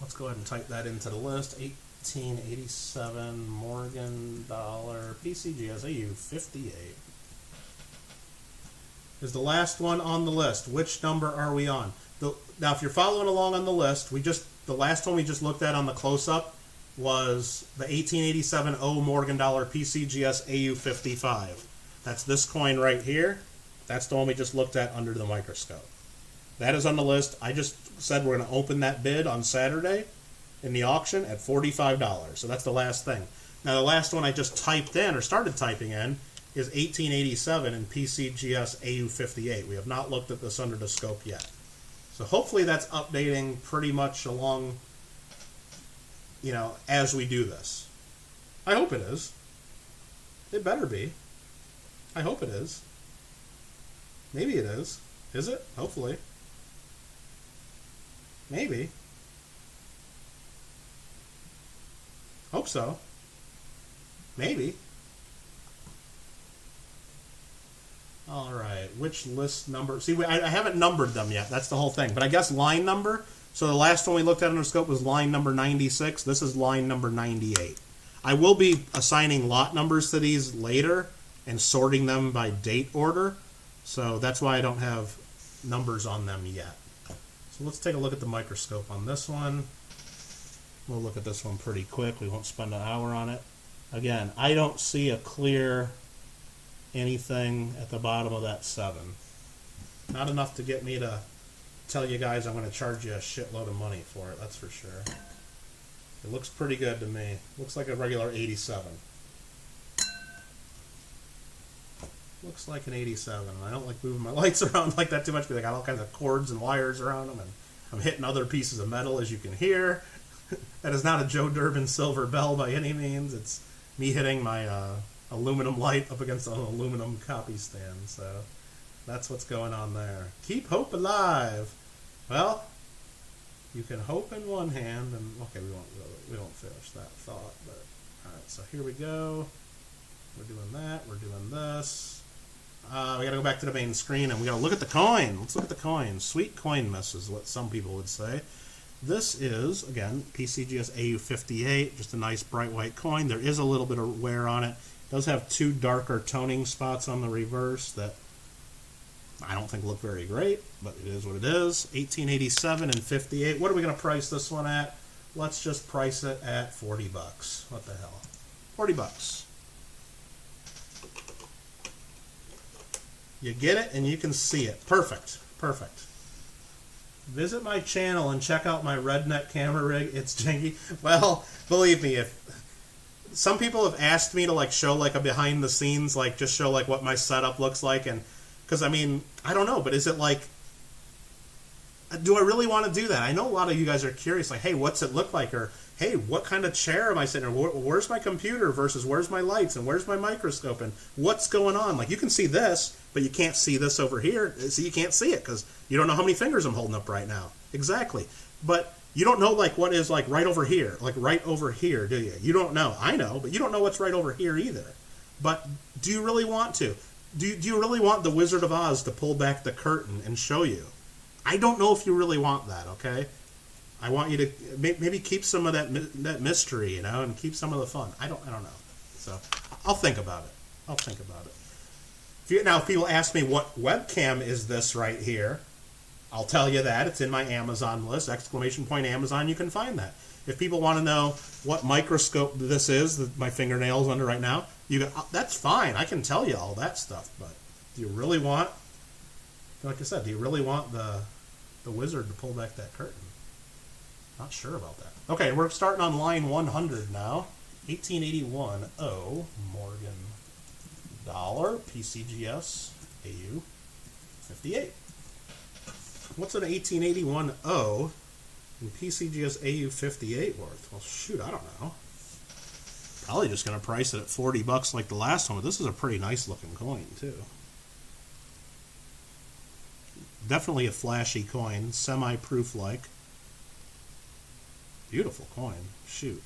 Let's go ahead and type that into the list. 1887 Morgan dollar PCGS AU58. Is the last one on the list. Which number are we on? Now, if you're following along on the list, the last one we just looked at on the close-up was the 1887 O Morgan dollar PCGS AU55. That's this coin right here. That's the one we just looked at under the microscope. That is on the list. I just said we're going to open that bid on Saturday in the auction at $45. So that's the last thing. Now, the last one I just typed in or started typing in is 1887 and PCGS AU58. We have not looked at this under the scope yet. So hopefully that's updating pretty much along, you know, as we do this. I hope it is. It better be. I hope it is. Maybe it is. Is it? Hopefully. Maybe. Hope so. Maybe. All right, which list number? See, I haven't numbered them yet. That's the whole thing. But I guess line number. So the last one we looked at under scope was line number 96. This is line number 98. I will be assigning lot numbers to these later and sorting them by date order. So that's why I don't have numbers on them yet. So let's take a look at the microscope on this one. We'll look at this one pretty quick. We won't spend an hour on it. Again, I don't see a clear anything at the bottom of that 7. Not enough to get me to tell you guys I'm going to charge you a shitload of money for it, that's for sure. It looks pretty good to me. Looks like a regular 87. Looks like an 87. I don't like moving my lights around like that too much because I got all kinds of cords and wires around them, and I'm hitting other pieces of metal, as you can hear. That is not a Joe Durbin silver bell by any means. It's me hitting my aluminum light up against an aluminum copy stand. So that's what's going on there. Keep hope alive. Well, you can hope in one hand, and okay, we won't finish that thought. But all right, so here we go. We're doing that. We're doing this. We got to go back to the main screen, and we got to look at the coin. Let's look at the coin. Sweet coin miss is what some people would say. This is, again, PCGS AU58, just a nice bright white coin. There is a little bit of wear on it. It does have 2 darker toning spots on the reverse that I don't think look very great, but it is what it is. 1887 and 58. What are we going to price this one at? Let's just price it at 40 bucks. What the hell? 40 bucks. You get it and you can see it. Perfect. Perfect. Visit my channel and check out my redneck camera rig. It's janky. Well, believe me, if some people have asked me to like show like a behind the scenes, like just show like what my setup looks like, and because I mean, I don't know, but is it like, do I really want to do that? I know a lot of you guys are curious, like, hey, what's it look like? Or, hey, what kind of chair am I sitting in? Or where's my computer versus where's my lights and where's my microscope and what's going on? Like, you can see this, but you can't see this over here. So you can't see it because you don't know how many fingers I'm holding up right now. Exactly. But you don't know, like, what is, like, right over here. Like, right over here, do you? You don't know. I know, but you don't know what's right over here either. But do you really want to? Do you really want the Wizard of Oz to pull back the curtain and show you? I don't know if you really want that, okay? I want you to maybe keep some of that mystery, you know, and keep some of the fun. I don't know. So I'll think about it. Now, if people ask me what webcam is this right here, I'll tell you that. It's in my Amazon list, ! Amazon, you can find that. If people want to know what microscope this is, that my fingernail's under right now, that's fine. I can tell you all that stuff. But do you really want, like I said, do you really want the wizard to pull back that curtain? Not sure about that. Okay, we're starting on line 100 now. 1881 O Morgan dollar PCGS AU 58. What's an 1881 O in PCGS AU 58 worth? Well, shoot, I don't know. Probably just going to price it at $40 like the last one, but this is a pretty nice looking coin, too. Definitely a flashy coin, semi-proof like. Beautiful coin. Shoot.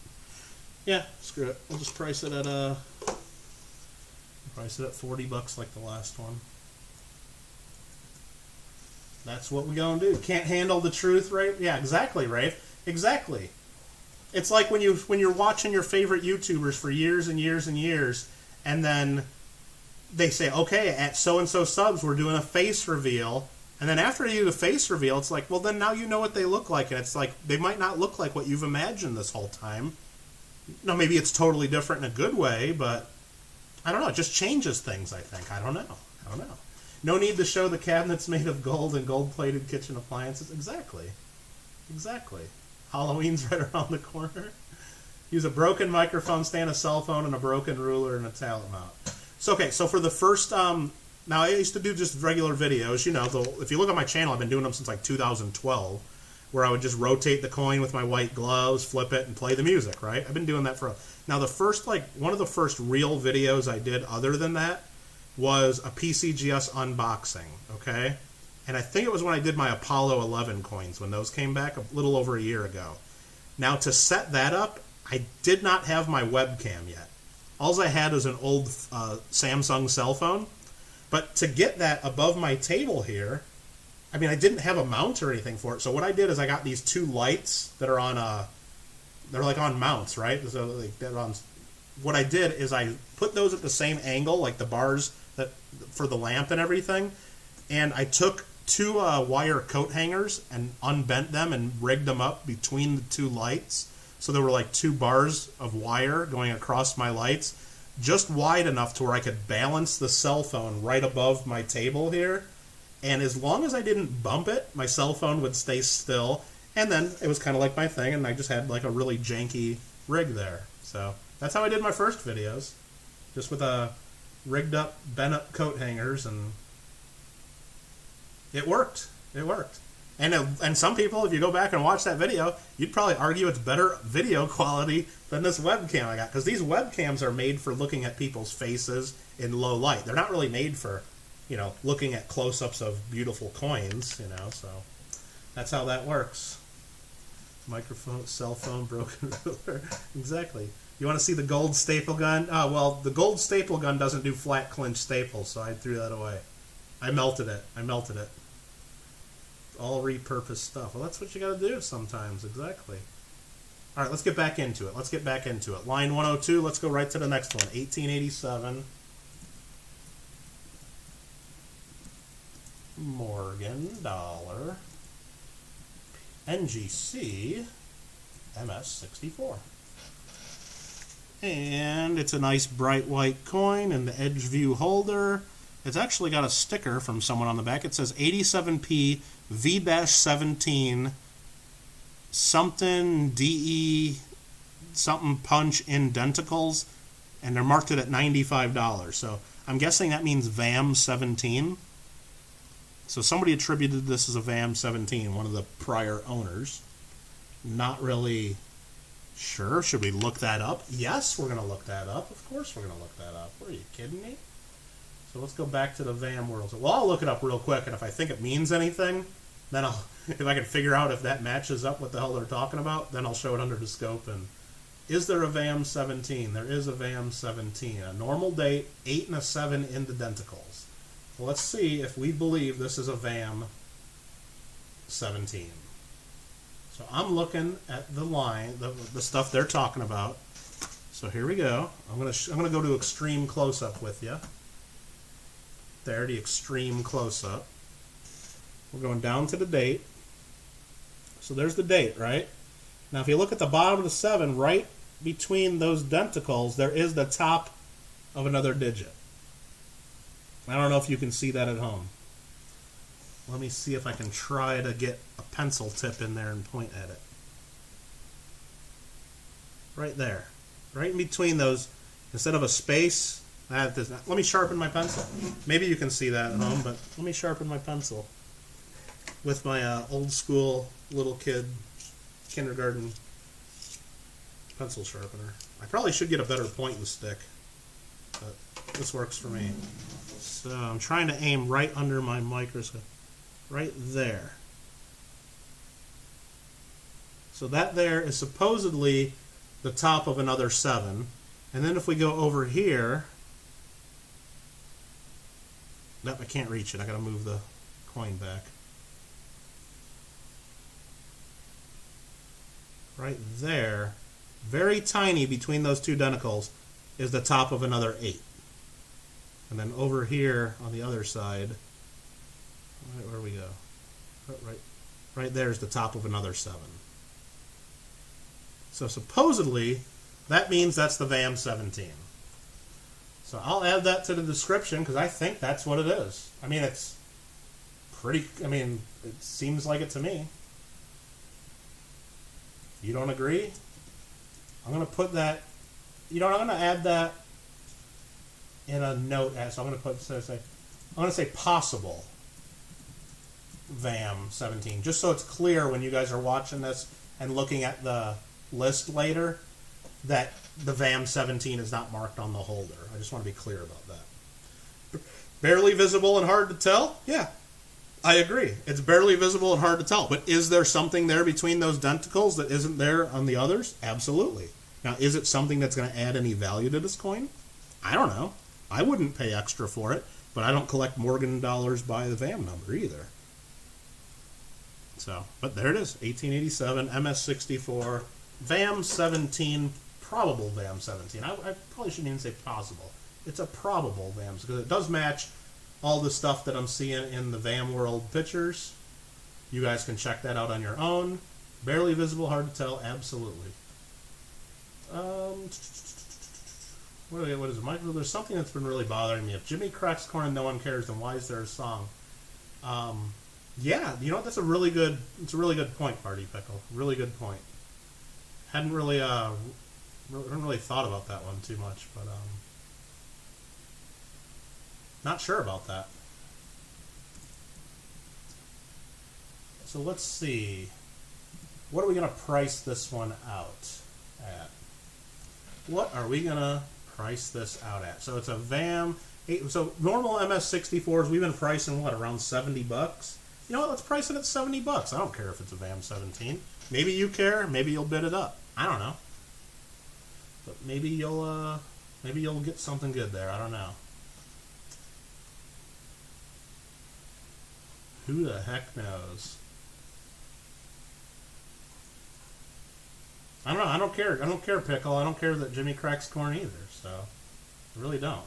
Yeah, screw it. We'll just price it at $40 like the last one. That's what we gonna do. Can't handle the truth, right? Yeah, exactly, Rafe. Exactly. It's like when you're watching your favorite YouTubers for years and years and years, and then they say, okay, at so-and-so subs, we're doing a face reveal. And then after you do the face reveal, it's like, well, then now you know what they look like. And it's like, they might not look like what you've imagined this whole time. No, maybe it's totally different in a good way, but I don't know. It just changes things, I think. I don't know. No need to show the cabinets made of gold and gold-plated kitchen appliances. Exactly. Halloween's right around the corner. Use a broken microphone stand, a cell phone, and a broken ruler and a talent mount. So, okay, so for the first... now, I used to do just regular videos. You know, if you look at my channel, I've been doing them since like 2012, where I would just rotate the coin with my white gloves, flip it, and play the music, right? I've been doing that for... Now, one of the first real videos I did other than that was a PCGS unboxing, okay? And I think it was when I did my Apollo 11 coins, when those came back a little over a year ago. Now, to set that up, I did not have my webcam yet. All I had was an old Samsung cell phone. But to get that above my table here, I mean, I didn't have a mount or anything for it. So what I did is I got these two lights that are on they're like on mounts, right? So like they're on. What I did is I put those at the same angle, like the bars that for the lamp and everything, and I took two wire coat hangers and unbent them and rigged them up between the two lights. So there were like two bars of wire going across my lights, just wide enough to where I could balance the cell phone right above my table here. And as long as I didn't bump it, my cell phone would stay still. And then it was kind of like my thing, and I just had like a really janky rig there. So that's how I did my first videos. Just with a rigged up, bent up coat hangers, and it worked. It worked. And some people, if you go back and watch that video, you'd probably argue it's better video quality than this webcam I got. Because these webcams are made for looking at people's faces in low light. They're not really made for, looking at close-ups of beautiful coins, so that's how that works. Microphone, cell phone, broken ruler. Exactly. You want to see the gold staple gun? Oh, well, the gold staple gun doesn't do flat clinch staples, so I threw that away. I melted it. All repurposed stuff. Well, that's what you got to do sometimes. Exactly. All right, let's get back into it. Line 102, let's go right to the next one. 1887. Morgan dollar. NGC MS64. And it's a nice bright white coin in the edge view holder. It's actually got a sticker from someone on the back. It says 87p V-17 something DE something punch indenticals, and they're marked it at $95. So I'm guessing that means VAM 17. So somebody attributed this as a VAM 17, one of the prior owners. Not really sure. Should we look that up? Yes, we're going to look that up. Of course we're going to look that up. Are you kidding me? So let's go back to the VAM world. Well, I'll look it up real quick, and if I think it means anything, then if I can figure out if that matches up what the hell they're talking about, then I'll show it under the scope and Is there a VAM 17? There is a VAM 17. A normal date, 8 and a 7 in the denticles. Well, let's see if we believe this is a VAM 17. So I'm looking at the line, the stuff they're talking about. So here we go. I'm gonna go to extreme close-up with you. There, the extreme close-up. We're going down to the date. So there's the date, right? Now if you look at the bottom of the 7, right between those denticles, there is the top of another digit. I don't know if you can see that at home. Let me see if I can try to get a pencil tip in there and point at it. Right there. Right in between those, instead of a space, let me sharpen my pencil. Maybe you can see that at home, but let me sharpen my pencil with my old school little kid kindergarten pencil sharpener. I probably should get a better pointing stick, but this works for me. So I'm trying to aim right under my microscope, right there. So that there is supposedly the top of another 7. And then if we go over here, nope, I can't reach it. I gotta move the coin back. Right there, very tiny between those two denticles, is the top of another 8. And then over here on the other side, right where we go, right there's the top of another 7. So supposedly, that means that's the VAM 17. So I'll add that to the description because I think that's what it is. I mean, it's pretty, it seems like it to me. You don't agree? I'm going to put that, I'm going to add that in a note. So I'm going to say possible VAM 17, just so it's clear when you guys are watching this and looking at the list later that the VAM 17 is not marked on the holder. I just want to be clear about that. Barely visible and hard to tell? Yeah, I agree. It's barely visible and hard to tell. But is there something there between those denticles that isn't there on the others? Absolutely. Now, is it something that's going to add any value to this coin? I don't know. I wouldn't pay extra for it, but I don't collect Morgan dollars by the VAM number either. So, but there it is, 1887, MS64, VAM 17, probable VAM 17. I probably shouldn't even say possible. It's a probable VAM, because it does match all the stuff that I'm seeing in the VAM World pictures. You guys can check that out on your own. Barely visible, hard to tell, absolutely. What is it, Michael? There's something that's been really bothering me. If Jimmy cracks corn and no one cares, then why is there a song? Yeah, you know what? That's a really good. It's a really good point, Party Pickle. Really good point. Hadn't really thought about that one too much, but not sure about that. So let's see. What are we gonna price this one out at? What are we gonna price this out at? So it's a VAM. So normal MS64s, we've been pricing what, around $70? You know what? Let's price it at $70. I don't care if it's a VAM 17. Maybe you care. Maybe you'll bid it up. I don't know. But maybe you'll get something good there. I don't know. Who the heck knows? I don't know. I don't care. I don't care, Pickle. I don't care that Jimmy cracks corn either. So I really don't.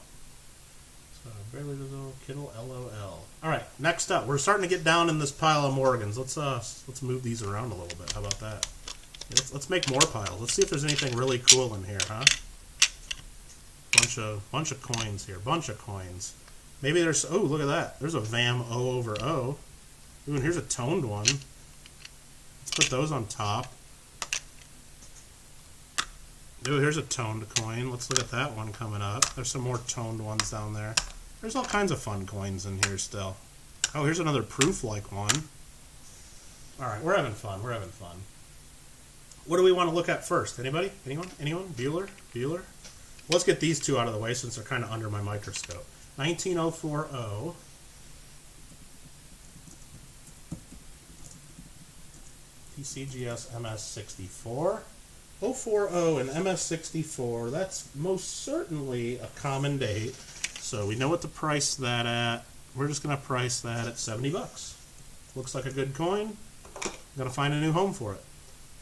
So barely visible, Kittle LOL. All right, next up, we're starting to get down in this pile of Morgans. Let's move these around a little bit. How about that? Let's make more piles. Let's see if there's anything really cool in here, huh? Bunch of coins here. Bunch of coins. Maybe there's. Oh, look at that. There's a VAM O over O. Ooh, and here's a toned one. Let's put those on top. Ooh, here's a toned coin. Let's look at that one coming up. There's some more toned ones down there. There's all kinds of fun coins in here still. Oh, here's another proof-like one. All right, we're having fun. We're having fun. What do we want to look at first? Anybody? Anyone? Anyone? Bueller? Let's get these two out of the way since they're kind of under my microscope. 19040. PCGS MS64. 040 and MS64, that's most certainly a common date. So we know what to price that at. We're just going to price that at 70 bucks. Looks like a good coin. Got to find a new home for it.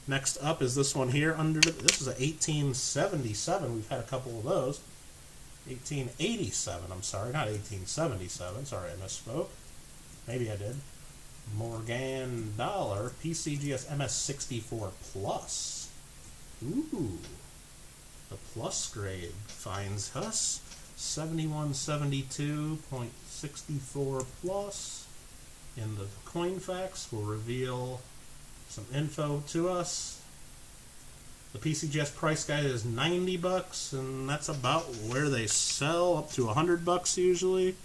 Next up is this one here. This is a 1877. We've had a couple of those. 1887, I'm sorry, not 1877. Sorry, I misspoke. Maybe I did. Morgan Dollar PCGS MS64 Plus. Ooh, the plus grade finds us 7172.64 plus. In the coin facts will reveal some info to us. The PCGS price guide is 90 bucks, and that's about where they sell, up to 100 bucks usually.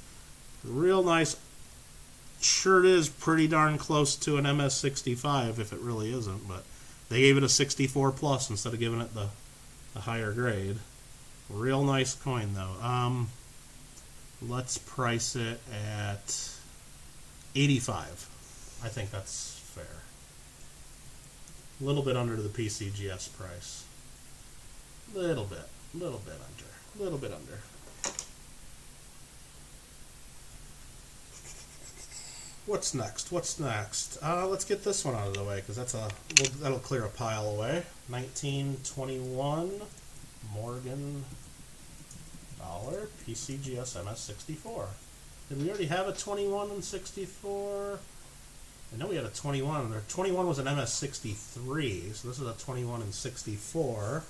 Real nice. Sure, it is pretty darn close to an MS65 if it really isn't, but they gave it a 64 plus instead of giving it the higher grade. Real nice coin though. Let's price it at 85. I think that's fair. A little bit under the PCGS price. Little bit under. What's next? Let's get this one out of the way because that'll clear a pile away. 1921 Morgan Dollar PCGS MS64. Did we already have a 21 and 64? I know we had a 21. The 21 was an MS63, so this is a 21 and 64.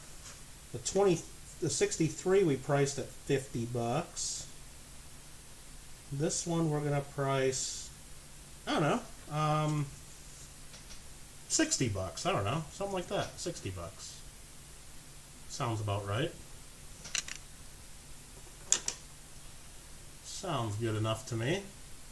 The 63 we priced at 50 bucks. This one we're gonna price, I don't know, 60 bucks. I don't know, something like that. 60 bucks. Sounds about right. Sounds good enough to me.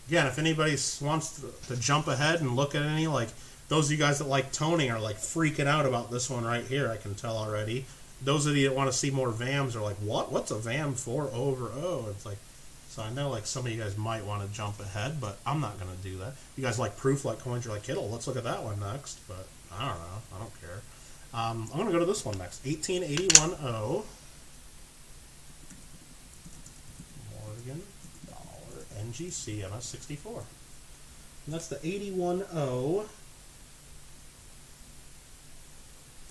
Again, if anybody wants to jump ahead and look at any, like those of you guys that like toning are like freaking out about this one right here, I can tell already. Those of you that want to see more VAMs are like, what? What's a VAM 4/0? It's like, so I know like some of you guys might want to jump ahead, but I'm not going to do that. You guys like proof, like coins, you're like, Kittle, let's look at that one next. But I don't know. I don't care. I'm going to go to this one next. 1881-0. Morgan Dollar NGC MS64. And that's the 81-0.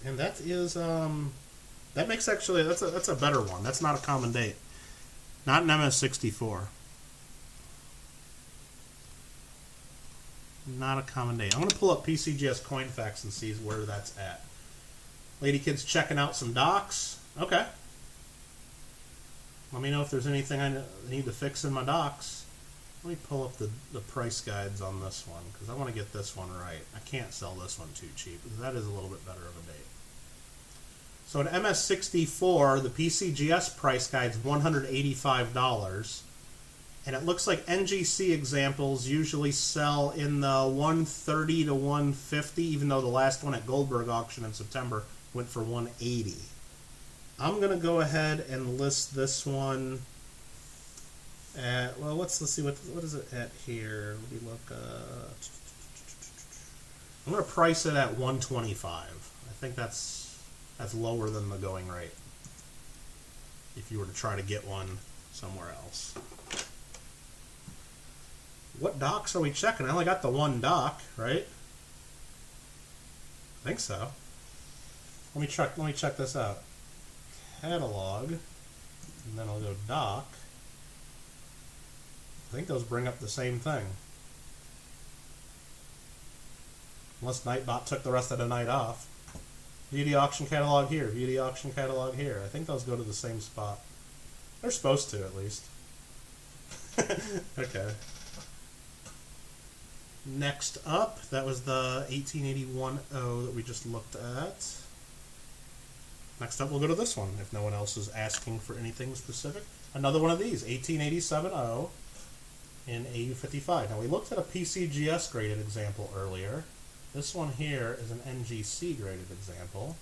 And that is, that makes actually, that's a better one. That's not a common date. Not an MS64. Not a common date. I'm going to pull up PCGS coin facts and see where that's at. Lady Kid's checking out some docs. Okay. Let me know if there's anything I need to fix in my docs. Let me pull up the price guides on this one because I want to get this one right. I can't sell this one too cheap because that is a little bit better of a date. So an MS64, the PCGS price guide is $185. And it looks like NGC examples usually sell in the $130 to $150, even though the last one at Goldberg auction in September went for $180. I'm going to go ahead and list this one at, well, let's see, what is it at here? Let me look. I'm going to price it at $125. I think that's lower than the going rate if you were to try to get one somewhere else. What docs are we checking? I only got the one doc, right? I think so. Let me check this out. Catalog, and then I'll go doc. I think those bring up the same thing. Unless Nightbot took the rest of the night off. View the auction catalog here. View the auction catalog here. I think those go to the same spot. They're supposed to, at least. Okay. Next up, that was the 1881-0 that we just looked at. Next up, we'll go to this one, if no one else is asking for anything specific. Another one of these, 1887-0 in AU55. Now, we looked at a PCGS graded example earlier. This one here is an NGC graded example.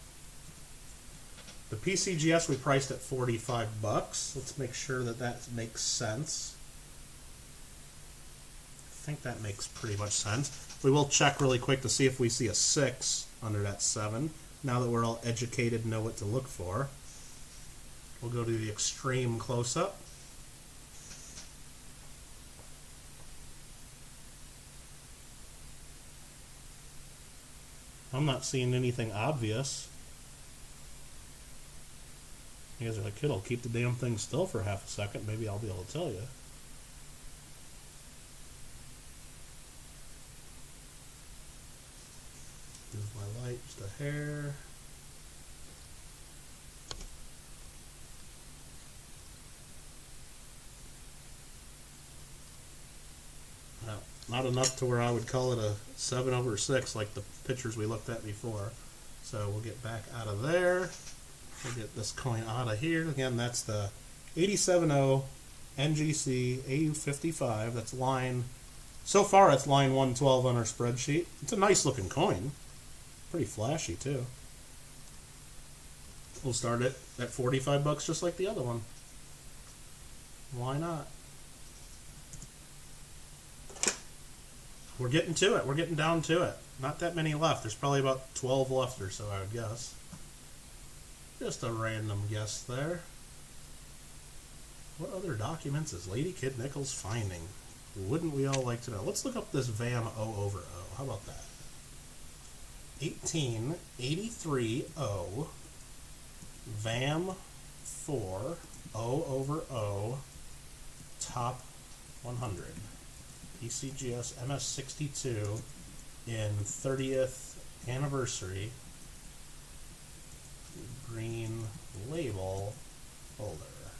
The PCGS we priced at 45 bucks. Let's make sure that that makes sense. I think that makes pretty much sense. We will check really quick to see if we see a 6 under that 7. Now that we're all educated and know what to look for, we'll go to the extreme close-up. I'm not seeing anything obvious. You guys are like, Kittle, keep the damn thing still for half a second. Maybe I'll be able to tell you. Move my light just a hair. Not enough to where I would call it a 7/6 like the pictures we looked at before. So we'll get back out of there. We'll get this coin out of here. Again, that's the 870 NGC AU55. That's line, so far it's line 112 on our spreadsheet. It's a nice looking coin. Pretty flashy too. We'll start it at 45 bucks just like the other one. Why not? We're getting to it. We're getting down to it. Not that many left. There's probably about 12 left or so, I would guess. Just a random guess there. What other documents is Lady Kid Nichols finding? Wouldn't we all like to know? Let's look up this VAM O/O. How about that? 1883 O. VAM 4 O/O. Top 100. PCGS MS62 in 30th anniversary green label holder.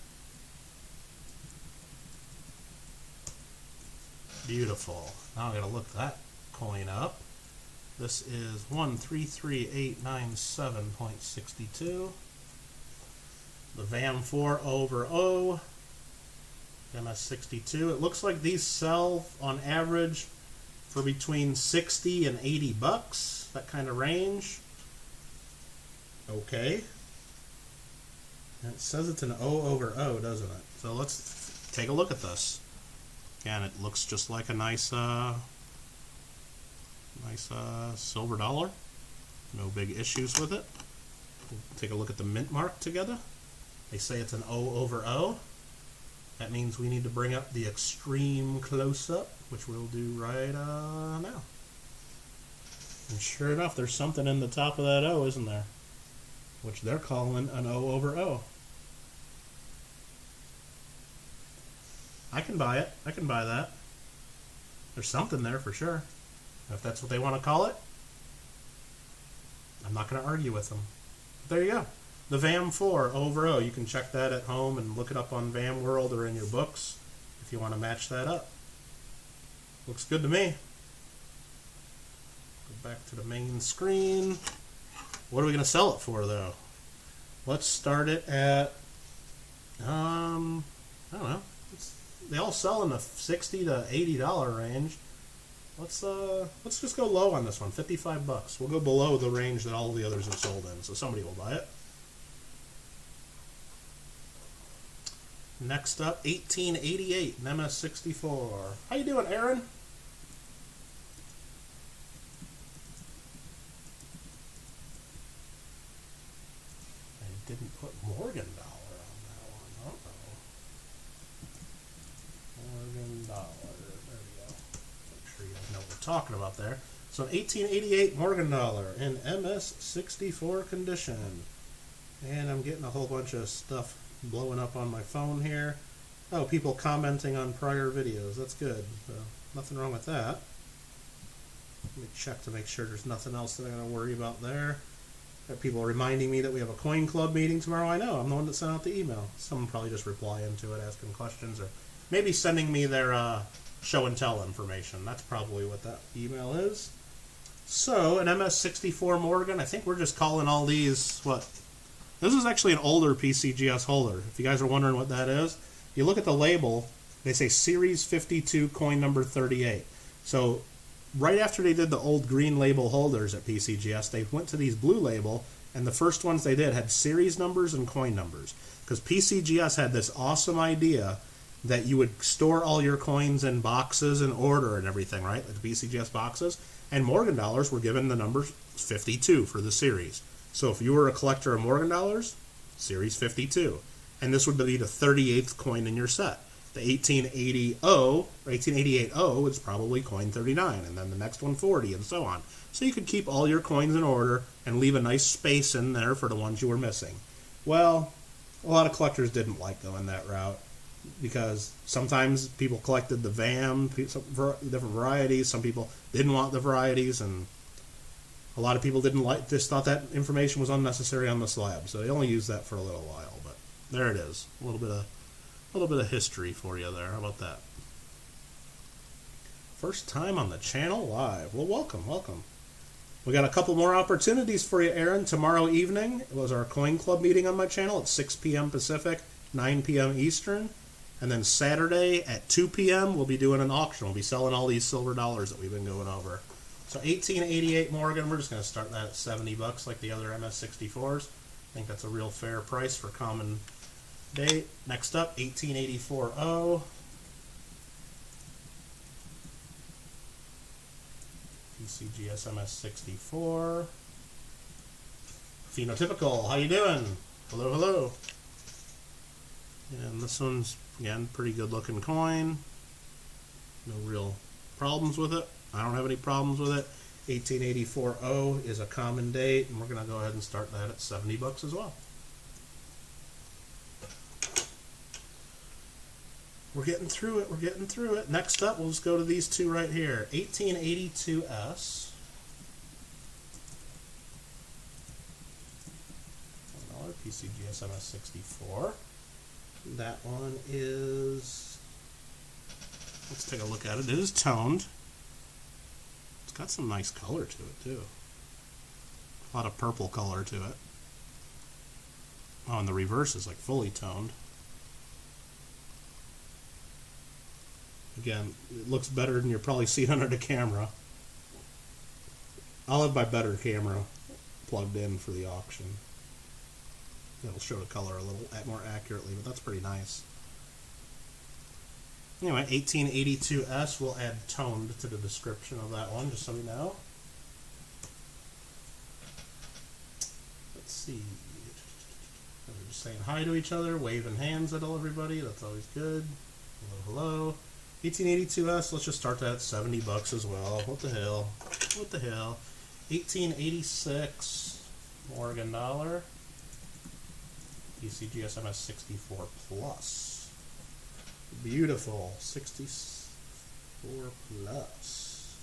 Beautiful. Now I'm going to look that coin up. This is 133897.62. The VAM 4 O/O. MS62. It looks like these sell on average for between 60 and 80 bucks, that kind of range. Okay. And it says it's an O/O, doesn't it? So let's take a look at this. Again, it looks just like a nice silver dollar. No big issues with it. We'll take a look at the mint mark together. They say it's an O/O. That means we need to bring up the extreme close-up, which we'll do right now. And sure enough, there's something in the top of that O, isn't there? Which they're calling an O/O. I can buy it. I can buy that. There's something there for sure. If that's what they want to call it, I'm not going to argue with them. But there you go. The VAM 4 O/O. You can check that at home and look it up on VAM World or in your books if you want to match that up. Looks good to me. Go back to the main screen. What are we going to sell it for, though? Let's start it at, I don't know. They all sell in the $60 to $80 range. Let's just go low on this one, 55 bucks. We'll go below the range that all the others have sold in, so somebody will buy it. Next up, 1888, an MS64. How you doing, Aaron? I didn't put Morgan dollar on that one. Uh-oh. Morgan dollar. There we go. Make sure you guys know what we're talking about there. So an 1888 Morgan dollar in MS64 condition. And I'm getting a whole bunch of stuff blowing up on my phone here. Oh, people commenting on prior videos. That's good. So nothing wrong with that. Let me check to make sure there's nothing else that I gotta worry about there. Got people reminding me that we have a coin club meeting tomorrow. I know. I'm the one that sent out the email. Someone probably just replying to it, asking questions, or maybe sending me their show and tell information. That's probably what that email is. So an MS64 Morgan. I think we're just calling all these what? This is actually an older PCGS holder. If you guys are wondering what that is, if you look at the label, they say Series 52 coin number 38. So right after they did the old green label holders at PCGS, they went to these blue label, and the first ones they did had series numbers and coin numbers. Because PCGS had this awesome idea that you would store all your coins in boxes in order and everything, right? Like the PCGS boxes. And Morgan dollars were given the number 52 for the series. So if you were a collector of Morgan dollars, Series 52. And this would be the 38th coin in your set. The 1888 is probably coin 39, and then the next one 40, and so on. So you could keep all your coins in order and leave a nice space in there for the ones you were missing. Well, a lot of collectors didn't like going that route because sometimes people collected the VAM, different varieties. Some people didn't want the varieties, and a lot of people just thought that information was unnecessary on the slab. So they only used that for a little while. But there it is, a little bit of history for you there. How about that? First time on the channel live. Well, welcome. We got a couple more opportunities for you, Aaron. Tomorrow evening was our Coin Club meeting on my channel at 6 p.m. Pacific, 9 p.m. Eastern. And then Saturday at 2 p.m. we'll be doing an auction. We'll be selling all these silver dollars that we've been going over. So 1888 Morgan, we're just going to start that at $70 like the other MS64s. I think that's a real fair price for common date. Next up, 1884 O. PCGS MS64. Phenotypical, how you doing? Hello. And this one's, again, pretty good looking coin. No real problems with it. I don't have any problems with it. 1884 O is a common date, and we're going to go ahead and start that at $70 as well. We're getting through it. Next up, we'll just go to these two right here. 1882S. PCGS MS64. That one is, let's take a look at it. It is toned. It's got some nice color to it, too. A lot of purple color to it. Oh, and the reverse is like fully toned. Again, it looks better than you're probably seeing under the camera. I'll have my better camera plugged in for the auction. It'll show the color a little more accurately, but that's pretty nice. Anyway, 1882S, we'll add toned to the description of that one, just so we know. Let's see. We're just saying hi to each other, waving hands at everybody. That's always good. Hello. 1882S, let's just start that at $70 as well. What the hell? 1886 Morgan dollar. PCGS MS64 Plus. Beautiful. 64 Plus.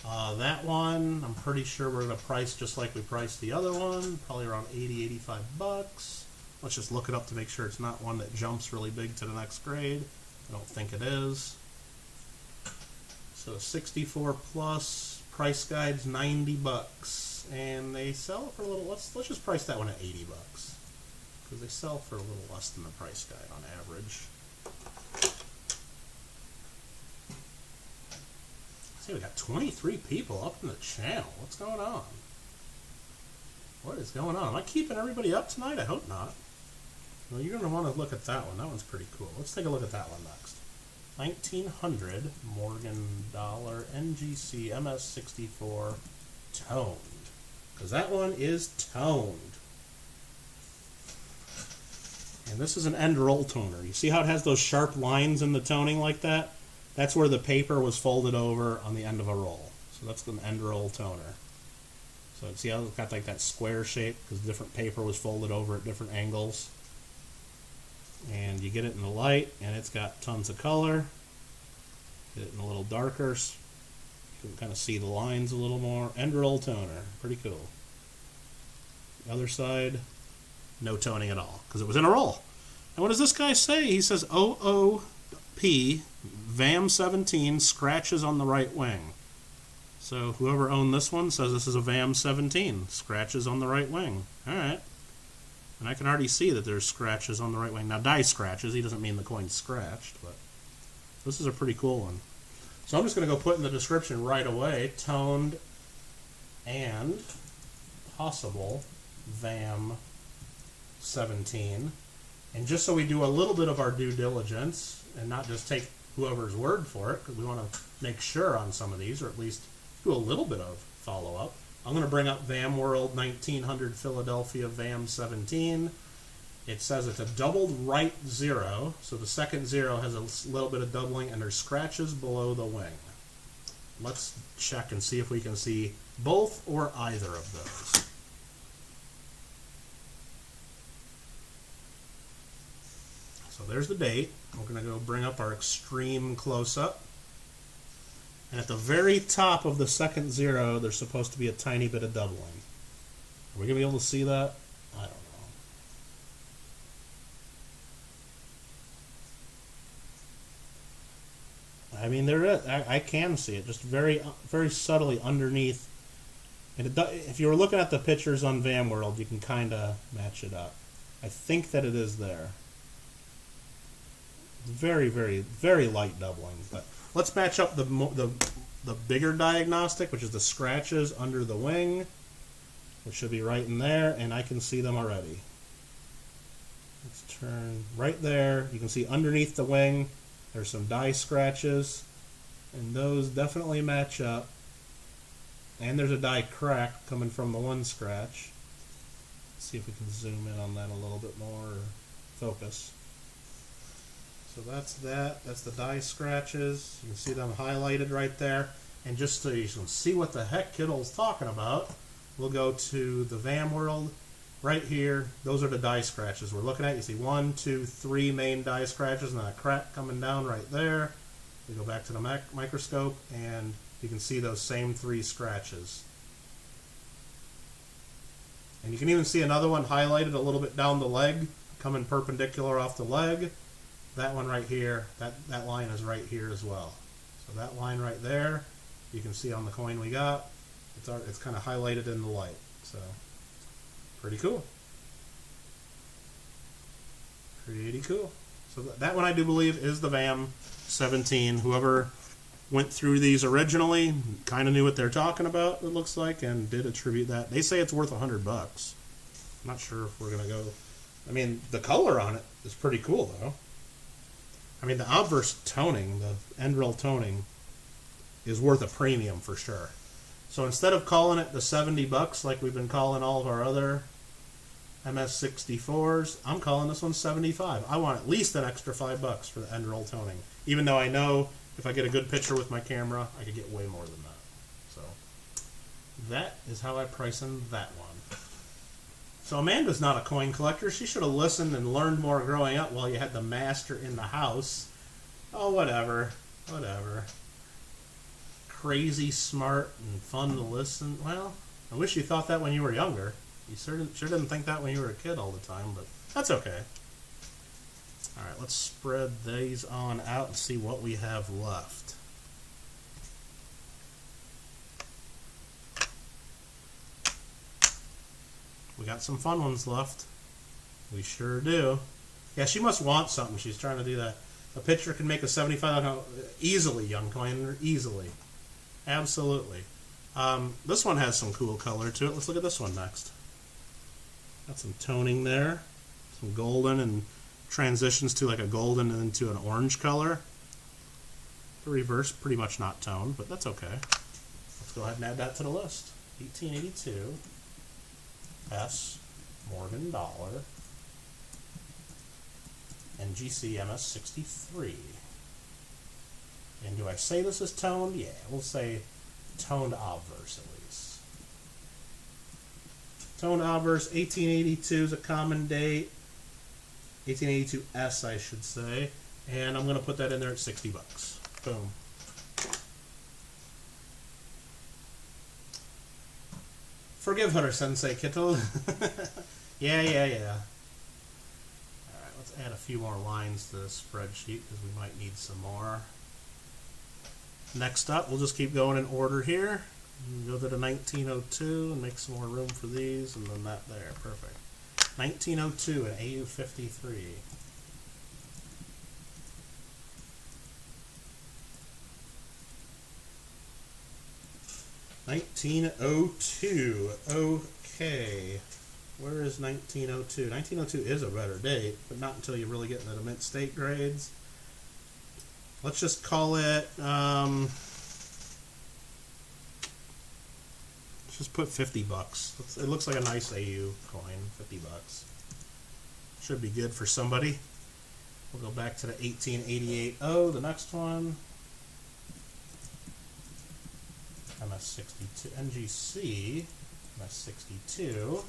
That one, I'm pretty sure we're going to price just like we priced the other one. Probably around $80–85. Let's just look it up to make sure it's not one that jumps really big to the next grade. I don't think it is. So 64 Plus, price guide's $90. And they sell it for a little, let's just price that one at $80. Because they sell for a little less than the price guide on average. See, we got 23 people up in the channel. What's going on? What is going on? Am I keeping everybody up tonight? I hope not. Well, you're going to want to look at that one. That one's pretty cool. Let's take a look at that one next. 1900 Morgan dollar NGC MS64 toned. Because that one is toned. And this is an end roll toner. You see how it has those sharp lines in the toning like that? That's where the paper was folded over on the end of a roll. So that's an end roll toner. So see how it's got like that square shape because different paper was folded over at different angles. And you get it in the light and it's got tons of color. Get it in a little darker. You can kind of see the lines a little more. End roll toner. Pretty cool. The other side, no toning at all because it was in a roll. And what does this guy say? He says OOP VAM 17 scratches on the right wing. So whoever owned this one says this is a VAM 17 scratches on the right wing. All right. And I can already see that there's scratches on the right wing. Now die scratches. He doesn't mean the coin's scratched, but this is a pretty cool one. So I'm just going to go put in the description right away, toned and possible VAM 17. And just so we do a little bit of our due diligence and not just take whoever's word for it, because we want to make sure on some of these, or at least do a little bit of follow-up. I'm going to bring up VAM World 1900 Philadelphia VAM 17. It says it's a doubled right 0, so the second 0 has a little bit of doubling, and there's scratches below the wing. Let's check and see if we can see both or either of those. So there's the date. We're going to go bring up our extreme close-up. And at the very top of the second 0, there's supposed to be a tiny bit of doubling. Are we going to be able to see that? I don't know. I mean, there is. I can see it, just very, very subtly underneath. And if you were looking at the pictures on VAM World, you can kind of match it up. I think that it is there. Very, very, very light doubling. But let's match up the bigger diagnostic, which is the scratches under the wing, which should be right in there, and I can see them already. Let's turn right there. You can see underneath the wing, there's some die scratches, and those definitely match up. And there's a die crack coming from the one scratch. Let's see if we can zoom in on that a little bit more, or focus. So that's that. That's the die scratches. You can see them highlighted right there. And just so you can see what the heck Kittle's talking about, we'll go to the VAM World. Right here, those are the die scratches we're looking at. You see 1, 2, 3 main die scratches, and then a crack coming down right there. We go back to the microscope, and you can see those same 3 scratches. And you can even see another one highlighted a little bit down the leg, coming perpendicular off the leg. That one right here, that line is right here as well. So that line right there, you can see on the coin we got, it's kind of highlighted in the light. So pretty cool. Pretty cool. So that one I do believe is the VAM 17. Whoever went through these originally kind of knew what they're talking about, it looks like, and did attribute that. They say it's worth $100. I'm not sure if we're going to go. I mean, the color on it is pretty cool, though. I mean, the obverse toning, the end rail toning, is worth a premium for sure. So instead of calling it the $70 like we've been calling all of our other MS64s, I'm calling this one $75. I want at least an extra $5 for the end roll toning, even though I know if I get a good picture with my camera, I could get way more than that. So that is how I price in that one. So Amanda's not a coin collector. She should have listened and learned more growing up while you had the master in the house. Oh, whatever. Whatever. Crazy smart and fun to listen. Well, I wish you thought that when you were younger. You sure didn't think that when you were a kid all the time, but that's okay. Alright, let's spread these on out and see what we have left. We got some fun ones left. We sure do. Yeah, she must want something. She's trying to do that. A pitcher can make a 75 easily, young coiner, easily. Absolutely. This one has some cool color to it. Let's look at this one next. Got some toning there. Some golden and transitions to like a golden and into an orange color. The reverse, pretty much not toned, but that's okay. Let's go ahead and add that to the list. 1882. S. Morgan Dollar. And GC MS63. And do I say this is toned? Yeah, we'll say toned obverse at least. Toned obverse, 1882 is a common date. 1882S, I should say. And I'm going to put that in there at $60. Boom. Forgive her, Sensei Kittle. Yeah. Alright, let's add a few more lines to this spreadsheet because we might need some more. Next up, we'll just keep going in order here. Go to the 1902 and make some more room for these, and then that there. Perfect. 1902 and AU53. Okay. Where is 1902? 1902 is a better date, but not until you really get into the mint state grades. Let's just call it, let's Just put 50 bucks. It looks like a nice AU coin, 50 bucks. Should be good for somebody. We'll go back to the 1888. Oh, the next one. MS62, NGC, MS62.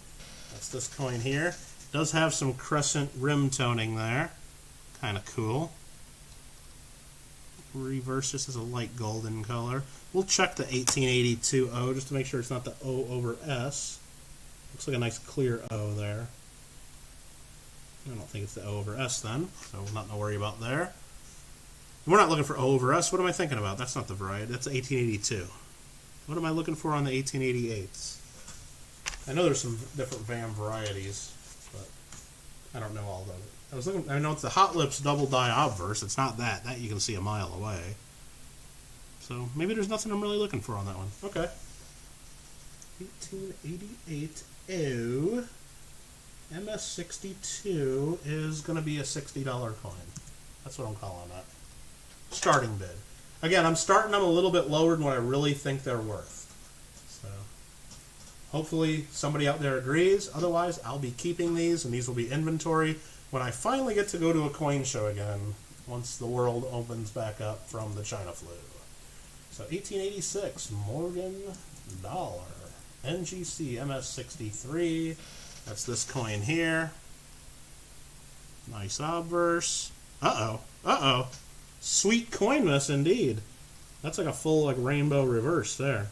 That's this coin here. Does have some crescent rim toning there. Kind of cool. Reverse just as a light golden color. We'll check the 1882 O just to make sure it's not the O over S. Looks like a nice clear O there. I don't think it's the O over S then, so nothing to worry about there. We're not looking for O over S. What am I thinking about? That's not the variety. That's 1882. What am I looking for on the 1888s? I know there's some different VAM varieties, but I don't know all of it. I know it's the Hot Lips double die obverse. It's not that. That you can see a mile away. So maybe there's nothing I'm really looking for on that one. Okay. 1888 O MS62 is going to be a $60 coin. That's what I'm calling that. Starting bid. Again, I'm starting them a little bit lower than what I really think they're worth. So hopefully somebody out there agrees. Otherwise, I'll be keeping these, and these will be inventory when I finally get to go to a coin show again, once the world opens back up from the China flu. So 1886, Morgan Dollar, NGC MS63. That's this coin here. Nice obverse. Uh-oh. Uh-oh. Sweet coin miss indeed. That's like a full rainbow reverse there.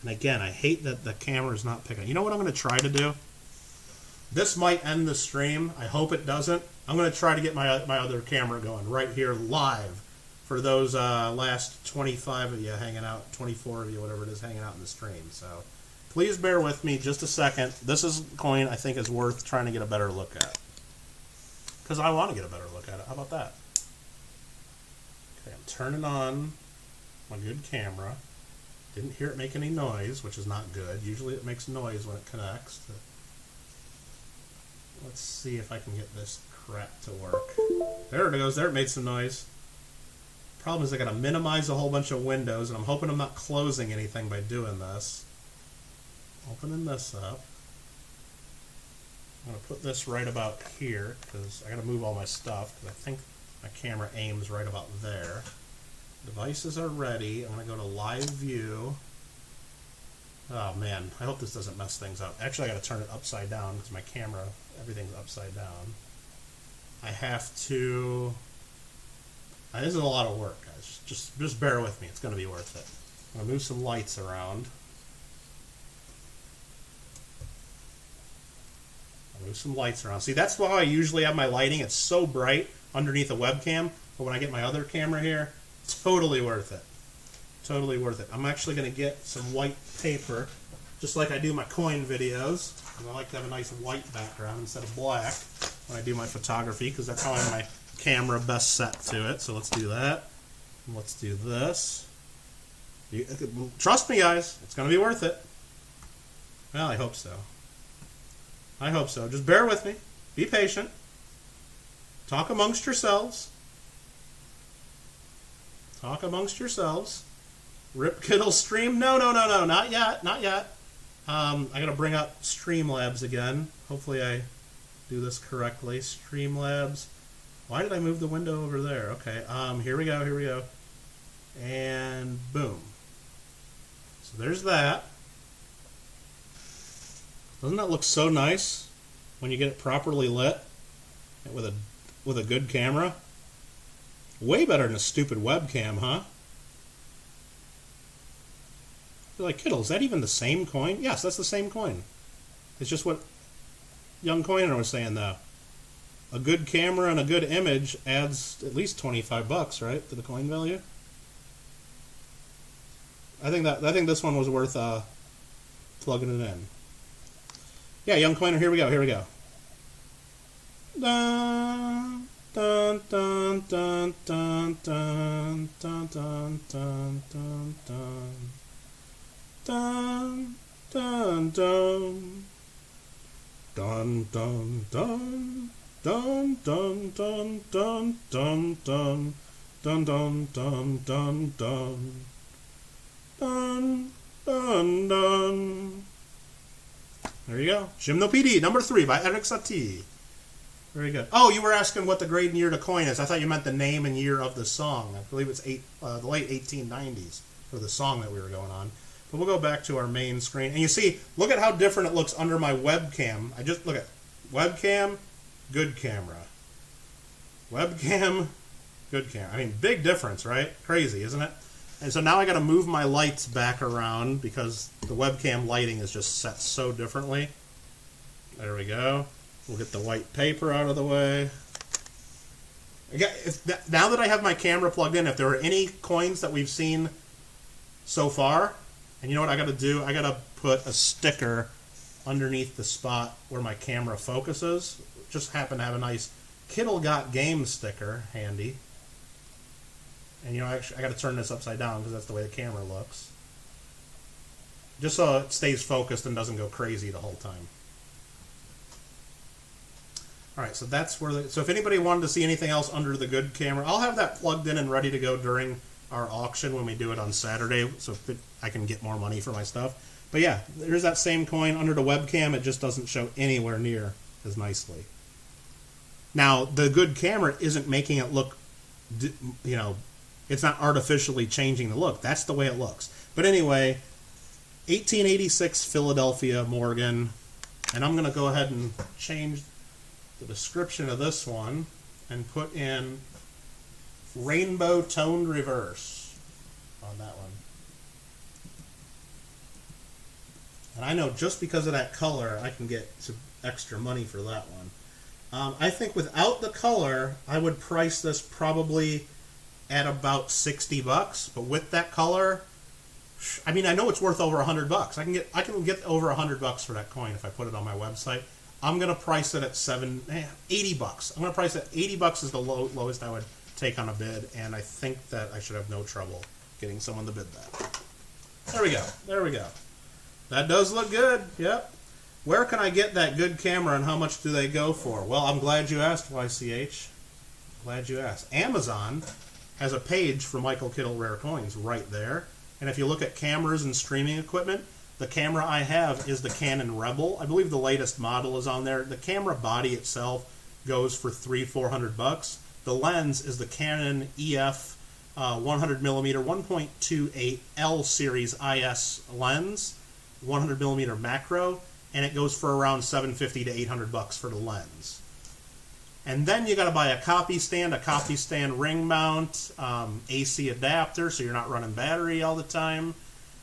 And again, I hate that the camera's not picking. You know what I'm going to try to do? This might end the stream. I hope it doesn't. I'm going to try to get my other camera going right here live for those last 25 of you hanging out, 24 of you, whatever it is, hanging out in the stream. So please bear with me just a second. This is a coin I think is worth trying to get a better look at. Because I want to get a better look at it. How about that? Okay, I'm turning on my good camera. Didn't hear it make any noise, which is not good. Usually it makes noise when it connects. Let's see if I can get this crap to work. There it goes. There it made some noise. Problem is I got to minimize a whole bunch of windows, and I'm hoping I'm not closing anything by doing this. Opening this up. I'm going to put this right about here because I got to move all my stuff because I think my camera aims right about there. Devices are ready. I'm going to go to live view. Oh man, I hope this doesn't mess things up. Actually, I got to turn it upside down because my camera, everything's upside down. I have to... this is a lot of work, guys. Just bear with me. It's going to be worth it. I'm going to move some lights around. Move some lights around. See, that's why I usually have my lighting. It's so bright underneath a webcam, but when I get my other camera here, totally worth it. Totally worth it. I'm actually going to get some white paper, just like I do my coin videos. And I like to have a nice white background instead of black when I do my photography, because that's how I have my camera best set to it. So let's do that. And let's do this. Trust me, guys. It's going to be worth it. Well, I hope so. I hope so. Just bear with me. Be patient. Talk amongst yourselves. Talk amongst yourselves. Rip Kittle stream? No, not yet, not yet. I gotta bring up Streamlabs again. Hopefully I do this correctly. Streamlabs. Why did I move the window over there? Okay, here we go. And boom. So there's that. Doesn't that look so nice when you get it properly lit with a good camera? Way better than a stupid webcam, huh? You're like, Kittle, is that even the same coin? Yes, that's the same coin. It's just what Young Coiner was saying, though. A good camera and a good image adds at least 25 bucks, right, to the coin value? I think this one was worth plugging it in. Yeah, Young Coiner, here we go. Dun, dun, dun, dun, dun, dun, dun, dun, dun, dun, dun. Dun, dun, dun. Dun, dun, dun. Dun, dun, dun, dun, dun, dun. Dun, dun, dun, dun, dun. Dun, Dun, dun. There you go. Gymnopédie, number 3 by Eric Satie. Very good. Oh, you were asking what the grade and year to coin is. I thought you meant the name and year of the song. I believe it's the late 1890s for the song that we were going on. But we'll go back to our main screen. And you see, look at how different it looks under my webcam. I just, look at webcam, good camera. Webcam, good camera. I mean, big difference, right? Crazy, isn't it? And so now I got to move my lights back around because the webcam lighting is just set so differently. There we go. We'll get the white paper out of the way. Now that I have my camera plugged in, if there are any coins that we've seen so far, and you know what I got to do? I got to put a sticker underneath the spot where my camera focuses. Just happen to have a nice Kittle Got Game sticker handy. And you know, actually, I got to turn this upside down because that's the way the camera looks. Just so it stays focused and doesn't go crazy the whole time. All right, so that's where. So if anybody wanted to see anything else under the good camera, I'll have that plugged in and ready to go during our auction when we do it on Saturday, so I can get more money for my stuff. But yeah, there's that same coin under the webcam. It just doesn't show anywhere near as nicely. Now, the good camera isn't making it look, you know, it's not artificially changing the look. That's the way it looks. But anyway, 1886 Philadelphia Morgan. And I'm going to go ahead and change the description of this one and put in rainbow toned reverse on that one. And I know just because of that color, I can get some extra money for that one. I think without the color, I would price this probably at about $60, but with that color, I mean, I know it's worth over $100. I can get over $100 for that coin if I put it on my website. I'm gonna price it at $80. I'm gonna price it at $80 is the lowest I would take on a bid, and I think that I should have no trouble getting someone to bid that. There we go. There we go. That does look good. Yep. Where can I get that good camera, and how much do they go for? Well, I'm glad you asked, YCH. Glad you asked. Amazon has a page for Michael Kittle Rare Coins right there. And if you look at cameras and streaming equipment, the camera I have is the Canon Rebel. I believe the latest model is on there. The camera body itself goes for $300-400. The lens is the Canon EF 100mm 1.28 L series IS lens, 100mm macro, and it goes for around $750 to $800 for the lens. And then you got to buy a copy stand ring mount, AC adapter, so you're not running battery all the time.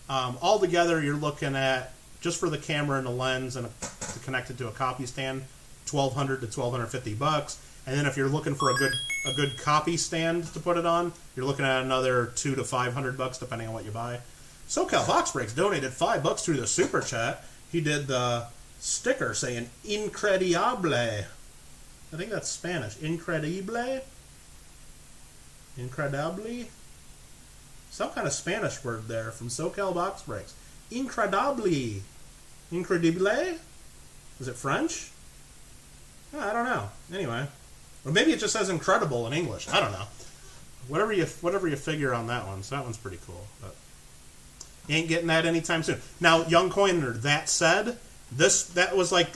Altogether, you're looking at, just for the camera and the lens and to connect it to a copy stand, $1,200 to $1,250. And then if you're looking for a good copy stand to put it on, you're looking at another $200 to $500 depending on what you buy. SoCal Box Breaks donated $5 through the super chat. He did the sticker saying "Incredible." I think that's Spanish. Incredible? Incredibly? Some kind of Spanish word there from SoCal Box Breaks. Incredibly. Incredible? Is it French? I don't know. Anyway. Or maybe it just says incredible in English. I don't know. Whatever you figure on that one. So that one's pretty cool. But you ain't getting that anytime soon. Now, Young Coiner, that said, that was like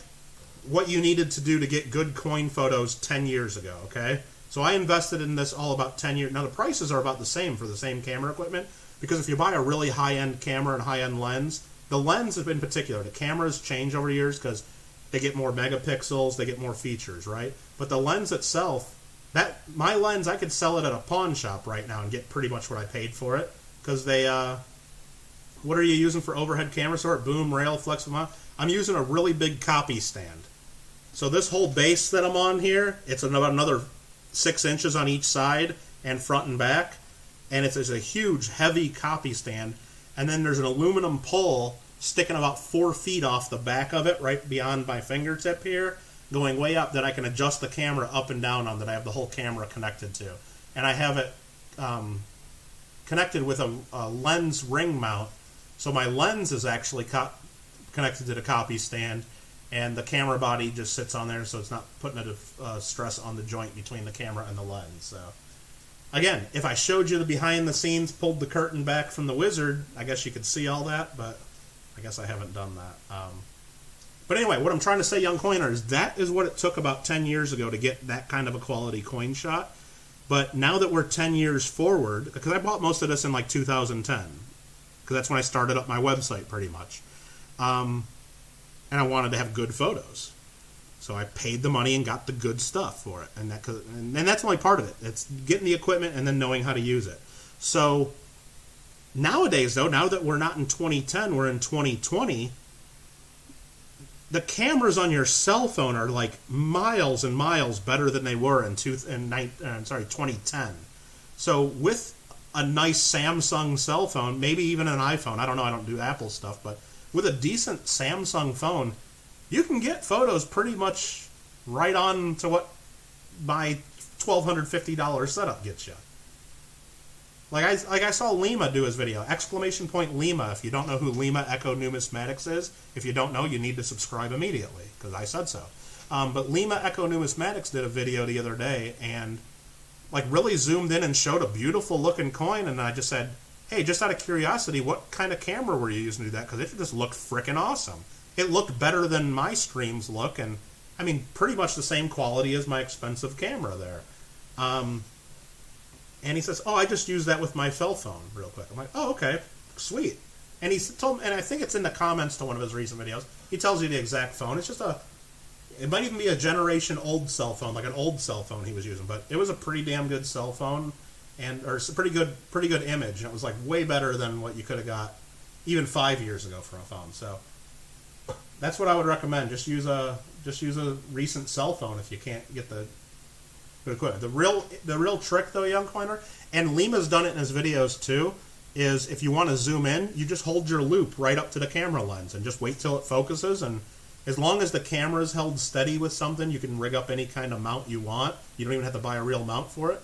what you needed to do to get good coin photos 10 years ago, okay? So I invested in this all about 10 years. Now, the prices are about the same for the same camera equipment, because if you buy a really high-end camera and high-end lens, the lens in particular, the cameras change over the years because they get more megapixels, they get more features, right? But the lens itself, my lens, I could sell it at a pawn shop right now and get pretty much what I paid for it, because they, what are you using for overhead camera support? Boom, rail, flexible mount? I'm using a really big copy stand. So this whole base that I'm on here, it's about another 6 inches on each side and front and back. And it's a huge, heavy copy stand. And then there's an aluminum pole sticking about 4 feet off the back of it, right beyond my fingertip here, going way up, that I can adjust the camera up and down on, that I have the whole camera connected to. And I have it connected with a lens ring mount. So my lens is actually connected to the copy stand, and the camera body just sits on there, so it's not putting a stress on the joint between the camera and the lens. So Again, if I showed you the behind the scenes, pulled the curtain back from the wizard, I guess you could see all that, but I guess I haven't done that. But anyway, what I'm trying to say, young coiners, that is what it took about 10 years ago to get that kind of a quality coin shot. But now that we're 10 years forward, because I bought most of this in like 2010, because that's when I started up my website pretty much. And I wanted to have good photos. So I paid the money and got the good stuff for it. And that's only part of it. It's getting the equipment and then knowing how to use it. So nowadays, though, now that we're not in 2010, we're in 2020, the cameras on your cell phone are like miles and miles better than they were in 2010. So with a nice Samsung cell phone, maybe even an iPhone, I don't know, I don't do Apple stuff, but with a decent Samsung phone, you can get photos pretty much right on to what my $1,250 setup gets you. Like I saw Lima do his video, ! Lima. If you don't know who Lima Echo Numismatics is, if you don't know, you need to subscribe immediately, because I said so. But Lima Echo Numismatics did a video the other day, and like really zoomed in and showed a beautiful looking coin, and I just said, hey, just out of curiosity, what kind of camera were you using to do that? Because it just looked freaking awesome. It looked better than my streams look, and I mean, pretty much the same quality as my expensive camera there. And he says, oh, I just used that with my cell phone real quick. I'm like, oh, okay, sweet. And he told me, and I think it's in the comments to one of his recent videos, he tells you the exact phone. It's just it might even be a generation old cell phone, like an old cell phone he was using, but it was a pretty damn good cell phone, or it's a pretty good image, and it was like way better than what you could have got even 5 years ago for a phone. So that's what I would recommend. Just use a recent cell phone if you can't get the good equipment. The real trick, though, young coiner, and Lima's done it in his videos too, is if you want to zoom in, you just hold your loop right up to the camera lens and just wait till it focuses. And as long as the camera is held steady with something, you can rig up any kind of mount you want. You don't even have to buy a real mount for it.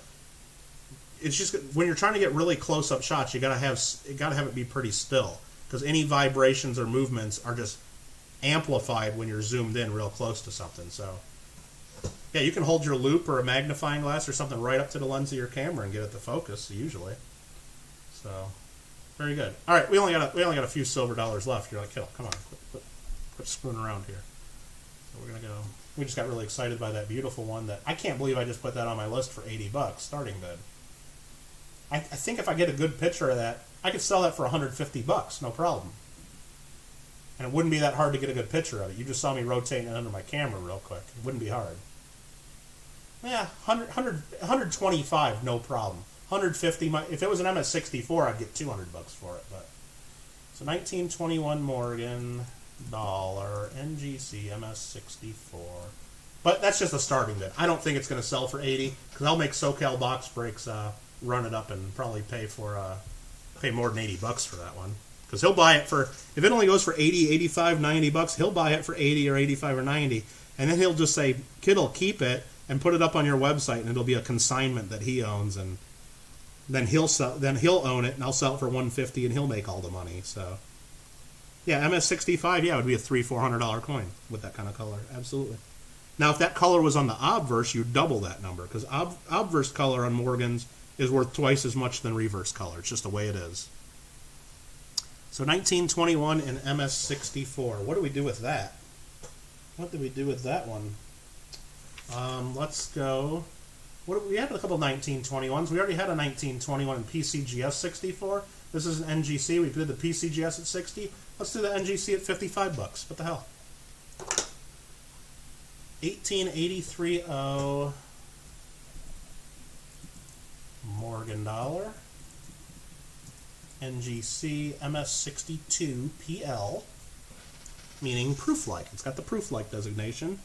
It's just when you're trying to get really close-up shots, you gotta have it be pretty still, because any vibrations or movements are just amplified when you're zoomed in real close to something. So yeah, you can hold your loop or a magnifying glass or something right up to the lens of your camera and get it to focus usually. So very good. All right, we only got a few silver dollars left. You're like, Kittle, come on, quit screwing around here. So we're gonna go. We just got really excited by that beautiful one that I can't believe I just put that on my list for $80 starting bid. I think if I get a good picture of that, I could sell that for $150, no problem. And it wouldn't be that hard to get a good picture of it. You just saw me rotating it under my camera real quick. It wouldn't be hard. Yeah, 125, no problem. 150, if it was an MS64, I'd get $200 for it. But so 1921 Morgan dollar NGC MS64. But that's just a starting bid. I don't think it's going to sell for 80, because I'll make SoCal Box Breaks run it up and probably pay more than $80 for that one. Because he'll buy it for, if it only goes for 80, 85, $90, he'll buy it for 80 or 85 or 90, and then he'll just say, Kittle, keep it and put it up on your website, and it'll be a consignment that he owns, and then he'll own it, and I'll sell it for 150, and he'll make all the money. So yeah, MS65, yeah, it would be a $300-400 coin with that kind of color, absolutely. Now, if that color was on the obverse, you'd double that number, because obverse color on Morgans is worth twice as much than reverse color. It's just the way it is. So 1921 in MS64. What do we do with that? What did we do with that one? Let's go. We had a couple 1921s. We already had a 1921 in PCGS 64. This is an NGC. We did the PCGS at 60. Let's do the NGC at $55. What the hell? 1883 Morgan dollar. NGC MS62 PL, meaning proof-like. It's got the proof-like designation,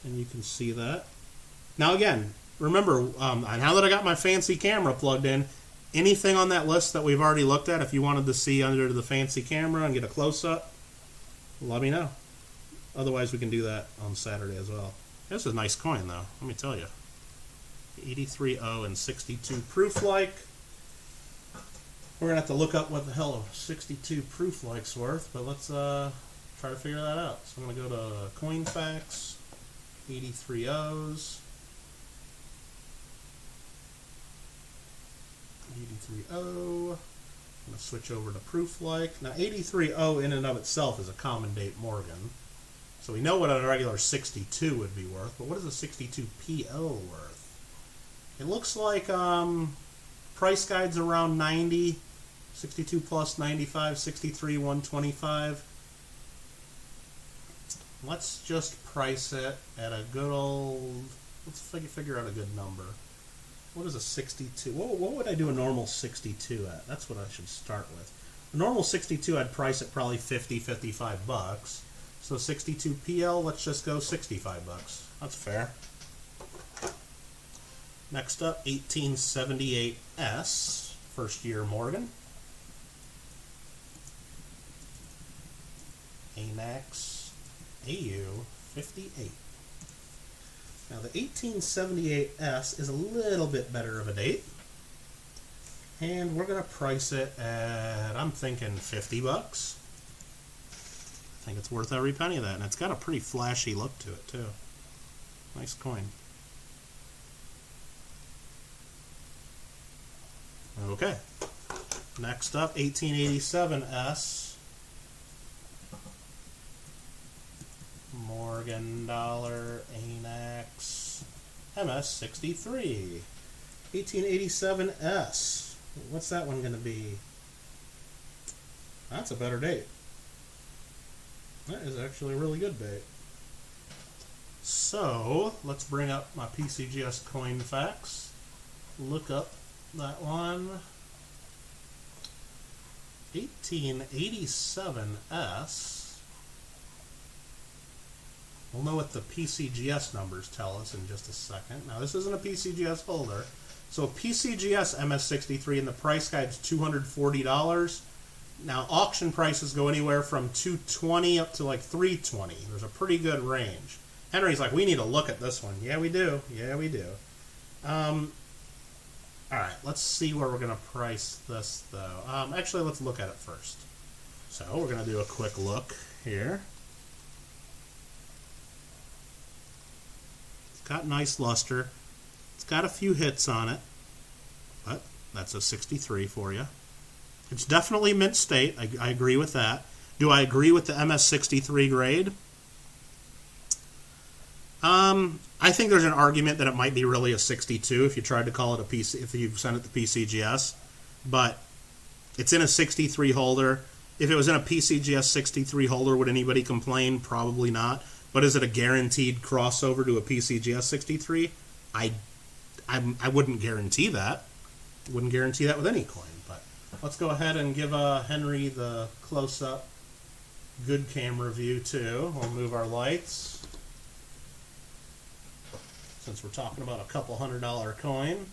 and you can see that. Now again, remember, now that I got my fancy camera plugged in, anything on that list that we've already looked at, if you wanted to see under the fancy camera and get a close-up, let me know. Otherwise, we can do that on Saturday as well. This is a nice coin, though, let me tell you. 83 and 62 proof-like. We're going to have to look up what the hell a 62 proof-like's worth, but let's try to figure that out. So I'm going to go to Coinfax, 83 O's. 83.0. I'm going to switch over to Proof-like. Now 83.0 in and of itself is a common date Morgan. So we know what a regular 62 would be worth, but what is a 62 PL worth? It looks like price guide's around 90, 62 plus 95, 63, 125. Let's just price it at a good old, let's figure out a good number. What is a 62? What would I do a normal 62 at? That's what I should start with. A normal 62 I'd price it probably 50, 55 bucks. So 62 PL, let's just go 65 bucks. That's fair. Next up, 1878S, first year Morgan. ANAX AU 58. Now the 1878S is a little bit better of a date. And we're going to price it at, I'm thinking 50 bucks. I think it's worth every penny of that, and it's got a pretty flashy look to it too. Nice coin. Okay. Next up, 1887S. Morgan Dollar ANAX MS63. 1887S. What's that one going to be? That's a better date. That is actually a really good date. So, let's bring up my PCGS coin facts. Look up that one. 1887S. We'll know what the PCGS numbers tell us in just a second. Now, this isn't a PCGS holder. So, PCGS MS63 and the price guide's $240. Now, auction prices go anywhere from $220 up to like $320. There's a pretty good range. Henry's like, we need to look at this one. Yeah, we do. Yeah, we do. All right, let's see where we're going to price this, though. Actually, let's look at it first. So, we're going to do a quick look here. It's got nice luster. It's got a few hits on it, but that's a 63 for you. It's definitely mint state. I agree with that. Do I agree with the MS63 grade? I think there's an argument that it might be really a 62 if you tried to call it a PC, if you sent it to PCGS. But it's in a 63 holder. If it was in a PCGS 63 holder, would anybody complain? Probably not. But is it a guaranteed crossover to a PCGS 63? I wouldn't guarantee that. Wouldn't guarantee that with any coin. But let's go ahead and give Henry the close-up good camera view too. We'll move our lights. Since we're talking about a couple $100 coin,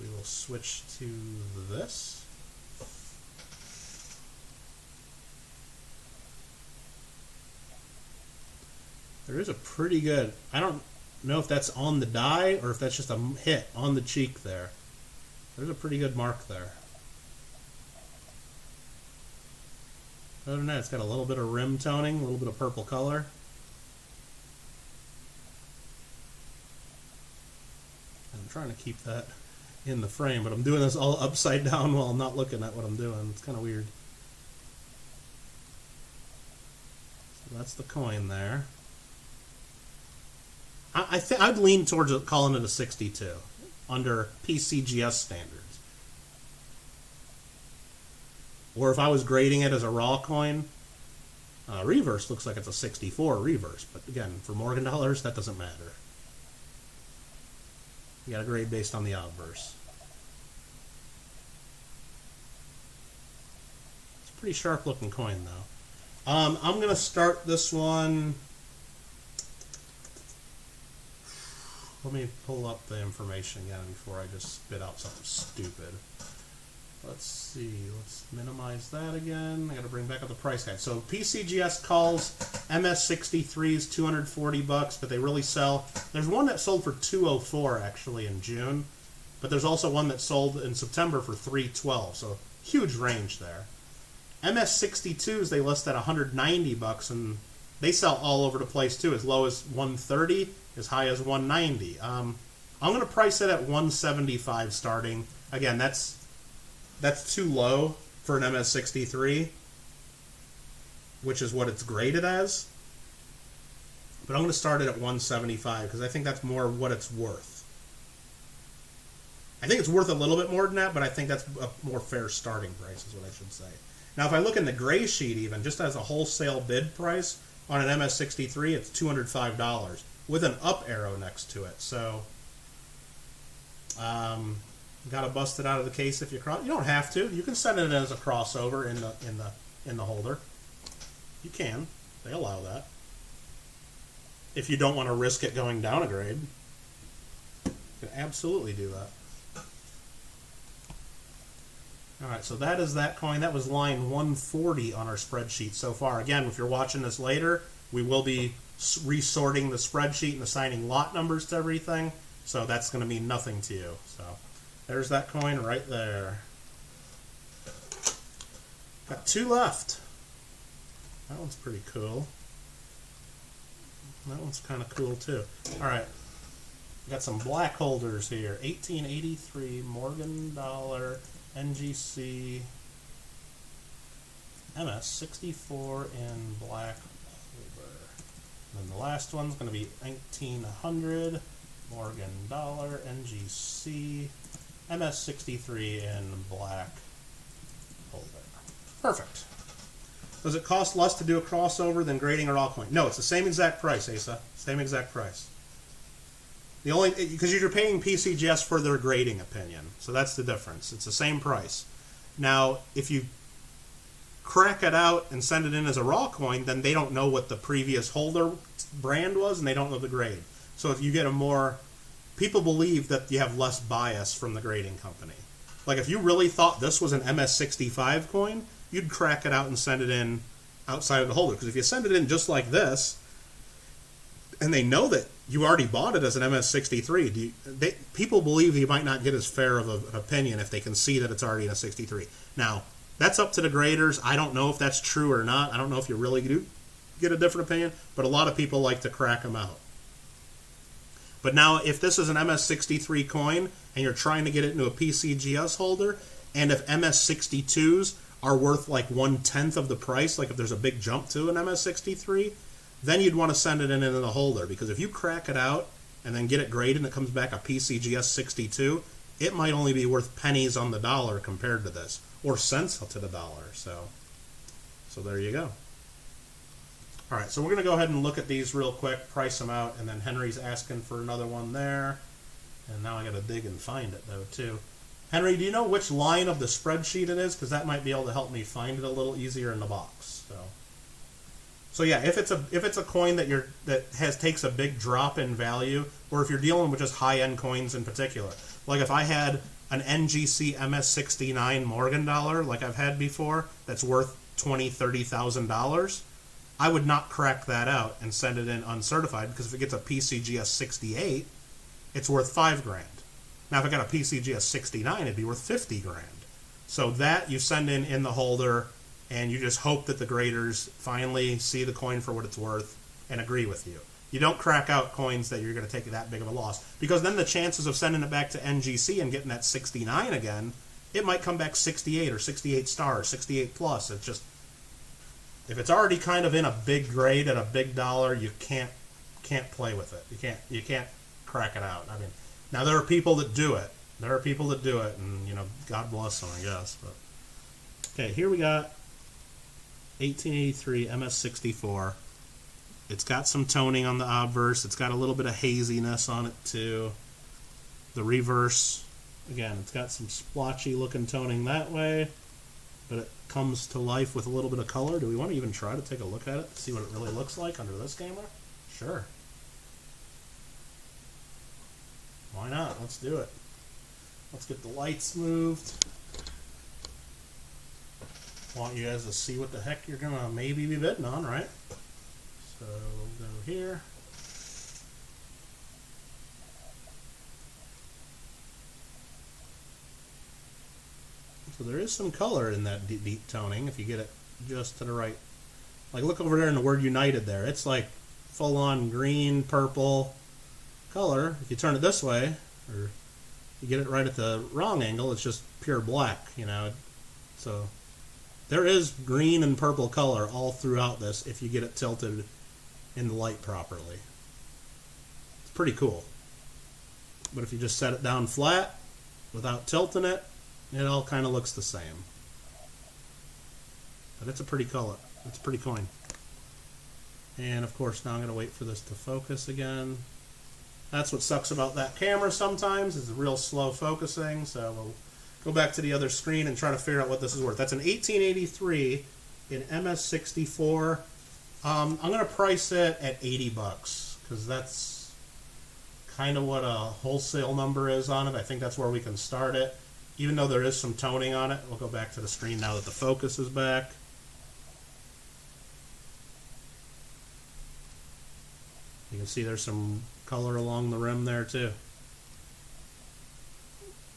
we will switch to this. There is a pretty good, I don't know if that's on the die or if that's just a hit on the cheek there. There's a pretty good mark there. Other than that, it's got a little bit of rim toning, a little bit of purple color. I'm trying to keep that in the frame, but I'm doing this all upside down while I'm not looking at what I'm doing. It's kind of weird. So that's the coin there. I'd lean towards calling it a 62 under PCGS standards. Or if I was grading it as a raw coin, reverse looks like it's a 64 reverse. But again, for Morgan dollars, that doesn't matter. You got a grade based on the obverse. It's a pretty sharp looking coin though. I'm going to start this one. Let me pull up the information again before I just spit out something stupid. Let's see. Let's minimize that again. I got to bring back up the price guide. So PCGS calls MS63s 240 bucks, but they really sell. There's one that sold for 204 actually in June, but there's also one that sold in September for 312. So huge range there. MS62s they list at 190 bucks, and they sell all over the place too, as low as 130, as high as 190. I'm going to price it at $175 starting. Again, that's too low for an MS63, which is what it's graded as. But I'm going to start it at $175 because I think that's more what it's worth. I think it's worth a little bit more than that, but I think that's a more fair starting price is what I should say. Now, if I look in the gray sheet even, just as a wholesale bid price on an MS63, it's $205 with an up arrow next to it. So, got to bust it out of the case if you cross. You don't have to. You can send it as a crossover in the holder. You can. They allow that. If you don't want to risk it going down a grade, you can absolutely do that. Alright, so that is that coin. That was line 140 on our spreadsheet so far. Again, if you're watching this later, we will be resorting the spreadsheet and assigning lot numbers to everything. So that's going to mean nothing to you. So there's that coin right there. Got 2 left. That one's pretty cool. That one's kind of cool too. Alright, got some black holders here. 1883 Morgan Dollar NGC MS64 in black holder. And then the last one's going to be 1900 Morgan Dollar NGC MS63 in black holder. Perfect. Does it cost less to do a crossover than grading a raw coin? No, it's the same exact price, Asa. Same exact price. The only, because you're paying PCGS for their grading opinion, so that's the difference. It's the same price. Now, if you crack it out and send it in as a raw coin, then they don't know what the previous holder brand was, and they don't know the grade. So if you get a more, people believe that you have less bias from the grading company. Like if you really thought this was an MS65 coin, you'd crack it out and send it in outside of the holder. Because if you send it in just like this, and they know that you already bought it as an MS63, people believe you might not get as fair of an opinion if they can see that it's already in a 63. Now, that's up to the graders. I don't know if that's true or not. I don't know if you really do get a different opinion, but a lot of people like to crack them out. But now, if this is an MS63 coin, and you're trying to get it into a PCGS holder, and if MS62s are worth like 1/10 of the price, like if there's a big jump to an MS63, then you'd want to send it in the holder, because if you crack it out and then get it graded and it comes back a PCGS 62, it might only be worth pennies on the dollar compared to this, or cents to the dollar. So there you go. All right, so we're going to go ahead and look at these real quick, price them out, and then Henry's asking for another one there. And now I got to dig and find it though too. Henry, do you know which line of the spreadsheet it is? Because that might be able to help me find it a little easier in the box. So yeah, if it's a coin that takes a big drop in value, or if you're dealing with just high-end coins in particular, like if I had an NGC MS69 Morgan Dollar, like I've had before, that's worth $20,000-$30,000, I would not crack that out and send it in uncertified, because if it gets a PCGS 68, it's worth $5,000. Now if I got a PCGS 69, it'd be worth $50,000. So that you send in the holder, and you just hope that the graders finally see the coin for what it's worth and agree with you. You don't crack out coins that you're going to take that big of a loss, because then the chances of sending it back to NGC and getting that 69 again, it might come back 68 or 68 star, 68 plus. It's just, if it's already kind of in a big grade at a big dollar, you can't play with it. You can't crack it out. I mean, now there are people that do it. And God bless them, I guess. But okay, here we got 1883 MS64. It's got some toning on the obverse. It's got a little bit of haziness on it too. The reverse, again, it's got some splotchy looking toning that way, but it comes to life with a little bit of color. Do we want to even try to take a look at it to see what it really looks like under this camera? Sure. Why not? Let's do it. Let's get the lights moved. I want you guys to see what the heck you're going to maybe be bidding on, right? So we'll go here. So there is some color in that deep toning if you get it just to the right. Like look over there in the word United there. It's like full on green, purple color. If you turn it this way, or you get it right at the wrong angle, it's just pure black, you know. So there is green and purple color all throughout this if you get it tilted in the light properly. It's pretty cool. But if you just set it down flat without tilting it, it all kind of looks the same. But it's a pretty color. It's a pretty coin. And of course now I'm going to wait for this to focus again. That's what sucks about that camera sometimes, is real slow focusing. So we'll go back to the other screen and try to figure out what this is worth. That's an 1883 in MS64. I'm going to price it at 80 bucks because that's kind of what a wholesale number is on it. I think that's where we can start it. Even though there is some toning on it. We'll go back to the screen now that the focus is back. You can see there's some color along the rim there too.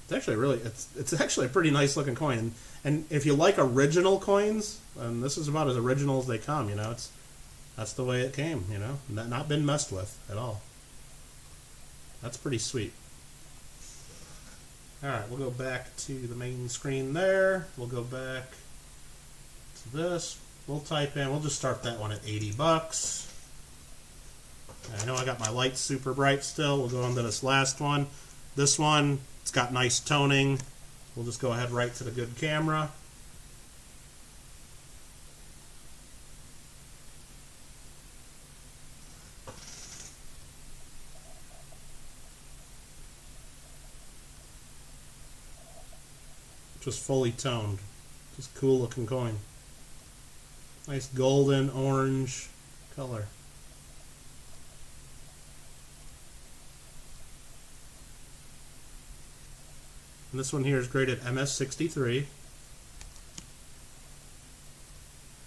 It's actually it's actually a pretty nice looking coin. And if you like original coins, and this is about as original as they come, you know, that's the way it came, you know, not been messed with at all. That's pretty sweet. Alright, we'll go back to the main screen there. We'll go back to this. We'll type in, we'll just start that one at 80 bucks. I know I got my lights super bright still. We'll go on to this last one. This one, it's got nice toning. We'll just go ahead right to the good camera. Just fully toned. Just cool looking coin. Nice golden orange color. And this one here is graded MS63.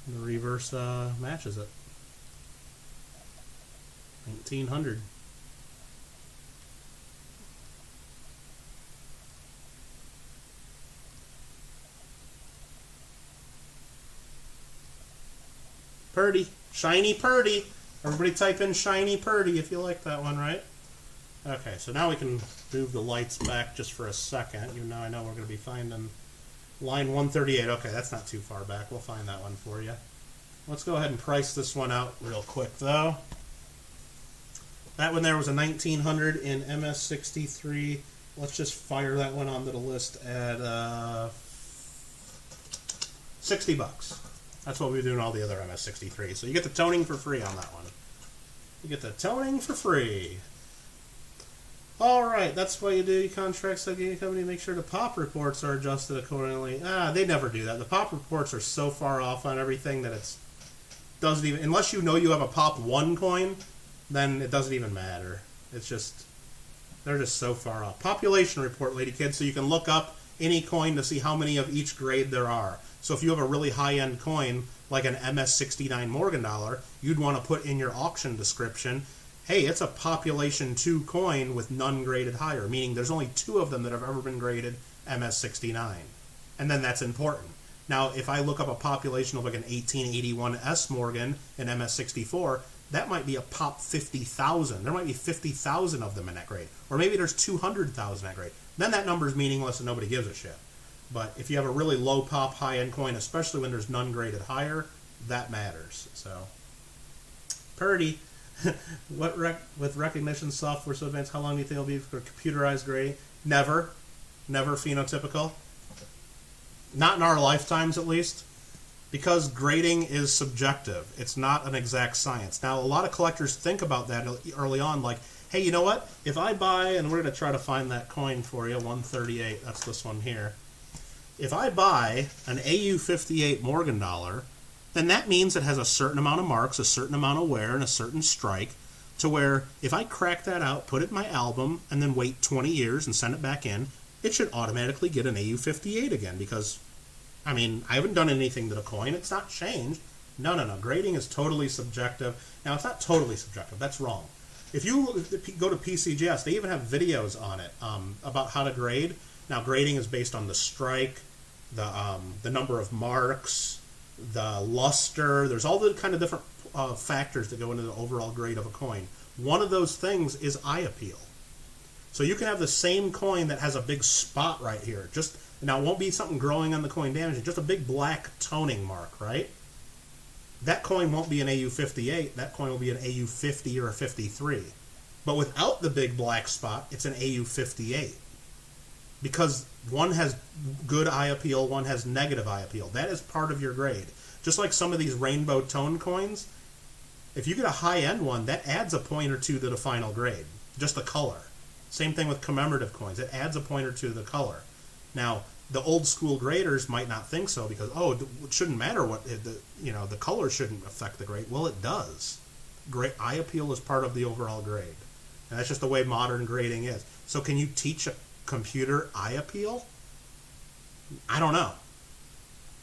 And the reverse matches it. 1900. Purdy. Shiny Purdy. Everybody type in Shiny Purdy if you like that one, right? Okay, so now we can move the lights back just for a second. You know, I know we're going to be finding line 138. Okay, that's not too far back. We'll find that one for you. Let's go ahead and price this one out real quick, though. That one there was a 1900 in MS63. Let's just fire that one onto the list at 60 bucks. That's what we do in all the other MS63. So you get the toning for free on that one. You get the toning for free. Alright, that's what you do. You contract some gaming company to make sure the pop reports are adjusted accordingly. They never do that. The pop reports are so far off on everything that it doesn't even... Unless you know you have a pop 1 coin, then it doesn't even matter. It's just... They're just so far off. Population report, lady kids, so you can look up any coin to see how many of each grade there are. So if you have a really high-end coin, like an MS69 Morgan dollar, you'd want to put in your auction description, hey, it's a population 2 coin with none graded higher, meaning there's only 2 of them that have ever been graded MS69. And then that's important. Now, if I look up a population of like an 1881 S Morgan in MS64, that might be a pop 50,000. There might be 50,000 of them in that grade. Or maybe there's 200,000 in that grade. Then that number is meaningless and nobody gives a shit. But if you have a really low pop high-end coin, especially when there's none graded higher, that matters. So, Purdy, with recognition software so advanced, how long do you think it'll be for computerized grading? Never. Never phenotypical. Not in our lifetimes, at least. Because grading is subjective. It's not an exact science. Now, a lot of collectors think about that early on, like, hey, you know what? If I buy, and we're going to try to find that coin for you, 138, that's this one here. If I buy an AU58 Morgan dollar, then that means it has a certain amount of marks, a certain amount of wear, and a certain strike, to where if I crack that out, put it in my album, and then wait 20 years and send it back in, it should automatically get an AU58 again, because, I mean, I haven't done anything to the coin. It's not changed. No. Grading is totally subjective. Now, it's not totally subjective. That's wrong. If you go to PCGS, they even have videos on it about how to grade. Now, grading is based on the strike, the number of marks, the luster. There's all the kind of different factors that go into the overall grade of a coin. One of those things is eye appeal. So you can have the same coin that has a big spot right here. Just now, it won't be something growing on the coin damaging, just a big black toning mark, right? That coin won't be an AU58. That coin will be an AU50 or a 53. But without the big black spot, it's an AU58. Because one has good eye appeal, one has negative eye appeal. That is part of your grade. Just like some of these rainbow tone coins, if you get a high-end one, that adds a point or two to the final grade. Just the color. Same thing with commemorative coins. It adds a point or two to the color. Now, the old school graders might not think so because, oh, it shouldn't matter what, the color shouldn't affect the grade. Well, it does. Eye appeal is part of the overall grade. And that's just the way modern grading is. So can you teach a computer eye appeal? I don't know.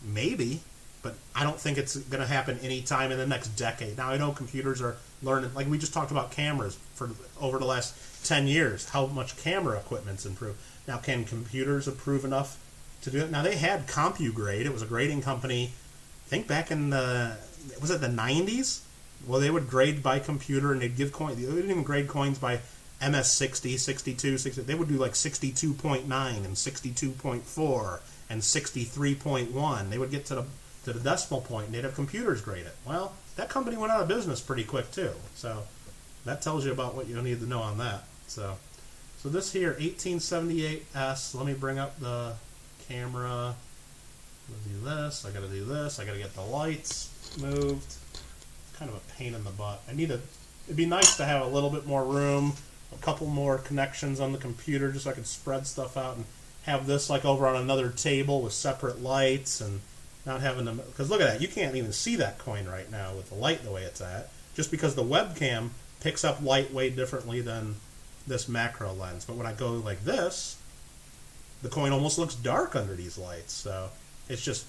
Maybe, but I don't think it's going to happen anytime in the next decade. Now, I know computers are learning, like we just talked about cameras for over the last 10 years, how much camera equipment's improved. Now, can computers improve enough to do it? Now, they had CompuGrade. It was a grading company, I think back in was it the 90s? Well, they would grade by computer, and they'd give coins. They didn't even grade coins by MS60, 62, 60. They would do like 62.9 and 62.4 and 63.1. They would get to the decimal point, and they'd have computers grade it. Well, that company went out of business pretty quick, too. So that tells you about what you need to know on that. So this here, 1878S, let me bring up the camera. I'm going to do this. I got to do this. I got to get the lights moved. Kind of a pain in the butt. It'd be nice to have a little bit more room, a couple more connections on the computer just so I could spread stuff out and have this like over on another table with separate lights and not having them, because look at that, you can't even see that coin right now with the light the way it's at, just because the webcam picks up light way differently than this macro lens. But when I go like this, the coin almost looks dark under these lights. So it's just,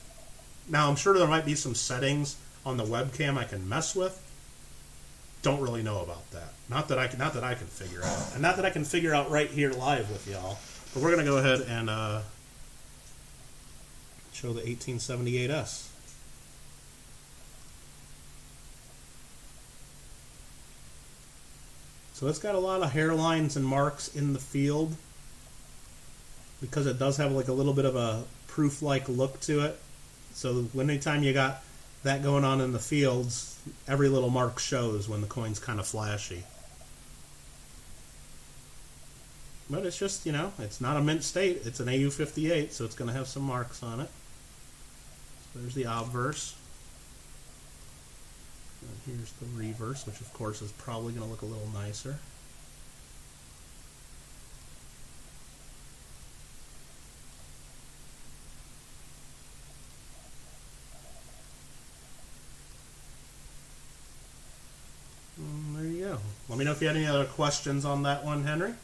now I'm sure there might be some settings on the webcam I can mess with. Don't really know about that. Not that I can figure out, and not that I can figure out right here live with y'all. But we're gonna go ahead and show the 1878S. So it's got a lot of hairlines and marks in the field because it does have like a little bit of a proof-like look to it. So anytime you got that going on in the fields, every little mark shows when the coin's kind of flashy. But it's just, it's not a mint state. It's an AU58, so it's going to have some marks on it. So there's the obverse. And here's the reverse, which of course is probably going to look a little nicer. There you go. Let me know if you had any other questions on that one, Henry.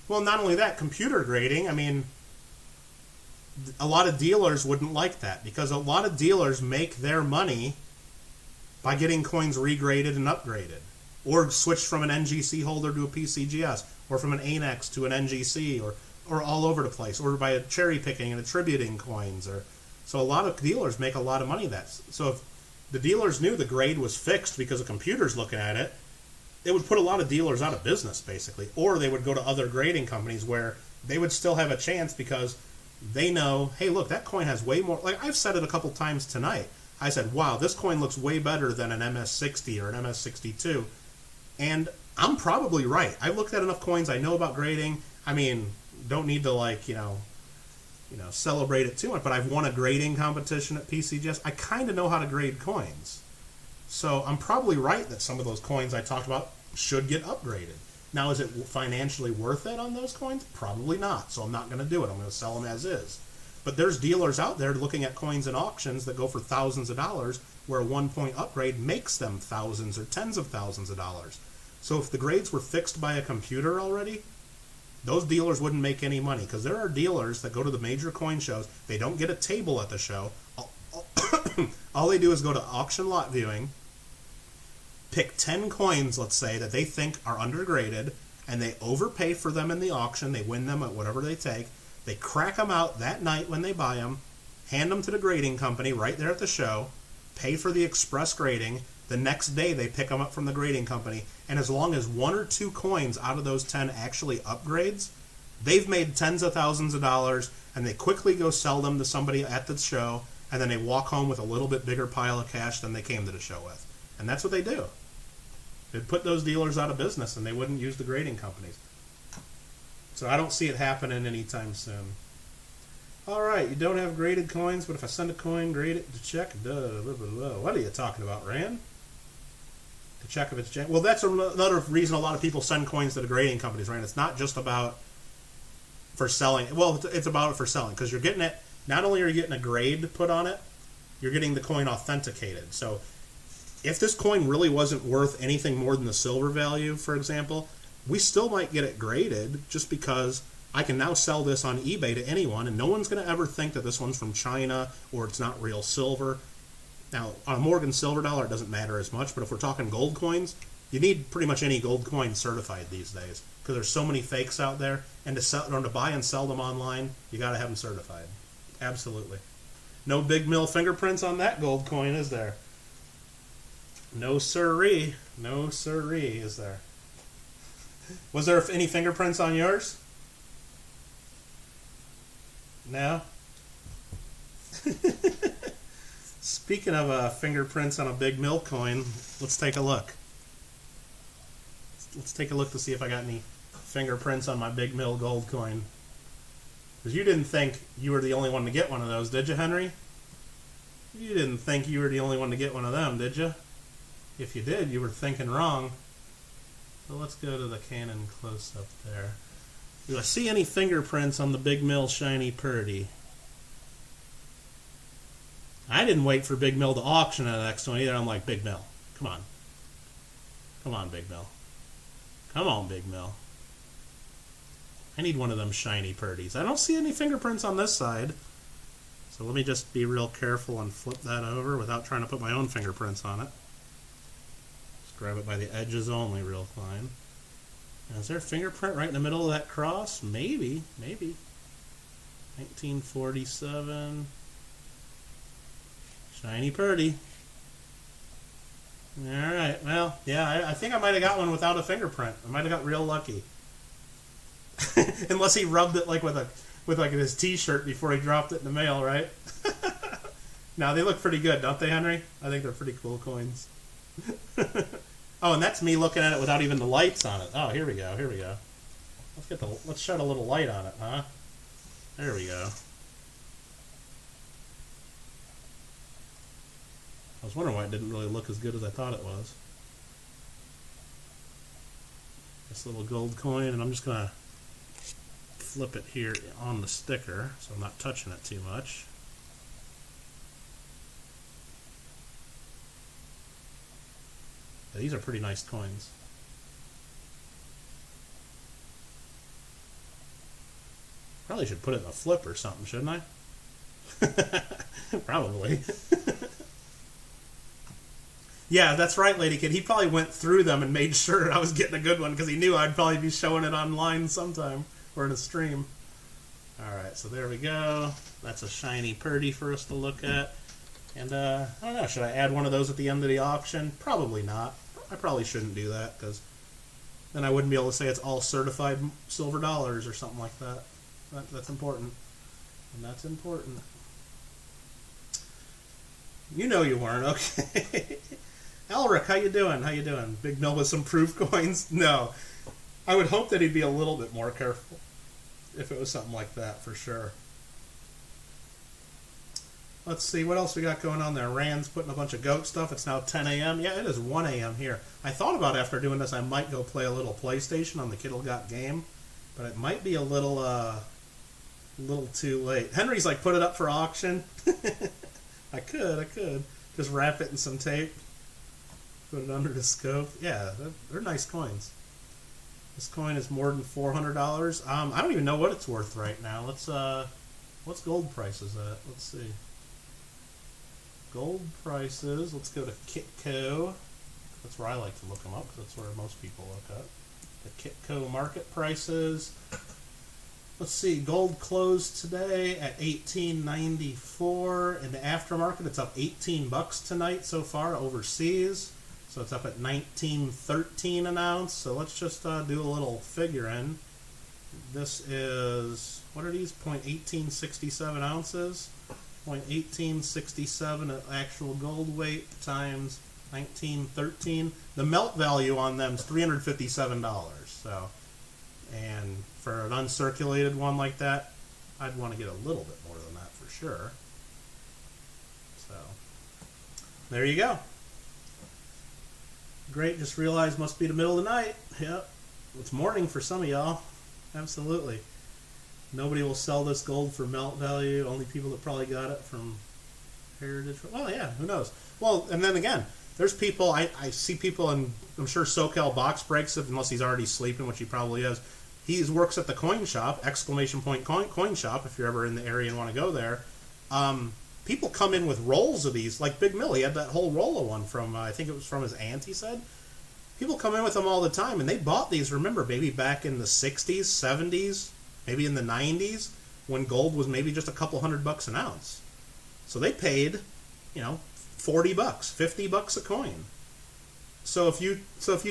Well, not only that, computer grading, I mean, a lot of dealers wouldn't like that because a lot of dealers make their money by getting coins regraded and upgraded, or switched from an NGC holder to a PCGS, or from an ANEX to an NGC, or all over the place, or by cherry picking and attributing coins. So a lot of dealers make a lot of money that. So if the dealers knew the grade was fixed because a computer's looking at it, it would put a lot of dealers out of business, basically. Or they would go to other grading companies where they would still have a chance because they know, hey, look, that coin has way more. Like I've said it a couple times tonight. I said, wow, this coin looks way better than an MS60 or an MS62. And I'm probably right. I've looked at enough coins. I know about grading. I mean, don't need to celebrate it too much, but I've won a grading competition at PCGS. I kind of know how to grade coins. So I'm probably right that some of those coins I talked about should get upgraded. Now, is it financially worth it on those coins? Probably not. So I'm not going to do it. I'm going to sell them as is. But there's dealers out there looking at coins in auctions that go for thousands of dollars where a 1-point upgrade makes them thousands or tens of thousands of dollars. So if the grades were fixed by a computer already, those dealers wouldn't make any money because there are dealers that go to the major coin shows. They don't get a table at the show. All they do is go to auction lot viewing, pick 10 coins, let's say, that they think are undergraded, and they overpay for them in the auction. They win them at whatever they take. They crack them out that night when they buy them, hand them to the grading company right there at the show, pay for the express grading, The next day they pick them up from the grading company, and as long as 1 or 2 coins out of those 10 actually upgrades, they've made tens of thousands of dollars, and they quickly go sell them to somebody at the show, and then they walk home with a little bit bigger pile of cash than they came to the show with. And that's what they do. They'd put those dealers out of business, and they wouldn't use the grading companies. So I don't see it happening anytime soon. All right, you don't have graded coins, but if I send a coin, grade it to check. What are you talking about, Rand? To check if it's genuine. Well, that's another reason a lot of people send coins to the grading companies, right? It's not just about for selling. Well, it's about it for selling, because you're getting it. Not only are you getting a grade put on it, you're getting the coin authenticated. So if this coin really wasn't worth anything more than the silver value, for example, we still might get it graded just because I can now sell this on eBay to anyone, and no one's going to ever think that this one's from China or it's not real silver. Now, on a Morgan silver dollar, it doesn't matter as much, but if we're talking gold coins, you need pretty much any gold coin certified these days because there's so many fakes out there, and to sell, or to buy and sell them online, you got to have them certified. Absolutely. No big mill fingerprints on that gold coin, is there? No siree. No siree, is there? Was there any fingerprints on yours? No? Speaking of fingerprints on a big mill coin, let's take a look. Let's take a look to see if I got any fingerprints on my big mill gold coin. Because you didn't think you were the only one to get one of those, did you, Henry? You didn't think you were the only one to get one of them, did you? If you did, you were thinking wrong. So let's go to the Canon close-up there. Do I see any fingerprints on the Big Mill Shiny Purdy? I didn't wait for Big Mill to auction the next one either. I'm like, Big Mill, come on. Come on, Big Mill. Come on, Big Mill. I need one of them shiny Purdies. I don't see any fingerprints on this side. So let me just be real careful and flip that over without trying to put my own fingerprints on it. Just grab it by the edges only real fine. Now, is there a fingerprint right in the middle of that cross? Maybe, maybe. 1947. Shiny Purdy. Alright, well, yeah, I think I might have got one without a fingerprint. I might have got real lucky. Unless he rubbed it like with his t-shirt before he dropped it in the mail, right? Now, they look pretty good, don't they, Henry? I think they're pretty cool coins. Oh, and that's me looking at it without even the lights on it. Oh, here we go, here we go. Let's shed a little light on it, huh? There we go. I was wondering why it didn't really look as good as I thought it was. This little gold coin, and I'm just going to flip it here on the sticker so I'm not touching it too much. Yeah, these are pretty nice coins. Probably should put it in a flip or something, shouldn't I? Probably. Yeah, that's right, Lady Kid. He probably went through them and made sure I was getting a good one because he knew I'd probably be showing it online sometime or in a stream. Alright, so there we go. That's a shiny Purdy for us to look at. And, I don't know, should I add one of those at the end of the auction? Probably not. I probably shouldn't do that because then I wouldn't be able to say it's all certified silver dollars or something like that. That's important. And that's important. You know you weren't, okay. Elric, how you doing? How you doing? Big Mill with some proof coins? No. I would hope that he'd be a little bit more careful if it was something like that, for sure. Let's see, what else we got going on there? Rand's putting a bunch of goat stuff. It's now 10 a.m. Yeah, it is 1 a.m. here. I thought about after doing this I might go play a little PlayStation on the Kittle Got Game, but it might be a little too late. Henry's like, put it up for auction. I could. Just wrap it in some tape. Put it under the scope. Yeah, they're nice coins. This coin is more than $400. I don't even know what it's worth right now. What's gold prices at? Let's see. Gold prices. Let's go to Kitco. That's where I like to look them up because that's where most people look up. The Kitco market prices. Let's see, gold closed today at $18.94. In the aftermarket, it's up $18 tonight so far overseas. So it's up at 19.13 an ounce. So let's just do a little figure in. This is, what are these? 0.1867 ounces. 0.1867 actual gold weight times 19.13. The melt value on them is $357. So, and for an uncirculated one like that, I'd want to get a little bit more than that for sure. So, there you go. Great, just realized must be the middle of the night. Yep, it's morning for some of y'all. Absolutely. Nobody will sell this gold for melt value. Only people that probably got it from Heritage. Well, yeah, who knows? Well, and then again, there's people, I see people, and I'm sure SoCal Box breaks it, unless he's already sleeping, which he probably is. He works at the coin shop, exclamation point coin shop, if you're ever in the area and want to go there. People come in with rolls of these, like Big Mill. He had that whole roll of one from, I think it was from his aunt, he said. People come in with them all the time, and they bought these, remember, maybe back in the 60s, 70s, maybe in the 90s, when gold was maybe just a couple $100 an ounce. So they paid, you know, $40, $50 a coin. So if you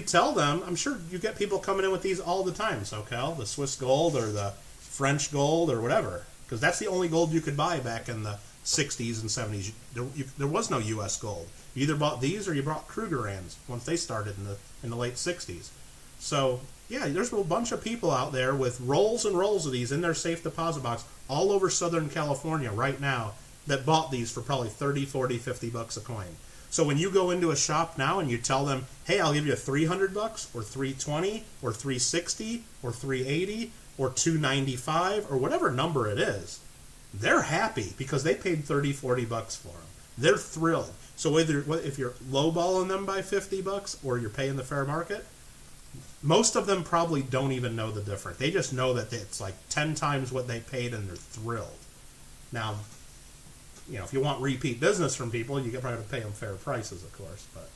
tell them, I'm sure you get people coming in with these all the time, SoCal, the Swiss gold or the French gold or whatever, because that's the only gold you could buy back in the 60s and 70s. There was no U.S. gold. You either bought these or you bought Krugerrands once they started in the late 60s. So yeah, there's a bunch of people out there with rolls and rolls of these in their safe deposit box all over Southern California right now that bought these for probably 30, 40, $50 a coin. So when you go into a shop now and you tell them, hey, I'll give you $300 or $320 or $360 or $380 or $295 or whatever number it is, they're happy because they paid $30, $40 for them. They're thrilled. So whether if you're lowballing them by $50 or you're paying the fair market, most of them probably don't even know the difference. They just know that it's like 10 times what they paid and they're thrilled. Now, you know, if you want repeat business from people, you probably have to pay them fair prices, of course. But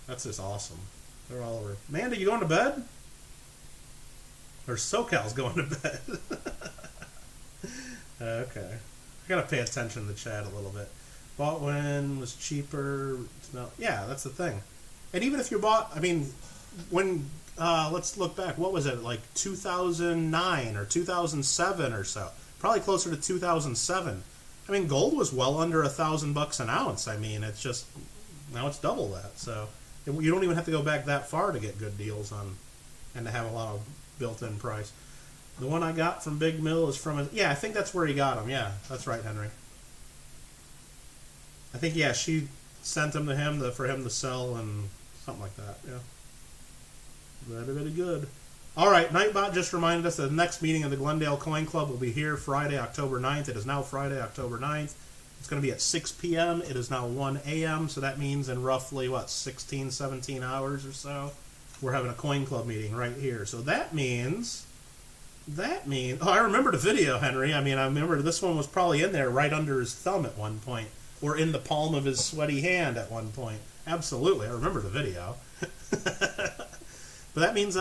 that's just awesome. They're all over. Amanda, you going to bed? Or SoCal's going to bed? Okay. I gotta pay attention to the chat a little bit. Bought when was cheaper. No, yeah, that's the thing. And even if you bought, I mean, when let's look back. What was it, like 2009 or 2007 or so? Probably closer to 2007. I mean, gold was well under $1,000 an ounce. I mean, it's just now it's double that. So you don't even have to go back that far to get good deals on, and to have a lot of built-in price. The one I got from Big Mill is from, yeah, I think that's where he got them. Yeah, that's right, Henry. I think, yeah, she sent them to him for him to sell and something like that. Yeah. Very, very good. All right, Nightbot just reminded us that the next meeting of the Glendale Coin Club will be here Friday, October 9th. It is now Friday, October 9th. It's going to be at 6 p.m. It is now 1 a.m., so that means in roughly, 16, 17 hours or so, we're having a Coin Club meeting right here. So that means... oh, I remember the video, Henry. I mean, I remember this one was probably in there right under his thumb at one point, or in the palm of his sweaty hand at one point. Absolutely, I remember the video. But that means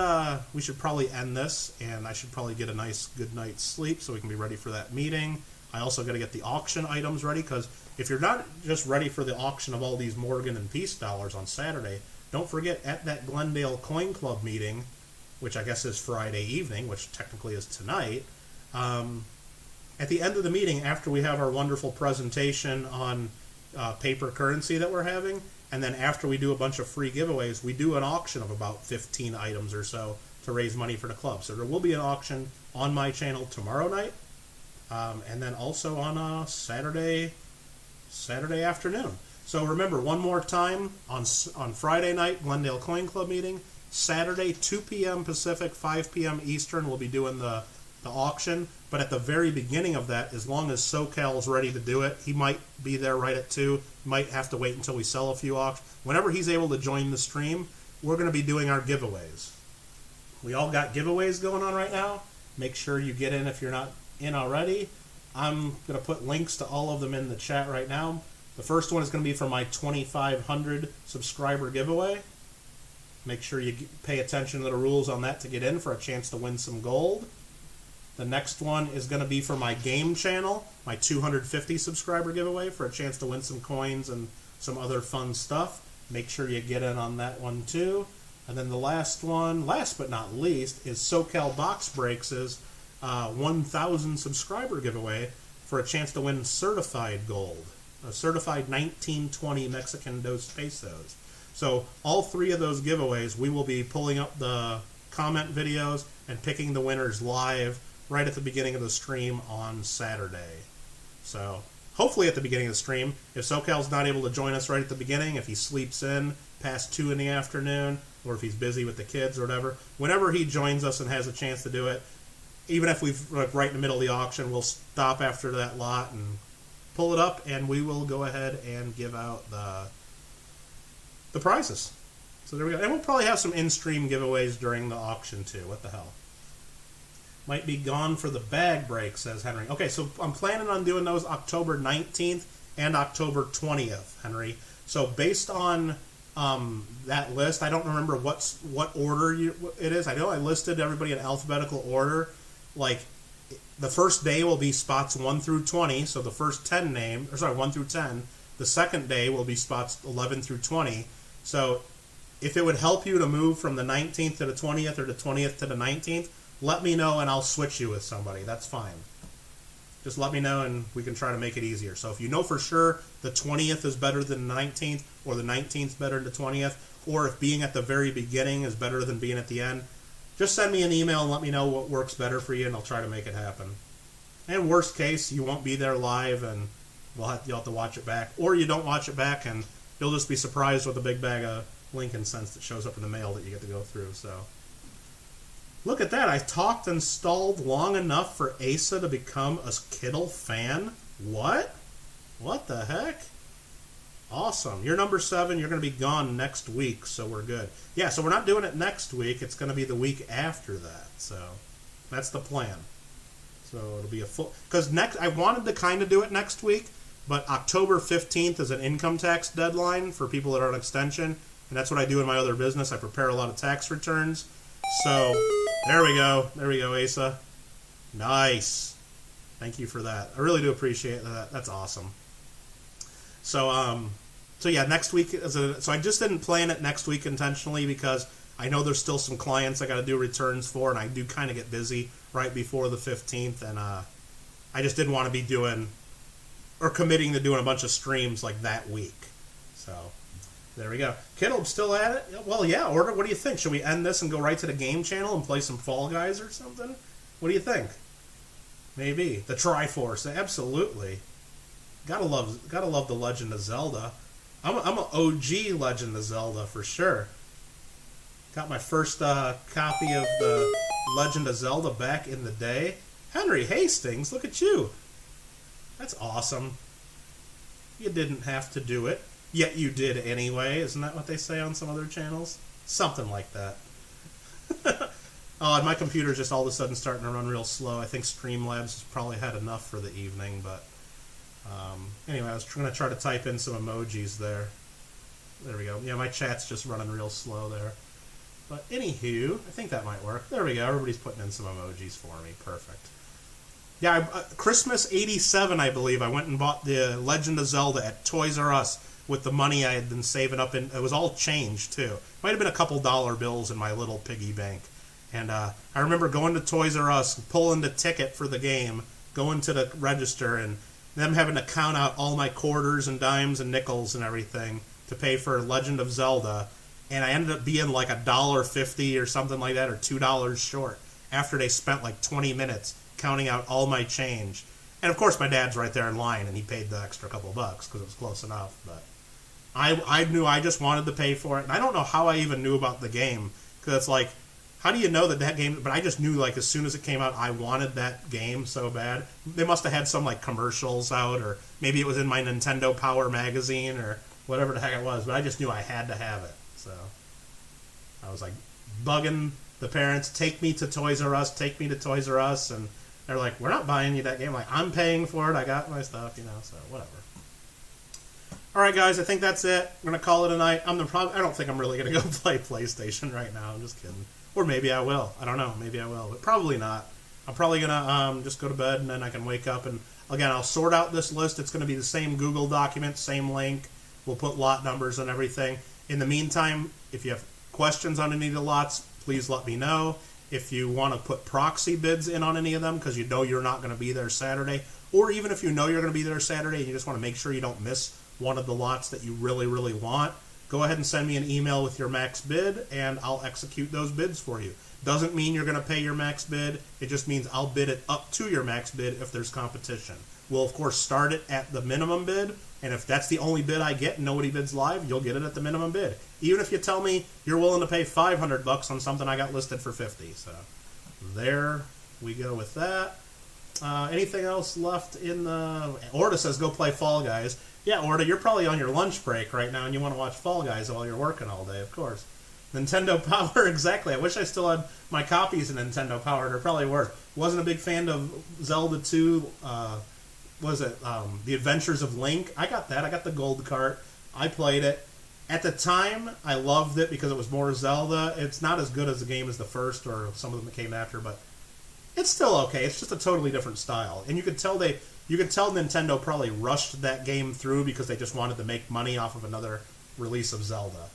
we should probably end this, and I should probably get a nice good night's sleep so we can be ready for that meeting. I also got to get the auction items ready, because if you're not just ready for the auction of all these Morgan and Peace dollars on Saturday, don't forget at that Glendale Coin Club meeting, which I guess is Friday evening, which technically is tonight, at the end of the meeting, after we have our wonderful presentation on paper currency that we're having, and then after we do a bunch of free giveaways, we do an auction of about 15 items or so to raise money for the club. So there will be an auction on my channel tomorrow night, and then also on Saturday afternoon. So remember, one more time, on Friday night, Glendale Coin Club meeting. Saturday, 2 p.m. Pacific, 5 p.m. Eastern, we'll be doing the auction. But at the very beginning of that, as long as SoCal is ready to do it, he might be there right at 2. Might have to wait until we sell a few auctions. Whenever he's able to join the stream, we're going to be doing our giveaways. We all got giveaways going on right now. Make sure you get in if you're not in already. I'm going to put links to all of them in the chat right now. The first one is going to be for my 2,500 subscriber giveaway. Make sure you pay attention to the rules on that to get in for a chance to win some gold. The next one is going to be for my game channel, my 250 subscriber giveaway, for a chance to win some coins and some other fun stuff. Make sure you get in on that one too. And then the last one, last but not least, is SoCal Box Breaks' 1,000 subscriber giveaway for a chance to win certified gold, a certified 1920 Mexican dos pesos. So all three of those giveaways, we will be pulling up the comment videos and picking the winners live right at the beginning of the stream on Saturday. So hopefully at the beginning of the stream. If SoCal's not able to join us right at the beginning, if he sleeps in past 2 in the afternoon, or if he's busy with the kids or whatever, whenever he joins us and has a chance to do it, even if we've right in the middle of the auction, we'll stop after that lot and pull it up, and we will go ahead and give out the prizes. So there we go. And we'll probably have some in-stream giveaways during the auction too. What the hell? Might be gone for the bag break, says Henry. Okay, so I'm planning on doing those October 19th and October 20th, Henry. So based on that list, I don't remember what order it is. I know I listed everybody in alphabetical order. Like, the first day will be spots 1 through 20, so the first 10 name, or sorry, 1 through 10. The second day will be spots 11 through 20. So if it would help you to move from the 19th to the 20th or the 20th to the 19th, let me know and I'll switch you with somebody. That's fine. Just let me know and we can try to make it easier. So if you know for sure the 20th is better than the 19th, or the 19th better than the 20th, or if being at the very beginning is better than being at the end, just send me an email and let me know what works better for you, and I'll try to make it happen. And worst case, you won't be there live and you'll have to watch it back. Or you don't watch it back and you'll just be surprised with a big bag of Lincoln cents that shows up in the mail that you get to go through. So look at that. I talked and stalled long enough for Asa to become a Kittle fan. What? What the heck? Awesome. You're number 7. You're going to be gone next week, so we're good. Yeah, so we're not doing it next week. It's going to be the week after that. So that's the plan. So it'll be a full... Because I wanted to kind of do it next week, but October 15th is an income tax deadline for people that are on extension, and that's what I do in my other business. I prepare a lot of tax returns. So there we go. There we go, Asa. Nice. Thank you for that. I really do appreciate that. That's awesome. So yeah, next week so I just didn't plan it next week intentionally because I know there's still some clients I got to do returns for, and I do kind of get busy right before the 15th, and I just didn't want to be doing or committing to doing a bunch of streams like that week. So there we go. Kittle, still at it? Well, yeah. What do you think? Should we end this and go right to the game channel and play some Fall Guys or something? What do you think? Maybe the Triforce, absolutely. Gotta love the Legend of Zelda. I'm an OG Legend of Zelda for sure. Got my first copy of the Legend of Zelda back in the day. Henry Hastings, look at you. That's awesome. You didn't have to do it, yet you did anyway. Isn't that what they say on some other channels? Something like that. Oh, and my computer's just all of a sudden starting to run real slow. I think Streamlabs has probably had enough for the evening, but anyway, I was going to try to type in some emojis there. There we go. Yeah, my chat's just running real slow there. But anywho, I think that might work. There we go. Everybody's putting in some emojis for me. Perfect. Yeah, Christmas '87, I believe, I went and bought the Legend of Zelda at Toys R Us with the money I had been saving up in. It was all change, too. Might have been a couple dollar bills in my little piggy bank. And I remember going to Toys R Us, pulling the ticket for the game, going to the register, and them having to count out all my quarters and dimes and nickels and everything to pay for Legend of Zelda. And I ended up being like $1.50 or something like that, or $2 short, after they spent like 20 minutes counting out all my change. And of course my dad's right there in line, and he paid the extra couple bucks because it was close enough. But I knew I just wanted to pay for it. And I don't know how I even knew about the game, because it's like, how do you know that game? But I just knew, like, as soon as it came out, I wanted that game so bad. They must have had some, like, commercials out, or maybe it was in my Nintendo Power magazine, or whatever the heck it was. But I just knew I had to have it. So I was, like, bugging the parents, take me to Toys R Us, take me to Toys R Us. And they're like, we're not buying you that game. I'm like, I'm paying for it. I got my stuff, so whatever. All right, guys, I think that's it. I'm going to call it a night. I don't think I'm really going to go play PlayStation right now. I'm just kidding. Or maybe I will. I don't know. Maybe I will. But probably not. I'm probably going to just go to bed, and then I can wake up. And, again, I'll sort out this list. It's going to be the same Google document, same link. We'll put lot numbers and everything. In the meantime, if you have questions on any of the lots, please let me know. If you want to put proxy bids in on any of them because you know you're not going to be there Saturday, or even if you know you're going to be there Saturday and you just want to make sure you don't miss one of the lots that you really, really want, go ahead and send me an email with your max bid, and I'll execute those bids for you. Doesn't mean you're going to pay your max bid. It just means I'll bid it up to your max bid if there's competition. We'll, of course, start it at the minimum bid, and if that's the only bid I get and nobody bids live, you'll get it at the minimum bid. Even if you tell me you're willing to pay $500 on something I got listed for $50. So there we go with that. Anything else left in the... Orta says go play Fall Guys. Yeah, Orta, you're probably on your lunch break right now and you want to watch Fall Guys while you're working all day, of course. Nintendo Power, exactly. I wish I still had my copies of Nintendo Power. They're probably worth. Wasn't a big fan of Zelda 2. The Adventures of Link? I got that. I got the gold cart. I played it. At the time, I loved it because it was more Zelda. It's not as good as the game as the first or some of them that came after, but it's still okay. It's just a totally different style. And you could tell Nintendo probably rushed that game through because they just wanted to make money off of another release of Zelda.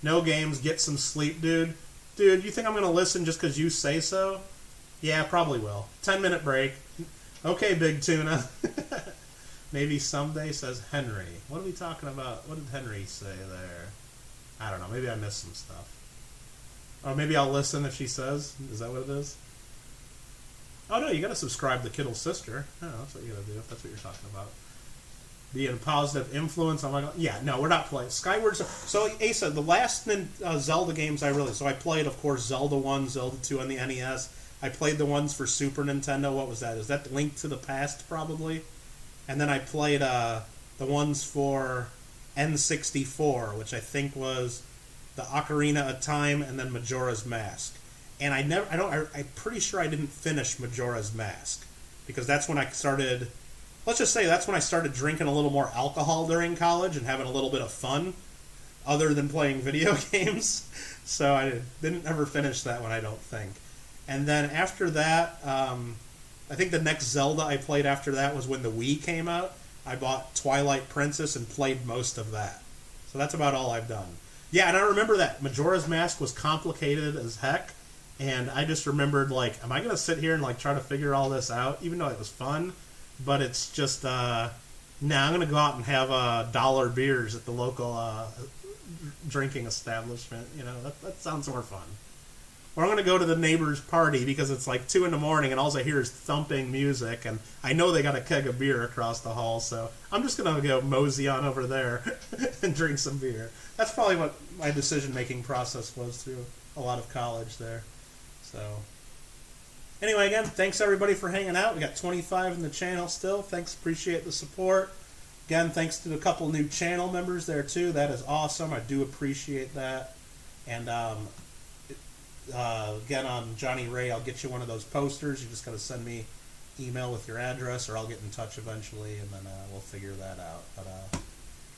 No games, get some sleep, dude. Dude, you think I'm going to listen just because you say so? Yeah, probably will. 10-minute break. Okay, Big Tuna. Maybe someday, says Henry. What are we talking about? What did Henry say there? I don't know. Maybe I missed some stuff. Or maybe I'll listen if she says. Is that what it is? Oh, no, you got to subscribe to Kittle's sister. Oh, that's what you got to do if that's what you're talking about. Being a positive influence on my... Yeah, no, we're not playing. Skyward... So, Asa, the last Zelda games I really... So I played, of course, Zelda 1, Zelda 2 on the NES. I played the ones for Super Nintendo. What was that? Is that Link to the Past, probably? And then I played the ones for N64, which I think was the Ocarina of Time and then Majora's Mask. And I'm pretty sure I didn't finish Majora's Mask because that's when I started... Let's just say that's when I started drinking a little more alcohol during college and having a little bit of fun other than playing video games. So I didn't ever finish that one, I don't think. And then after that, I think the next Zelda I played after that was when the Wii came out. I bought Twilight Princess and played most of that. So that's about all I've done. Yeah, and I remember that Majora's Mask was complicated as heck. And I just remembered, like, am I going to sit here and, like, try to figure all this out? Even though it was fun. But it's just, I'm going to go out and have dollar beers at the local drinking establishment. You know, that sounds more fun. Or I'm going to go to the neighbor's party because it's like 2 in the morning and all I hear is thumping music. And I know they got a keg of beer across the hall. So I'm just going to go mosey on over there and drink some beer. That's probably what my decision-making process was through a lot of college there. So... Anyway, again, thanks everybody for hanging out. We got 25 in the channel still. Thanks, appreciate the support. Again, thanks to a couple new channel members there too. That is awesome. I do appreciate that. And again, on Johnny Ray, I'll get you one of those posters. You just got to send me email with your address, or I'll get in touch eventually, and then we'll figure that out. But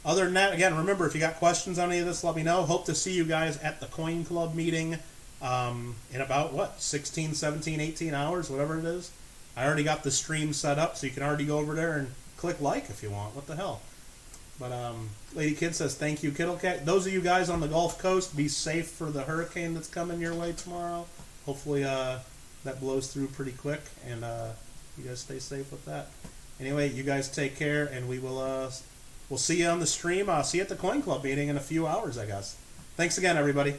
other than that, again, remember, if you got questions on any of this, let me know. Hope to see you guys at the Coin Club meeting. In about, 16, 17, 18 hours, whatever it is. I already got the stream set up, so you can already go over there and click like if you want. What the hell? But, Lady Kid says, thank you, Kittle Cat. Those of you guys on the Gulf Coast, be safe for the hurricane that's coming your way tomorrow. Hopefully, that blows through pretty quick, and you guys stay safe with that. Anyway, you guys take care, and we'll see you on the stream. See you at the Coin Club meeting in a few hours, I guess. Thanks again, everybody.